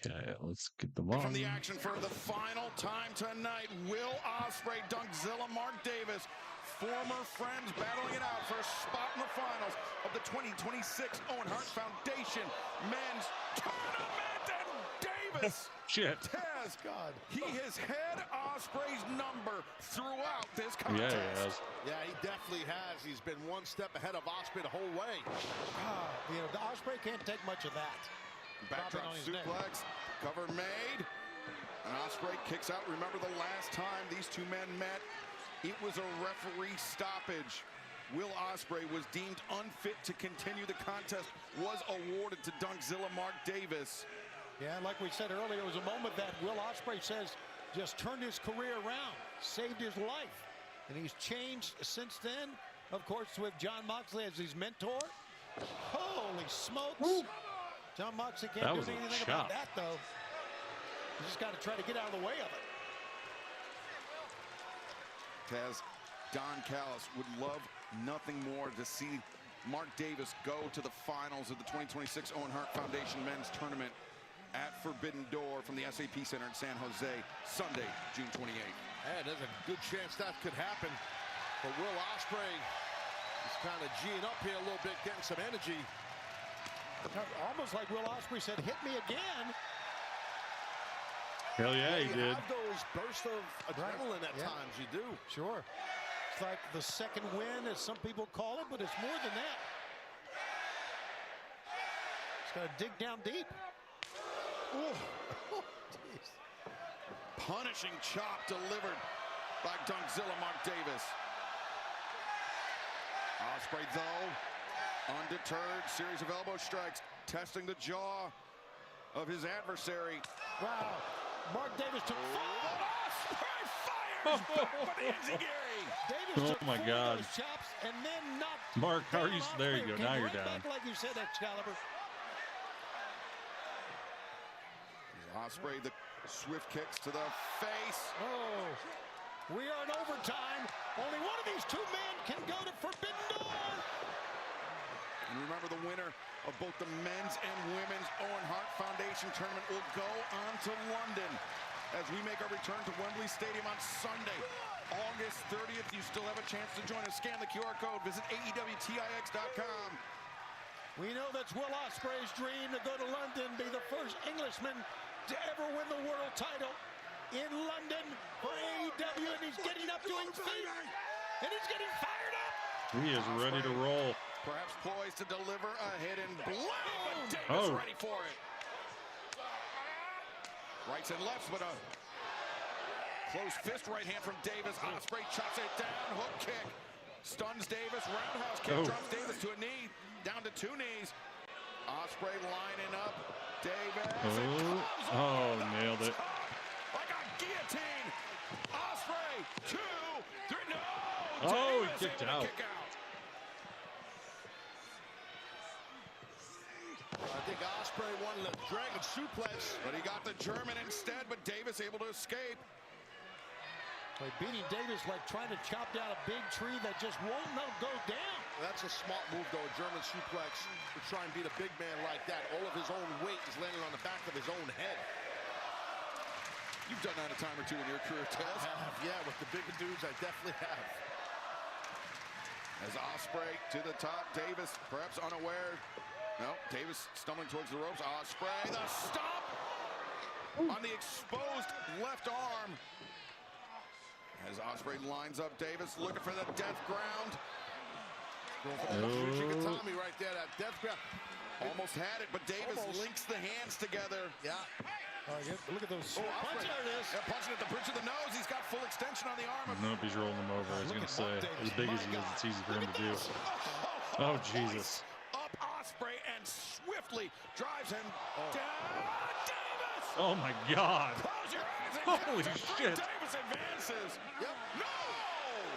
S3: Okay, let's get the one.
S5: From the action for the final time tonight, Will Ospreay, Dunkzilla, Mark Davis, former friends battling it out for a spot in the finals of the 2026 Owen Hart Foundation Men's Tournament. And Davis,
S3: shit,
S5: Taz, God, he has had Ospreay's number throughout this contest.
S3: Yeah, he has.
S7: Yeah, he definitely has. He's been one step ahead of Ospreay the whole way.
S6: You know, the Ospreay can't take much of that.
S5: Backdrop suplex, cover made, and Ospreay kicks out. Remember the last time these two men met, it was a referee stoppage. Will Ospreay was deemed unfit to continue the contest, was awarded to Dunkzilla Mark Davis.
S6: Yeah, like we said earlier, it was a moment that Will Ospreay says just turned his career around, saved his life. And he's changed since then, of course, with Jon Moxley as his mentor. Holy smokes. Ooh. Jon Moxley can't do anything about that, though. You just got to try to get out of the way of it.
S5: Taz, Don Callis would love nothing more to see Mark Davis go to the finals of the 2026 Owen Hart Foundation Men's Tournament at Forbidden Door from the SAP Center in San Jose, Sunday, June 28th.
S7: And there's a good chance that could happen. But Will Ospreay is kind of G'ing up here a little bit, getting some energy.
S6: Almost like Will Ospreay said, hit me again.
S3: Hell yeah, he did.
S7: Have those bursts of adrenaline at times, you do.
S6: Sure. It's like the second win, as some people call it, but it's more than that. It's got to dig down deep. Oh,
S5: punishing chop delivered by Dunkzilla Mark Davis. Ospreay, though, undeterred, series of elbow strikes, testing the jaw of his adversary.
S6: Wow. Mark Davis took
S5: Ospreay fires back with the enziguri.
S6: Davis took
S3: my God.
S6: those chops and then knocked
S3: Mark, how are you? There you go.
S6: Came
S3: Now you're
S6: right
S3: down.
S6: back like you said, Excalibur.
S5: Ospreay, the swift kicks to the face.
S6: Oh, we are in overtime. Only one of these two men can go to Forbidden Door.
S5: And remember, the winner of both the men's and women's Owen Hart Foundation tournament will go on to London as we make our return to Wembley Stadium on Sunday, August 30th. You still have a chance to join us. Scan the QR code. Visit AEWTIX.com.
S6: We know that's Will Ospreay's dream to go to London, be the first Englishman to ever win the world title in London for AEW, and he's getting up to his feet, and he's getting fired up.
S3: He is ready to roll.
S5: Perhaps poised to deliver a hidden blow, but Davis ready for it. Rights and lefts, but a close fist right hand from Davis. Ospreay chops it down, hook kick. Stuns Davis, roundhouse kick, drops Davis to a knee, down to two knees. Ospreay lining up. Davis.
S3: Nailed it.
S5: Like a guillotine. Ospreay, 2, 3, no.
S3: Oh,
S5: Davis
S3: he kicked
S5: able to
S3: out.
S5: kick out.
S7: I think Ospreay wanted a dragon suplex,
S5: but he got the German instead, but Davis able to escape.
S6: Like beating Davis like trying to chop down a big tree that just won't go down.
S7: That's a smart move, though, a German suplex to try and beat a big man like that. All of his own weight is landing on the back of his own head.
S5: You've done that a time or two in your career, Taz.
S7: I have, yeah, with the bigger dudes, I definitely have.
S5: As Ospreay to the top, Davis perhaps unaware. No, Davis stumbling towards the ropes. Ospreay, the stomp on the exposed left arm. As Ospreay lines up Davis, looking for the death ground.
S7: Tommy right there, that death ground.
S5: Almost had it, but Davis links the hands together.
S7: Yeah.
S6: Look at those.
S5: Oh,
S6: Punch, there it is.
S5: Yeah, punching at the bridge of the nose. He's got full extension on the arm.
S3: Nope, he's rolling him over. I was going to say, as big as he is, it's easy for him to do. Oh, Jesus.
S5: Up Ospreay and swiftly drives him down. Davis!
S3: Oh, my God.
S5: Close your eyes and
S3: Holy shit.
S5: Davis advances. Yep. No!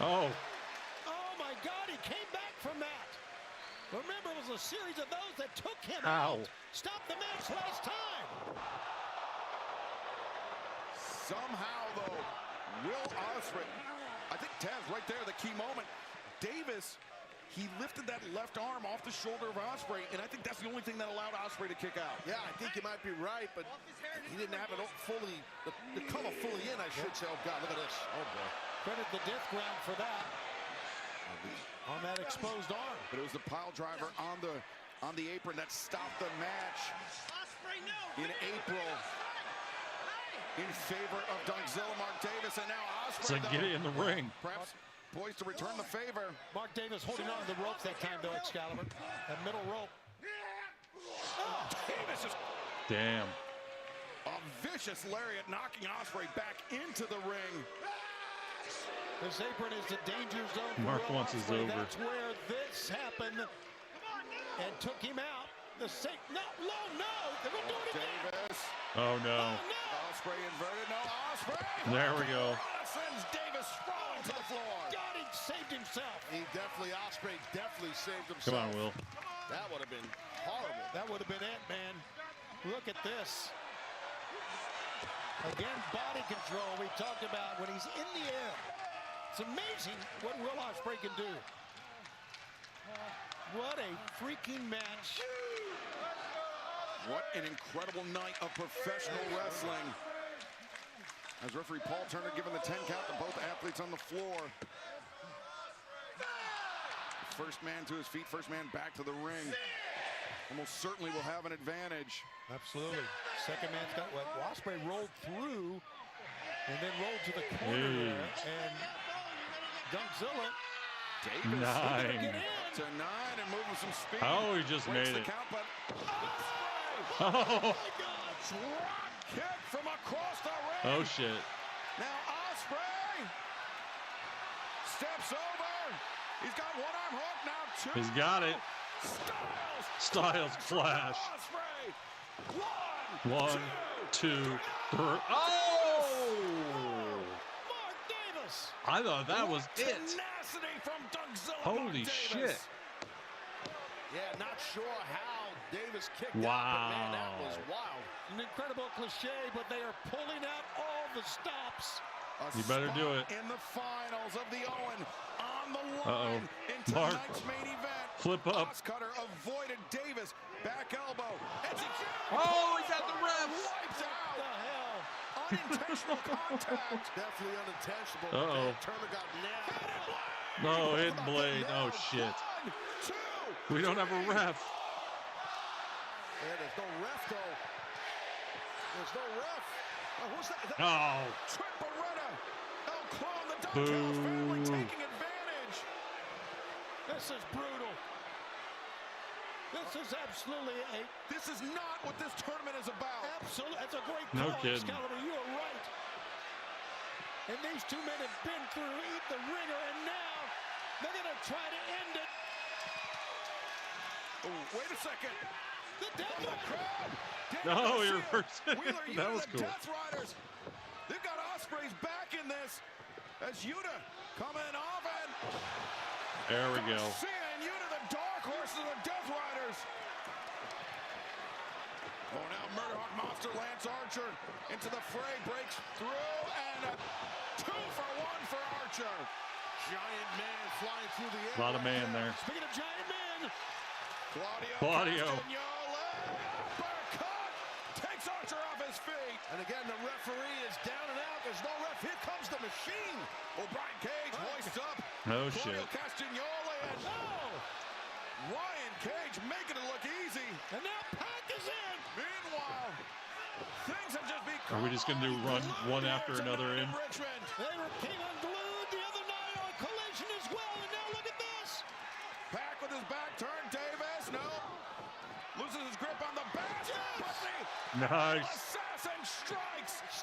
S3: Oh.
S6: Oh, my God, he came back from that. Remember, it was a series of those that took him
S3: Ow.
S6: out. Stopped the match last time.
S5: Somehow, though, Will Ospreay, I think Taz right there, the key moment. Davis, he lifted that left arm off the shoulder of Ospreay, and I think that's the only thing that allowed Ospreay to kick out.
S7: Yeah, I think you might be right, but he didn't have it fully, the cover fully in, I should say. Oh, God, look at this. Oh, boy.
S6: Credit the death ground for that. On that exposed arm.
S5: But it was the pile driver on the apron that stopped the match in April in favor of Donkzilla Mark Davis, and now Ospreay.
S3: So get it in the ring.
S5: Perhaps poised to return the favor.
S6: Mark Davis holding on to the ropes that time, though, Excalibur. That middle rope.
S5: Oh, Davis is
S3: Damn.
S5: a vicious lariat knocking Ospreay back into the ring.
S6: This apron is the danger zone for
S3: Mark
S6: Will
S3: wants his
S6: Ospreay.
S3: over.
S6: That's where this happened and took him out. The same, no, they're going to do it again.
S5: Davis.
S3: Oh, no.
S5: Ospreay inverted. No, Ospreay.
S3: There we go.
S5: Sends Davis sprawling to the floor.
S6: God, he saved himself.
S7: Ospreay definitely saved himself.
S3: Come on, Will.
S7: That would have been horrible.
S6: That would have been it, man. Look at this. Again, body control we talked about when he's in the air. It's amazing what Will Ospreay can do. What a freaking match.
S5: What an incredible night of professional wrestling. As referee Paul Turner giving the 10 count to both athletes on the floor. First man to his feet, first man back to the ring. Almost certainly will have an advantage.
S6: Absolutely. Second man's got what? Ospreay rolled through and then rolled to the corner there. And Donkzilla.
S5: Davis
S3: 9.
S5: To 9 and moving some speed.
S3: Oh, he just
S5: Breaks
S3: made
S5: the
S3: it.
S5: count, but
S3: Oh.
S5: Drop kick from across the ring.
S3: Oh, shit.
S5: Now Ospreay steps over. He's got one arm hook, now two.
S3: He's got it. Styles flash.
S5: Ospreay.
S3: 1, 2, 3. Oh!
S6: Mark Davis.
S3: I thought that was it.
S5: Tenacity from Donkzilla.
S3: Holy shit.
S7: Yeah, not sure how Davis kicked
S3: Wow.
S7: out, but man, that was wild.
S6: An incredible cliche, but they are pulling out all the stops.
S5: A
S3: You better do
S5: spot
S3: it.
S5: in the finals of the Owen on the
S3: Uh-oh.
S5: line in
S3: Mark.
S5: tonight's main event.
S3: Flip up.
S5: Cutter avoided Davis. Back elbow. Execute.
S3: Oh, he got the ref.
S5: Wipes
S6: What
S5: out.
S6: the hell?
S5: Unintentional contact.
S7: Definitely unintentional.
S3: Uh-oh.
S7: but Turner got nailed.
S3: No, hidden blade. Oh, shit.
S5: 1, 2.
S3: We don't have a ref.
S7: And there's no ref, though. There's no ref. Oh, who's that?
S3: Oh.
S5: Triparetta. El Clone, the
S3: Boo.
S5: Donkzilla family taking advantage.
S6: This is brutal. This is absolutely
S5: This is not what this tournament is about.
S6: absolute. That's a great
S3: No
S6: call,
S3: kidding.
S6: Excalibur. You are right. And these two men have been through eat the ringer, and now they're going to try to end it.
S5: Oh, wait a second.
S6: The devil.
S3: No, he reversed it.
S5: Wheeler,
S3: That
S5: Yuta,
S3: was
S5: the
S3: cool.
S5: Death Riders. They've got Ospreay's back in this. As Yuta coming off and
S3: There we go.
S5: Garcia and Yuta, the dark horses of the Death Riders. Oh, now Murderhawk Monster Lance Archer into the fray, breaks through, and a 2 for 1 for Archer.
S7: Giant man flying through the air.
S3: A lot of man there.
S6: Speaking of giant men,
S3: Claudio.
S5: Castagnoli, uppercut, takes Archer off his feet.
S7: And again, the referee is down and out. There's no ref. Here comes the machine.
S5: O'Brien Cage hoists up.
S3: Oh,
S5: Claudio
S3: shit.
S5: Castagnoli and Ryan Cage making it look easy.
S6: and now Pac is in.
S5: Meanwhile, things have just become.
S3: Are we just going to do one after another in?
S5: Richmond.
S6: They were king unglued the other night on Collision as well, and now look at this.
S5: Back with his back turned. Davis, no. Loses his grip on the basket.
S3: Nice.
S5: Assassin strike.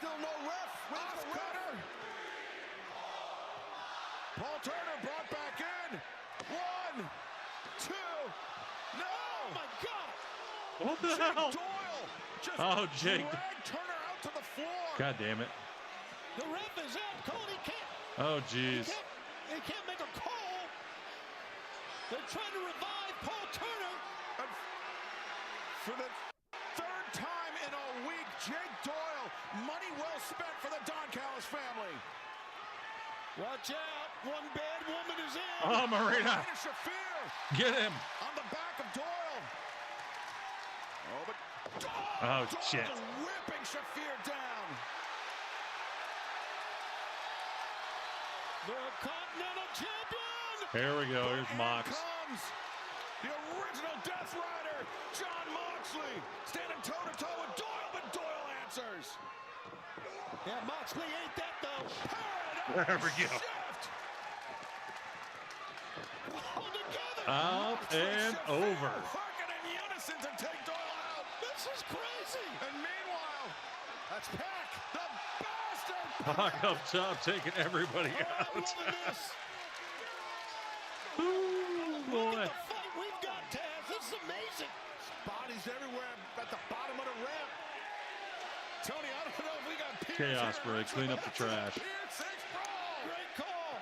S7: Still no ref. Where's the ref? Paul Turner brought back in. 1, 2. No! Oh my God!
S3: What the
S7: Jake
S3: hell?
S7: Doyle just
S3: Jake.
S7: dragged Turner out to the floor.
S3: God damn it.
S6: The ref is out. Cody can't.
S3: Oh, jeez.
S6: He can't make a call. They're trying to revive Paul Turner.
S5: For the third time in a week, Jake Doyle, money well spent for the Don Callis family.
S6: Watch out. One bad woman is in.
S3: Oh, Marina.
S5: Shafir
S3: Get him.
S5: on the back of Doyle. Oh, but
S3: Oh,
S5: Doyle
S3: shit.
S5: just whipping Shafir down.
S6: The Continental Champion.
S3: Here we go. Here's Mox.
S5: Comes the original Death Rider, John Moxley, standing toe-to-toe with Doyle, but Doyle answers.
S6: Yeah, Moxley ain't that though.
S3: There we go. Up and over.
S5: Working in unison to take Doyle out.
S6: This is crazy.
S5: And meanwhile, that's Pac, the bastard.
S3: Pac up top, taking everybody out.
S6: I'm loving this.
S3: Ooh, boy.
S6: Look at the fight we've got, Taz. This is amazing.
S7: Bodies everywhere at the bottom of the ramp.
S5: Tony, I don't know if we got Pierce
S3: Chaos
S5: here.
S3: break. Clean up the trash.
S6: Great call.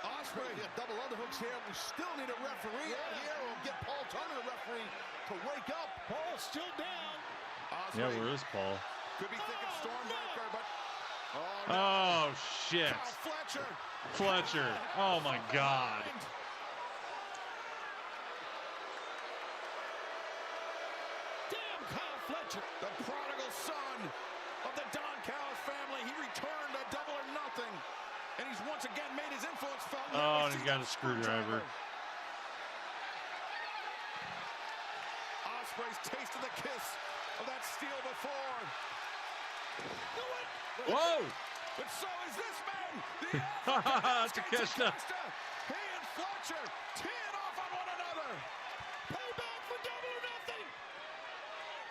S7: Ospreay, double underhooks here. We still need a referee out here. We'll get Paul Turner, the referee, to wake up.
S6: Paul's still down.
S3: Yeah, where is Paul?
S5: Could be thinking Stormbreaker, but
S3: Oh, shit.
S5: Fletcher.
S3: Fletcher. Oh, my God.
S6: Damn Kyle Fletcher.
S5: The prodigal son of the Don Callis family. He returned a double or nothing. And he's once again made his influence felt.
S3: Oh, and he's got a screwdriver.
S5: Ospreay's tasted the kiss of that steel before.
S3: Whoa!
S5: But so is this man.
S3: Takeshita.
S5: He and Fletcher teeing off on one another.
S6: Payback for double or nothing.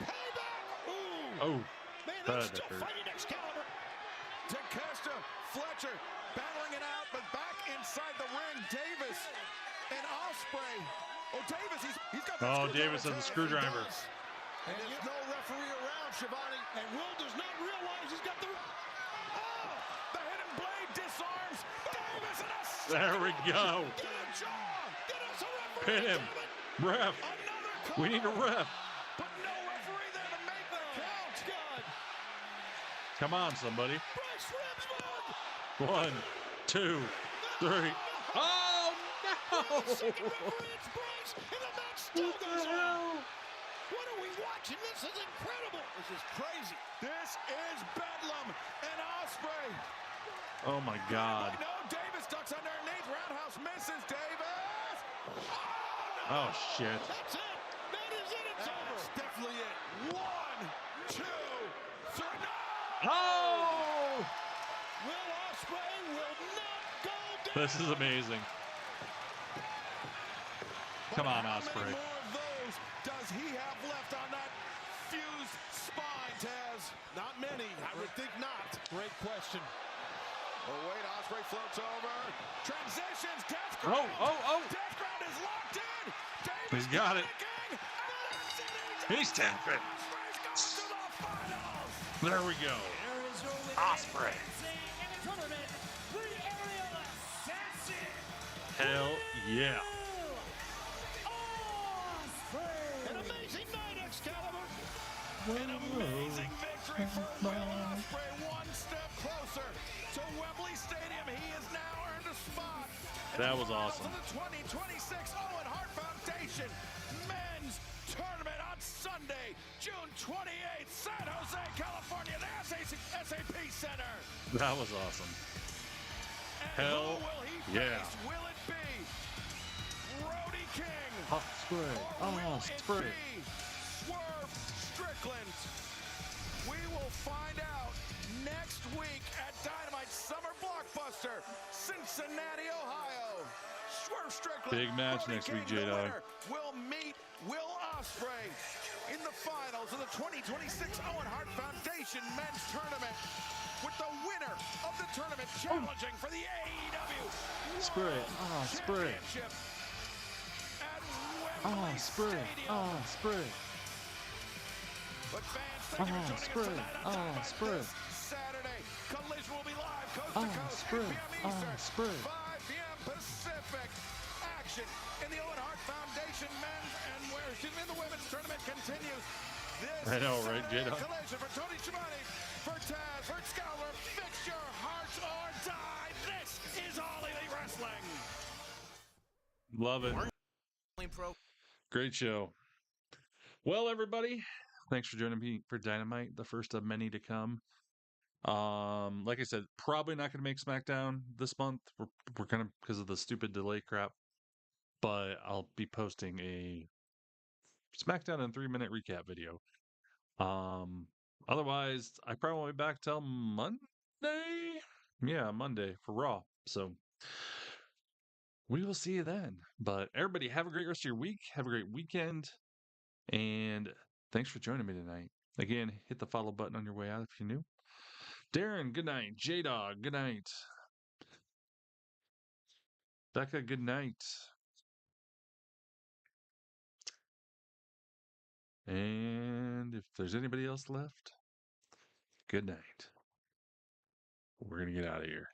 S6: Payback. Ooh.
S3: Oh,
S6: Man,
S3: that
S6: that's still
S3: hurt.
S6: fighting Excalibur.
S5: Takeshita, Fletcher battling it out, but back inside the ring, Davis and Ospreay. Oh, Davis, he's got that
S3: Oh, Davis has the screwdriver.
S7: And there's no referee around, Shivani.
S6: And Will does not realize he's got the...
S5: Oh, the hidden blade disarms Davis and a...
S3: There we go.
S5: Get a jaw.
S6: Get us a referee.
S3: Pin him. Ref. We need a ref.
S5: But no referee there to make the count.
S6: God.
S3: Come on, somebody.
S6: Bryce Remsburg.
S3: 1, 2, 3. Oh, no.
S6: Second referee, it's Bryce, and the match still goes on. What are we watching? This is incredible.
S7: This is crazy.
S5: This is Bedlam and Ospreay.
S3: Oh, my God.
S5: No, Davis ducks underneath. Roundhouse misses. Davis.
S3: Oh, shit.
S6: That's it. That is it. It's over.
S7: That's definitely it.
S5: 1, 2, 3. No!
S3: Oh!
S6: Will Ospreay will not go down.
S3: This is amazing. Come on, Ospreay.
S5: How many more of those does he have left on that fused spine, Taz?
S7: Not many. I would think not.
S6: Great question.
S5: Oh, wait, Ospreay floats over. Transitions, Death
S3: Oh,
S5: Ground.
S3: oh, oh.
S5: Death Ground is locked in. Davis
S3: He's got it.
S5: kicking.
S3: He's tapping.
S5: Ospreay's going to the finals.
S3: There we go. Ospreay.
S2: In the tournament, the aerial assassin.
S3: Hell yeah.
S6: An amazing night, Excalibur.
S5: An amazing victory for Will Ospreay. One step closer to Wembley Stadium. He has now earned a spot.
S3: That was awesome.
S5: For the 2026 Owen Hart Foundation Men's Tournament on Sunday, June 28th, San Jose, California, the SAP Center.
S3: That was awesome.
S5: And
S3: Hell
S5: who will he
S3: yeah.
S5: face? Will it be Brody King?
S3: Ospreay.
S5: Or will
S3: Ospreay.
S5: it be Swerve Strickland? We will find out next week at Dynamite Summer Blockbuster, Cincinnati, Ohio. Swerve Strickland.
S3: Big match
S5: Brody
S3: next
S5: King,
S3: week,
S5: the
S3: J-Dog.
S5: winner, will meet Will Ospreay in the finals of the 2026 Owen Hart Foundation Men's Tournament, with the winner of the tournament challenging for the AEW
S3: Spray.
S5: World
S3: Spray.
S5: Championship at Wembley
S3: Spray.
S5: Stadium.
S3: Spray.
S5: But fans, thank you for joining us tonight on Dynamite
S3: Spray.
S5: this Saturday. Collision will be live coast to coast,
S3: Spray.
S5: 8 p.m. Eastern,
S3: Spray.
S5: 5 p.m. Pacific. Action in the Owen Hart Foundation men's and in the women's tournament continues. This
S3: I know, right,
S5: Saturday,
S3: J-Dog?
S5: Collision for Tony Schiavone, for Taz, for Excalibur, fix your hearts or die. This is All Elite Wrestling.
S3: Love it. Great show. Well, everybody, thanks for joining me for Dynamite, the first of many to come. Like I said, probably not going to make SmackDown this month. We're kind of because of the stupid delay crap, but I'll be posting a SmackDown in 3-minute recap video. Otherwise, I probably won't be back till Monday. Yeah, Monday for Raw. So we will see you then. But everybody, have a great rest of your week. Have a great weekend. And thanks for joining me tonight. Again, hit the follow button on your way out if you're new. Darren, good night. J-Dog, good night. Becca, good night. And if there's anybody else left, good night. We're going to get out of here.